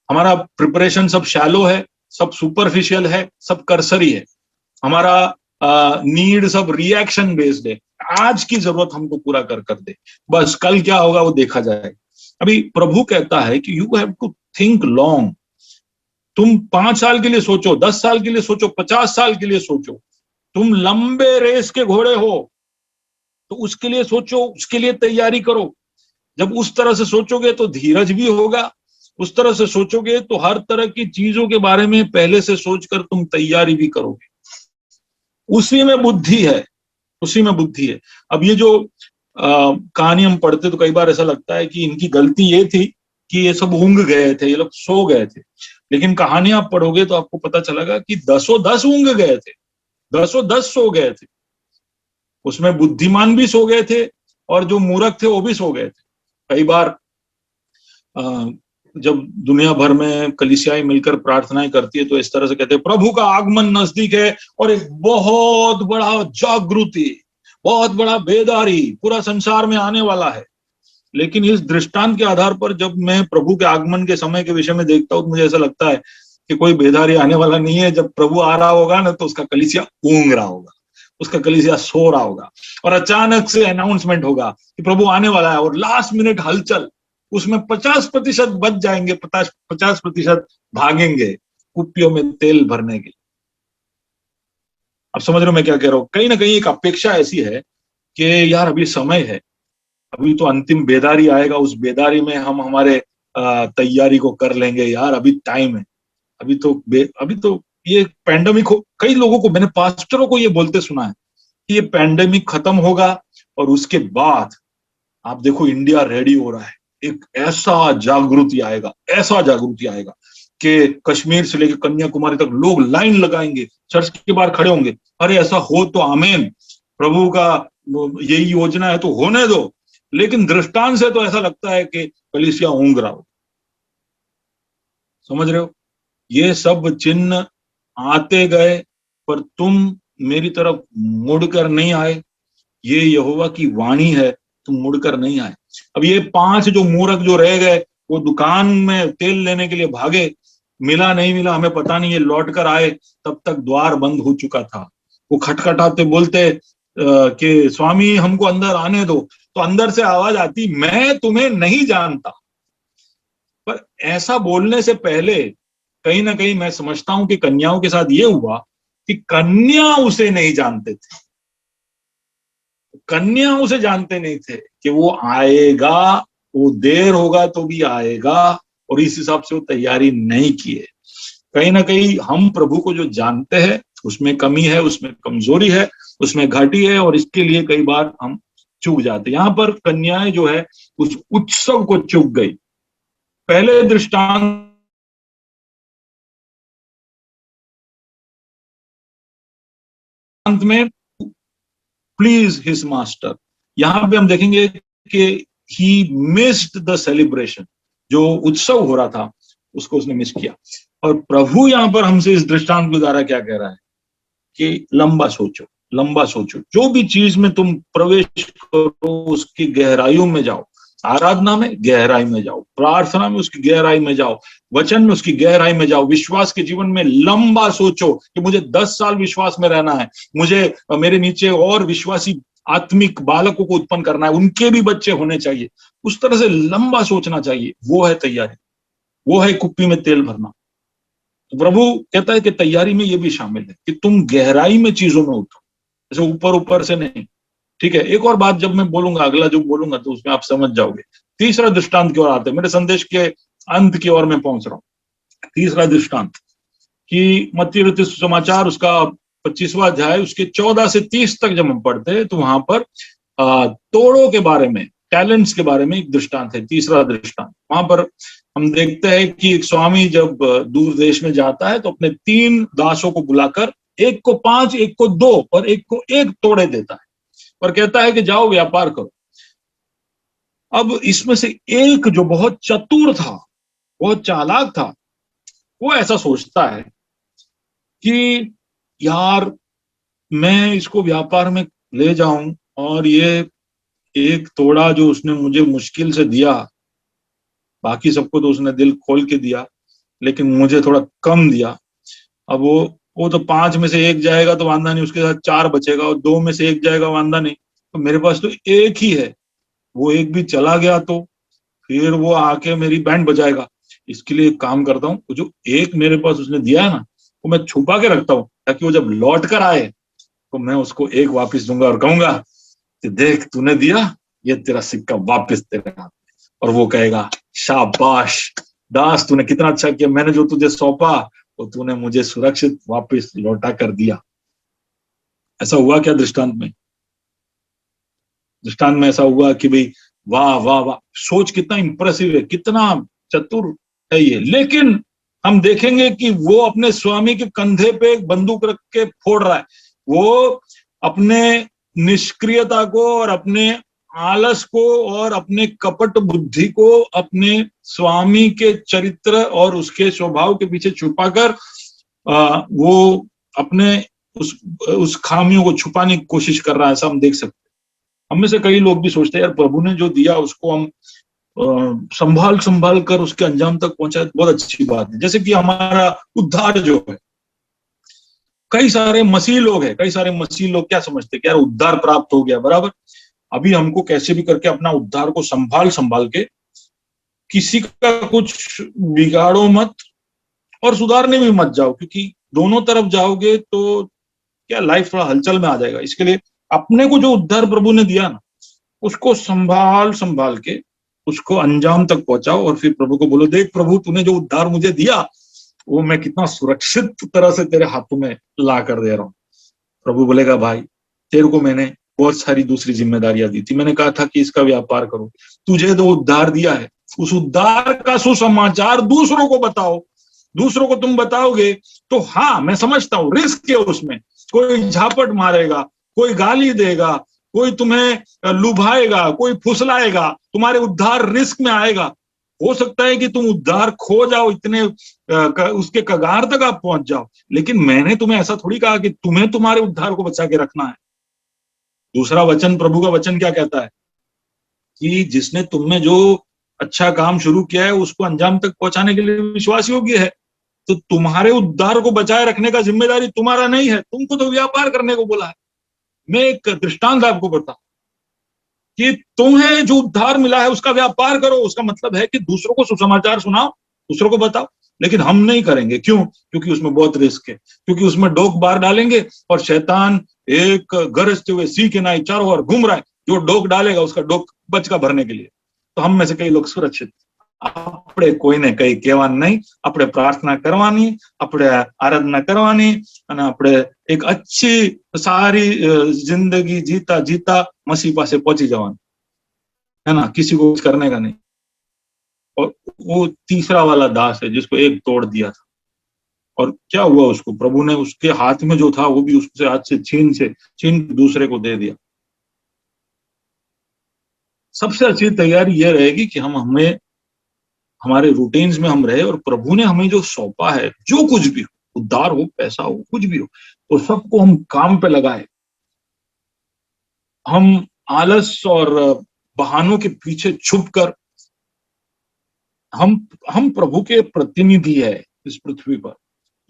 हमारा प्रिपरेशन सब शैलो है, सब सुपरफिशियल है, सब कर्सरी है। हमारा नीड सब रिएक्शन बेस्ड है। आज की जरूरत हमको पूरा कर दे, बस कल क्या होगा वो देखा जाएगा। अभी प्रभु कहता है कि you have to think long. तुम 5 साल के लिए सोचो, 10 साल के लिए सोचो, 50 साल के लिए सोचो। तुम लंबे रेस के घोड़े हो तो उसके लिए सोचो, उसके लिए तैयारी करो। जब उस तरह से सोचोगे तो धीरज भी होगा, उस तरह से सोचोगे तो हर तरह की चीजों के बारे में पहले से सोचकर तुम तैयारी भी करोगे। उसी में बुद्धि है, उसी में बुद्धि है। अब ये जो कहानी हम पढ़ते तो कई बार ऐसा लगता है कि इनकी गलती ये थी कि ये सब ऊँग गए थे, ये लोग सो गए थे। लेकिन कहानी आप पढ़ोगे तो आपको पता चलेगा कि 10 ऊँग गए थे, 10 सो गए थे। उसमें बुद्धिमान भी सो गए थे और जो मूर्ख थे वो भी सो गए थे। कई बार जब दुनिया भर में कलीसियाएं मिलकर प्रार्थनाएं करती है तो इस तरह से कहते हैं प्रभु का आगमन नजदीक है और एक बहुत बड़ा जागृति, बहुत बड़ा बेदारी पूरा संसार में आने वाला है। लेकिन इस दृष्टांत के आधार पर जब मैं प्रभु के आगमन के समय के विषय में देखता हूं तो मुझे ऐसा लगता है कि कोई बेदारी आने वाला नहीं है। जब प्रभु आ रहा होगा ना तो उसका कलीसिया ऊँग रहा होगा, उसका कलीसिया सो रहा होगा और अचानक से अनाउंसमेंट होगा कि प्रभु आने वाला है और लास्ट मिनट हलचल, उसमें 50% बच जाएंगे, 50% भागेंगे कुप्पियों में तेल भरने के लिए। अब समझ रहे हो मैं क्या कह रहा हूं? कहीं ना कहीं एक अपेक्षा ऐसी है कि यार अभी समय है, अभी तो अंतिम बेदारी आएगा, उस बेदारी में हम हमारे तैयारी को कर लेंगे। यार अभी टाइम है, अभी तो ये पैंडेमिक हो। कई लोगों को, मैंने पास्टरों को ये बोलते सुना है कि ये पैंडेमिक खत्म होगा और उसके बाद आप देखो इंडिया रेडी हो रहा है, एक ऐसा जागृति आएगा, ऐसा जागृति आएगा कि कश्मीर से लेकर कन्याकुमारी तक लोग लाइन लगाएंगे, चर्च के बाहर खड़े होंगे। अरे ऐसा हो तो आमीन, प्रभु का यही योजना है तो होने दो। लेकिन दृष्टांत से तो ऐसा लगता है कि कलीसिया ऊँग रहा हो। समझ रहे हो? ये सब चिन्ह आते गए पर तुम मेरी तरफ मुड़कर नहीं आए। ये यहोवा की वाणी है, तुम मुड़कर नहीं आए। अब ये 5 जो मूर्ख जो रह गए वो दुकान में तेल लेने के लिए भागे, मिला नहीं मिला हमें पता नहीं, ये लौट कर आए तब तक द्वार बंद हो चुका था। वो खटखटाते बोलते कि स्वामी हमको अंदर आने दो, तो अंदर से आवाज आती मैं तुम्हें नहीं जानता। पर ऐसा बोलने से पहले कहीं ना कहीं मैं समझता हूं कि कन्याओं के साथ ये हुआ कि कन्या उसे नहीं जानते थे, कन्या उसे जानते नहीं थे कि वो आएगा, वो देर होगा तो भी आएगा, और इस हिसाब से वो तैयारी नहीं किए। कहीं ना कहीं हम प्रभु को जो जानते हैं उसमें कमी है, उसमें कमजोरी है, उसमें घाटी है, और इसके लिए कई बार हम चूक जाते। यहां पर कन्याएं जो है उस उत्सव को चूक गई। पहले दृष्टांत में प्लीज हिज मास्टर, यहां पे हम देखेंगे कि ही मिस्ड द सेलिब्रेशन, जो उत्सव हो रहा था उसको उसने मिस किया। और प्रभु यहां पर हमसे इस दृष्टांत के द्वारा क्या कह रहा है कि लंबा सोचो, लंबा सोचो। जो भी चीज में तुम प्रवेश करो उसकी गहराइयों में जाओ। आराधना में गहराई में जाओ, प्रार्थना में उसकी गहराई में जाओ, वचन में उसकी गहराई में जाओ, विश्वास के जीवन में लंबा सोचो कि मुझे 10 साल विश्वास में रहना है, मुझे मेरे नीचे और विश्वासी आत्मिक बालकों को उत्पन्न करना है, उनके भी बच्चे होने चाहिए। उस तरह से लंबा सोचना चाहिए। वो है तैयारी, वो है कुप्पी में तेल भरना। तो प्रभु कहता है कि तैयारी में ये भी शामिल है कि तुम गहराई में चीजों में उठो, जैसे ऊपर ऊपर से नहीं। ठीक है, एक और बात जब मैं बोलूंगा, अगला जो बोलूंगा तो उसमें आप समझ जाओगे। तीसरा दृष्टांत की ओर आते हैं, मेरे संदेश के अंत की ओर मैं पहुंच रहा हूं। तीसरा दृष्टांत कि मत्ती रचित सुसमाचार उसका 25वां अध्याय उसके 14 से 30 तक जब हम पढ़ते हैं तो वहां पर तोड़ों के बारे में, टैलेंट्स के बारे में एक दृष्टांत है, तीसरा दृष्टांत। वहां पर हम देखते हैं कि एक स्वामी जब दूर देश में जाता है तो अपने 3 दासों को बुलाकर एक को 5, एक को 2 और एक को 1 तोड़े देता है और कहता है कि जाओ व्यापार करो। अब इसमें से एक जो बहुत चतुर था, बहुत चालाक था, वो ऐसा सोचता है कि यार मैं इसको व्यापार में ले जाऊं और ये एक तोड़ा जो उसने मुझे मुश्किल से दिया, बाकी सबको तो उसने दिल खोल के दिया लेकिन मुझे थोड़ा कम दिया। अब वो तो 5 में से 1 जाएगा तो वांदा नहीं, उसके साथ 4 बचेगा, और 2 में से 1 जाएगा वांदा नहीं, तो मेरे पास तो 1 ही है, वो 1 भी चला गया तो फिर वो आके मेरी बैंड बजाएगा। इसके लिए एक काम करता हूँ, जो 1 मेरे पास उसने दिया है ना वो मैं छुपा के रखता हूँ ताकि वो जब लौट कर आए तो मैं उसको 1 वापस दूंगा और कहूंगा कि देख तूने दिया, ये तेरा सिक्का वापस तेरे हाथ में। और वो कहेगा शाबाश दास, तूने कितना अच्छा किया, मैंने जो तुझे सौंपा वो तूने मुझे सुरक्षित वापस लौटा कर दिया। ऐसा हुआ क्या दृष्टांत में? दृष्टांत में ऐसा हुआ कि भाई वाह वाह वाह, सोच कितना इंप्रेसिव है, कितना चतुर है ये। लेकिन हम देखेंगे कि वो अपने स्वामी के कंधे पे एक बंदूक रख के फोड़ रहा है। वो अपने निष्क्रियता को और अपने आलस को और अपने कपट बुद्धि को अपने स्वामी के चरित्र और उसके स्वभाव के पीछे छुपाकर वो अपने उस खामियों को छुपाने की कोशिश कर रहा है। ऐसा हम देख सकते हैं। हम में से कई लोग भी सोचते हैं यार प्रभु ने जो दिया उसको हम संभाल कर उसके अंजाम तक पहुंचाए, बहुत अच्छी बात है। जैसे कि हमारा उद्धार जो है, कई सारे मसीह लोग क्या समझते हैं कि यार उद्धार प्राप्त हो गया, बराबर, अभी हमको कैसे भी करके अपना उद्धार को संभाल के किसी का कुछ बिगाड़ो मत और सुधारने में मत जाओ, क्योंकि दोनों तरफ जाओगे तो क्या लाइफ थोड़ा हलचल में आ जाएगा। इसके लिए अपने को जो उद्धार प्रभु ने दिया ना उसको संभाल के उसको अंजाम तक पहुंचाओ और फिर प्रभु को बोलो देख प्रभु तूने जो उद्धार मुझे दिया वो मैं कितना सुरक्षित तरह से तेरे हाथों में ला कर दे रहा हूं। प्रभु बोलेगा भाई तेरे को मैंने बहुत सारी दूसरी जिम्मेदारियां दी थी, मैंने कहा था कि इसका व्यापार करो, तुझे तो उद्धार दिया है, उस उद्धार का सुसमाचार दूसरों को बताओ। दूसरों को तुम बताओगे तो हाँ मैं समझता हूँ रिस्क है उसमें, कोई झापट मारेगा, कोई गाली देगा, कोई तुम्हें लुभाएगा, कोई फुसलाएगा, तुम्हारे उद्धार रिस्क में आएगा। हो सकता है कि तुम उद्धार खो जाओ, इतने उसके कगार तक आप पहुंच जाओ, लेकिन मैंने तुम्हें ऐसा थोड़ी कहा कि तुम्हें तुम्हारे उद्धार को बचा के रखना है। दूसरा वचन, प्रभु का वचन क्या कहता है कि जिसने तुम में जो अच्छा काम शुरू किया है उसको अंजाम तक पहुंचाने के लिए विश्वास योग्य है। तो तुम्हारे उद्धार को बचाए रखने का जिम्मेदारी तुम्हारा नहीं है, तुमको तो व्यापार करने को बोला है। मैं एक दृष्टांत आपको बता कि तुम्हें जो उद्धार मिला है उसका व्यापार करो। उसका मतलब है कि दूसरों को सुसमाचार सुनाओ, दूसरों को बताओ, लेकिन हम नहीं करेंगे। क्यों? क्योंकि उसमें बहुत रिस्क है, क्योंकि उसमें डोक बार डालेंगे और शैतान एक गरजते हुए सी के नाई चारों ओर घूम रहा है, जो डोक डालेगा उसका डोक बचका भरने के लिए। तो हम में से कई लोग सुरक्षित, આપણે કોઈને કઈ કહેવાનું નહીં, આપણે પ્રાર્થના કરવાની, આપણે આરાધના કરવાની અને આપણે એક अच्छी सारी जिंदगी जीता मसीह पासे पहुंची जवानी, है ना, किसी को कुछ करने का नहीं। और वो तीसरा वाला दास है जिसको एक तोड़ दिया था, और क्या हुआ उसको, प्रभु ने उसके हाथ में जो था वो भी उसके हाथ से छीन दूसरे को दे दिया। सबसे अच्छी तैयारी ये रहेगी कि हमें हमारे रूटीन्स में हम रहे और प्रभु ने हमें जो सौंपा है, जो कुछ भी हो, उद्धार हो, पैसा हो, कुछ भी हो, तो सबको हम काम पे लगाए। हम आलस और बहानों के पीछे छुपकर, हम प्रभु के प्रतिनिधि है इस पृथ्वी पर।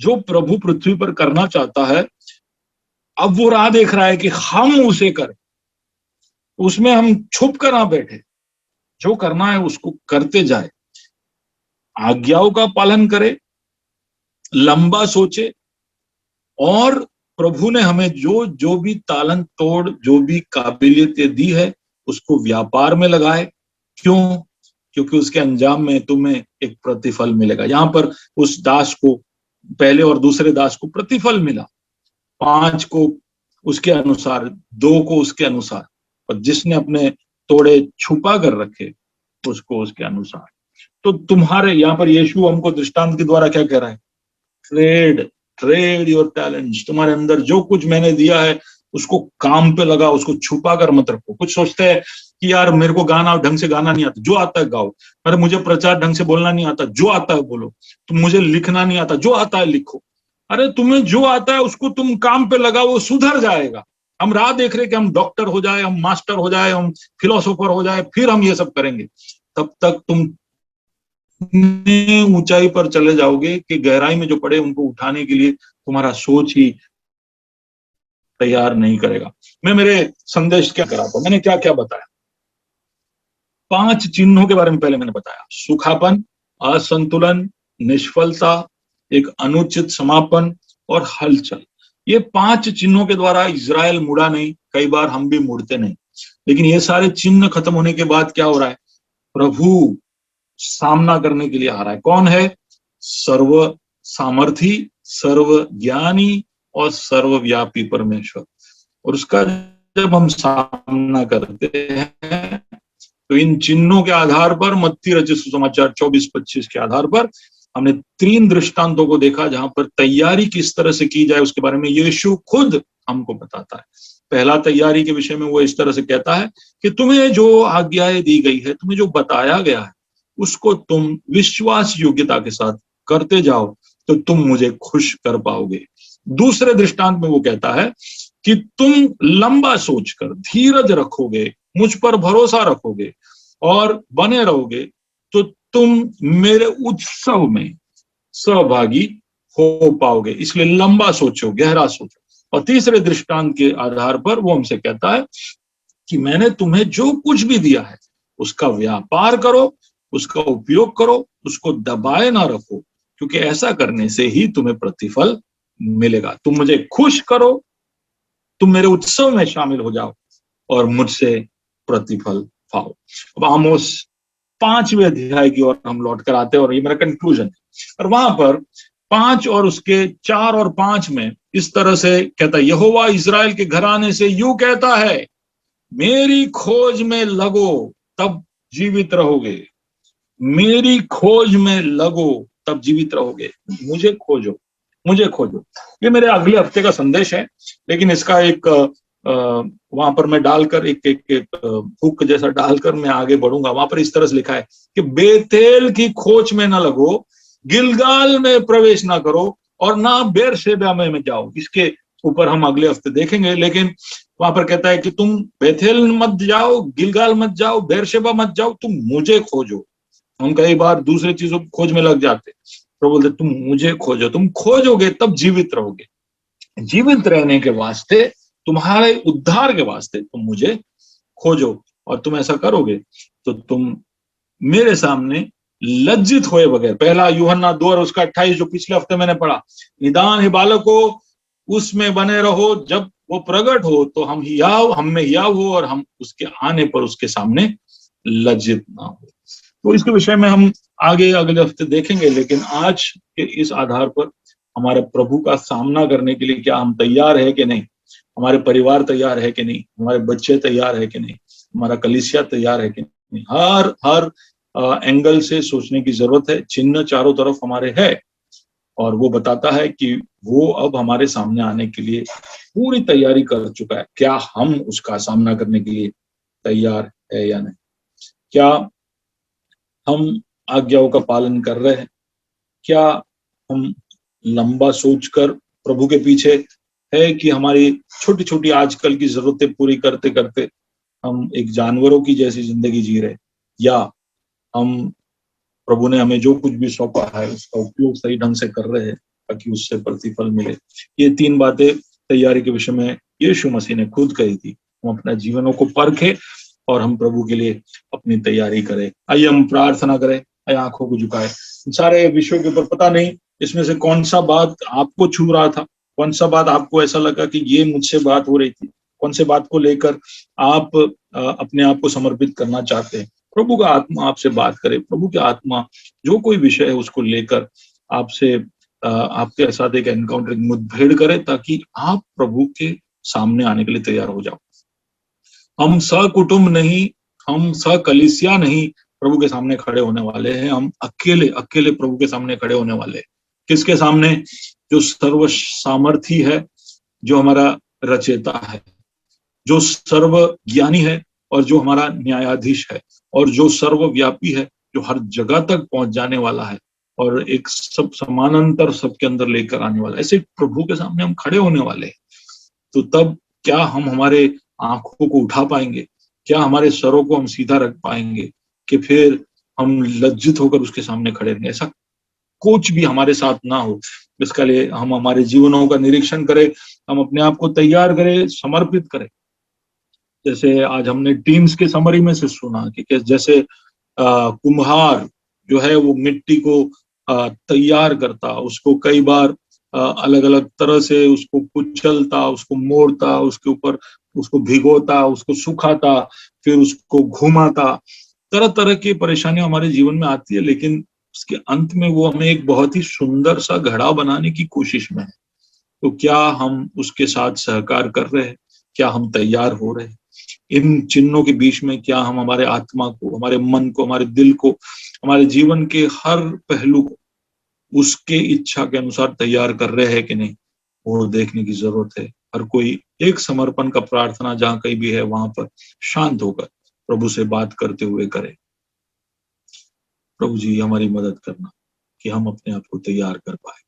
जो प्रभु पृथ्वी पर करना चाहता है अब वो राह देख रहा है कि हम उसे करें, उसमें हम छुप कर ना बैठे, जो करना है उसको करते जाए, आज्ञाओं का पालन करे, लंबा सोचे, और प्रभु ने हमें जो भी तालन तोड़, जो भी काबिलियतें दी है उसको व्यापार में लगाए। क्यों? क्योंकि उसके अंजाम में तुम्हें एक प्रतिफल मिलेगा। यहाँ पर उस दास को, पहले और दूसरे दास को प्रतिफल मिला, 5 को उसके अनुसार, 2 को उसके अनुसार, और जिसने अपने तोड़े छुपा कर रखे उसको उसके अनुसार। तो तुम्हारे यहाँ पर यीशु हमको दृष्टांत के द्वारा क्या कह रहा है? Trade your talents. तुम्हारे अंदर जो कुछ मैंने दिया है उसको काम पे लगाओ, उसको छुपा कर मत रखो। कुछ सोचते हैं कि यार मेरे को गाना ढंग से गाना नहीं आता, जो आता है गाओ। अरे मुझे प्रचार ढंग से बोलना नहीं आता, जो आता है बोलो। तुम मुझे लिखना नहीं आता, जो आता है लिखो। अरे तुम्हें जो आता है उसको तुम काम पे लगाओ, वो सुधर जाएगा। हम राह देख रहे कि हम डॉक्टर हो जाए, हम मास्टर हो जाए, हम फिलोसोफर हो जाए, फिर हम ये सब करेंगे। तब तक तुम ऊंचाई पर चले जाओगे कि गहराई में जो पड़े उनको उठाने के लिए तुम्हारा सोच ही तैयार नहीं करेगा। मैं मेरे संदेश क्या करा था, मैंने क्या क्या बताया? 5 चिन्हों के बारे में पहले मैंने बताया। सूखापन, असंतुलन, निष्फलता, एक अनुचित समापन और हलचल। ये 5 चिन्हों के द्वारा इजराइल मुड़ा नहीं, कई बार हम भी मुड़ते नहीं। लेकिन ये सारे चिन्ह खत्म होने के बाद क्या हो रहा है? प्रभु सामना करने के लिए आ रहा है। कौन है? सर्व सामर्थी, सर्व ज्ञानी और सर्वव्यापी परमेश्वर। और उसका जब हम सामना करते हैं तो इन चिन्हों के आधार पर, मत्ती रचित सुसमाचार 24-25 के आधार पर हमने 3 दृष्टांतों को देखा जहां पर तैयारी किस तरह से की जाए उसके बारे में यीशु खुद हमको बताता है। पहला तैयारी के विषय में वो इस तरह से कहता है कि तुम्हें जो आज्ञाएं दी गई है, तुम्हें जो बताया गया है, उसको तुम विश्वास योग्यता के साथ करते जाओ तो तुम मुझे खुश कर पाओगे। दूसरे दृष्टांत में वो कहता है कि तुम लंबा सोचकर धीरज रखोगे, मुझ पर भरोसा रखोगे और बने रहोगे तो तुम मेरे उत्सव में सहभागी हो पाओगे। इसलिए लंबा सोचो, गहरा सोचो। और तीसरे दृष्टांत के आधार पर वो हमसे कहता है कि मैंने तुम्हें जो कुछ भी दिया है उसका व्यापार करो, उसका उपयोग करो, उसको दबाए ना रखो, क्योंकि ऐसा करने से ही तुम्हें प्रतिफल मिलेगा। तुम मुझे खुश करो, तुम मेरे उत्सव में शामिल हो जाओ और मुझसे प्रतिफल पाओ। अब आमोस 5वें अध्याय की ओर हम लौट कर आते हैं और ये मेरा कंक्लूजन है। और वहां पर 5 और उसके 4 और 5 में इस तरह से कहता है, यहोवा इस्राएल के घराने से यूं कहता है, मेरी खोज में लगो तब जीवित रहोगे। मेरी खोज में लगो तब जीवित रहोगे। मुझे खोजो, मुझे खोजो। ये मेरे अगले हफ्ते का संदेश है, लेकिन इसका एक वहां पर मैं डालकर एक हुक जैसा डालकर मैं आगे बढ़ूंगा। वहां पर इस तरह से लिखा है कि बेतेल की खोज में ना लगो, गिलगाल में प्रवेश ना करो और ना बेरशेबा में जाओ। इसके ऊपर हम अगले हफ्ते देखेंगे। लेकिन वहां पर कहता है कि तुम बेतेल मत जाओ, गिलगाल मत जाओ, बेरशेबा मत जाओ, तुम मुझे खोजो। हम कई बार दूसरी चीजों की खोज में लग जाते। प्रभु बोलते तुम मुझे खोजो, तुम खोजोगे तब जीवित रहोगे। जीवित रहने के वास्ते, तुम्हारे उद्धार के वास्ते तुम मुझे खोजो, और तुम ऐसा करोगे तो तुम मेरे सामने लज्जित हुए बगैर, पहला यूहन्ना 2 और उसका 28 जो पिछले हफ्ते मैंने पढ़ा, निदान हे बालको उसमें बने रहो, जब वो प्रकट हो तो हम में हियाव हो और हम उसके आने पर उसके सामने लज्जित ना हो। तो इसके विषय में हम आगे अगले हफ्ते देखेंगे। लेकिन आज के इस आधार पर हमारे प्रभु का सामना करने के लिए क्या हम तैयार है कि नहीं, हमारे परिवार तैयार है कि नहीं, हमारे बच्चे तैयार है कि नहीं, हमारा कलीसिया तैयार है कि नहीं, हर एंगल से सोचने की जरूरत है। चिन्ह चारों तरफ हमारे है और वो बताता है कि वो अब हमारे सामने आने के लिए पूरी तैयारी कर चुका है। क्या हम उसका सामना करने के लिए तैयार है या नहीं? क्या हम आज्ञाओं का पालन कर रहे हैं? क्या हम लंबा सोचकर प्रभु के पीछे है कि हमारी छोटी छोटी आजकल की जरूरतें पूरी करते करते हम एक जानवरों की जैसी जिंदगी जी रहे, या हम प्रभु ने हमें जो कुछ भी सौंपा है उसका उपयोग सही ढंग से कर रहे हैं ताकि उससे प्रतिफल मिले? ये 3 बातें तैयारी के विषय में यीशु मसीह ने खुद कही थी। हम अपना जीवनों को परखें और हम प्रभु के लिए अपनी तैयारी करें। आइए हम प्रार्थना करें, आइए आंखों को झुकाएं। सारे विषयों के ऊपर पता नहीं इसमें से कौन सा बात आपको छू रहा था, कौन सा बात आपको ऐसा लगा कि ये मुझसे बात हो रही थी, कौन से बात को लेकर आप अपने आप को समर्पित करना चाहते हैं। प्रभु का आत्मा आपसे बात करे, प्रभु की आत्मा जो कोई विषय है उसको लेकर आपसे आपके साथ एक एनकाउंटर, मुठभेड़ करे, ताकि आप प्रभु के सामने आने के लिए तैयार हो जाओ। हम सकुटुंब नहीं, हम सकलीसिया नहीं प्रभु के सामने खड़े होने वाले हैं, हम अकेले अकेले प्रभु के सामने खड़े होने वाले हैं। किसके सामने? जो सर्व सामर्थी है, जो हमारा रचेता है, जो सर्व ज्ञानी है, और जो हमारा न्यायाधीश है, और जो सर्वव्यापी है, जो हर जगह तक पहुंच जाने वाला है और एक सब समानांतर सबके अंदर लेकर आने वाला है। ऐसे प्रभु के सामने हम खड़े होने वाले हैं। तो तब क्या हम हमारे आंखों को उठा पाएंगे? क्या हमारे सरों को हम सीधा रख पाएंगे कि फिर हम लज्जित होकर उसके सामने खड़े रहेंगे? ऐसा कुछ भी हमारे साथ ना हो। इसके लिए हम हमारे जीवनों का निरीक्षण करें, हम अपने आप को तैयार करें, समर्पित करें। जैसे आज हमने टीम्स के समरी में से सुना कि जैसे कुम्हार जो है वो मिट्टी को तैयार करता, उसको कई बार अलग अलग तरह से उसको कुचलता, उसको मोड़ता, उसके ऊपर उसको भिगोता, उसको सुखाता, फिर उसको घुमाता। तरह तरह की परेशानियां हमारे जीवन में आती है, लेकिन उसके अंत में वो हमें एक बहुत ही सुंदर सा घड़ा बनाने की कोशिश में है। तो क्या हम उसके साथ सहकार कर रहे हैं? क्या हम तैयार हो रहे हैं? इन चिन्हों के बीच में क्या हम हमारे आत्मा को, हमारे मन को, हमारे दिल को, हमारे जीवन के हर पहलू को उसके इच्छा के अनुसार तैयार कर रहे हैं कि नहीं, वो देखने की जरूरत है। हर कोई एक समर्पण का प्रार्थना जहां कहीं भी है वहां पर शांत होकर प्रभु से बात करते हुए करे। प्रभु जी हमारी मदद करना कि हम अपने आप को तैयार कर पाए,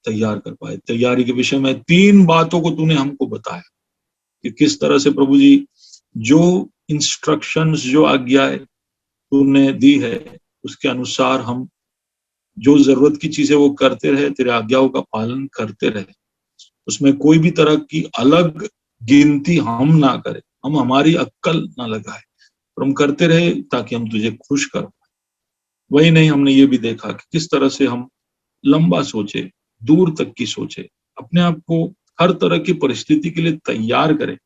तैयार कर पाए। तैयारी के विषय में 3 बातों को तूने हमको बताया कि किस तरह से प्रभु जी जो इंस्ट्रक्शंस, जो आज्ञाएं तूने दी है उसके अनुसार हम जो जरूरत की चीजें वो करते रहे, तेरे आज्ञाओं का पालन करते रहे, उसमें कोई भी तरह की अलग गिनती हम ना करें, हम हमारी अक्ल ना लगाए, और हम करते रहे ताकि हम तुझे खुश कर पाए। वही नहीं, हमने ये भी देखा कि किस तरह से हम लंबा सोचे, दूर तक की सोचे, अपने आप को हर तरह की परिस्थिति के लिए तैयार करें।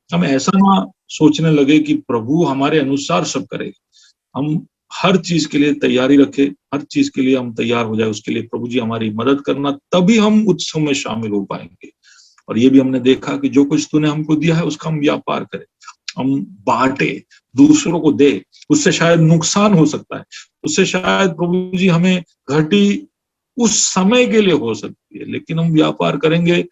हम ऐसा ना सोचने लगे कि प्रभु हमारे अनुसार सब करेगा। हम हर चीज के लिए तैयारी रखें, हर चीज के लिए हम तैयार हो जाए। उसके लिए प्रभु जी हमारी मदद करना, तभी हम उत्सव में शामिल हो पाएंगे। और ये भी हमने देखा कि जो कुछ तूने हमको दिया है उसका हम व्यापार करें, हम बांटे, दूसरों को दे। उससे शायद नुकसान हो सकता है, उससे शायद प्रभु जी हमें घटी उस समय के लिए हो सकती है, लेकिन हम व्यापार करेंगे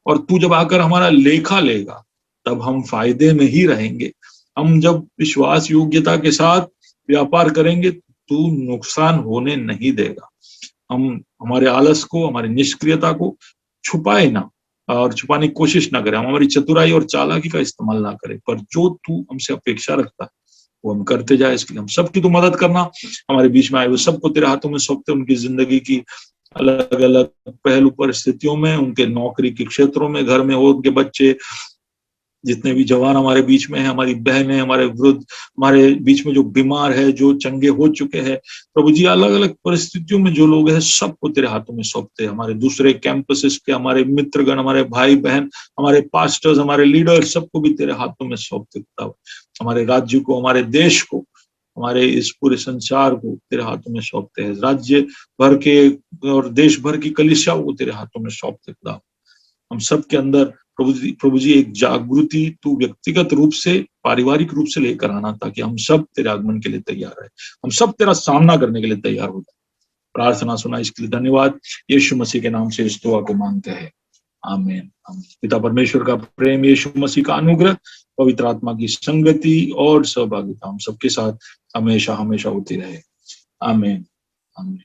और तू जब आकर हमारा लेखा लेगा तब हम फायदे में ही रहेंगे। हम जब विश्वास योग्यता के साथ व्यापार करेंगे तू नुकसान होने नहीं देगा। हम हमारे आलस को, हमारी निष्क्रियता को छुपाए ना और छुपाने की कोशिश ना करें, हम हमारी चतुराई और चालाकी का इस्तेमाल ना करें, पर जो तू हमसे अपेक्षा रखता है वो हम करते जाए। इसके लिए हम सबकी तू मदद करना। हमारे बीच में आए हुए सबको तेरे हाथों में सौंपते, उनकी जिंदगी की अलग अलग पहलू परिस्थितियों में, उनके नौकरी के क्षेत्रों में, घर में हो, उनके बच्चे, जितने भी जवान हमारे बीच में है, हमारी बहनें, हमारे वृद्ध, हमारे बीच में जो बीमार है, जो चंगे हो चुके हैं, प्रभु जी अलग अलग परिस्थितियों में जो लोग हैं सबको तेरे हाथों में सौंपते हैं। हमारे दूसरे कैंपसेस के हमारे मित्रगण, हमारे भाई बहन, हमारे पास्टर्स, हमारे लीडर्स, सबको भी तेरे हाथों में सौंपते। हमारे राज्य को, हमारे देश को, हमारे इस पूरे संसार को तेरे हाथों में सौंपते हैं। राज्य भर के और देश भर की कलीसियाओं को तेरे हाथों में सौंपते। हम सबके अंदर प्रभु जी एक जागृति तू व्यक्तिगत रूप से, पारिवारिक रूप से लेकर आना, ताकि हम सब तेरे आगमन के लिए तैयार रहे, हम सब तेरा सामना करने के लिए तैयार हो जाए। प्रार्थना सुना इसके लिए धन्यवाद। यीशु मसीह के नाम से इस दुआ को मांगते हैं, आमीन। पिता परमेश्वर का प्रेम, यीशु मसीह का अनुग्रह, पवित्र आत्मा की संगति और सहभागिता हम सबके साथ हमेशा हमेशा होती रहे। आमीन, आमीन।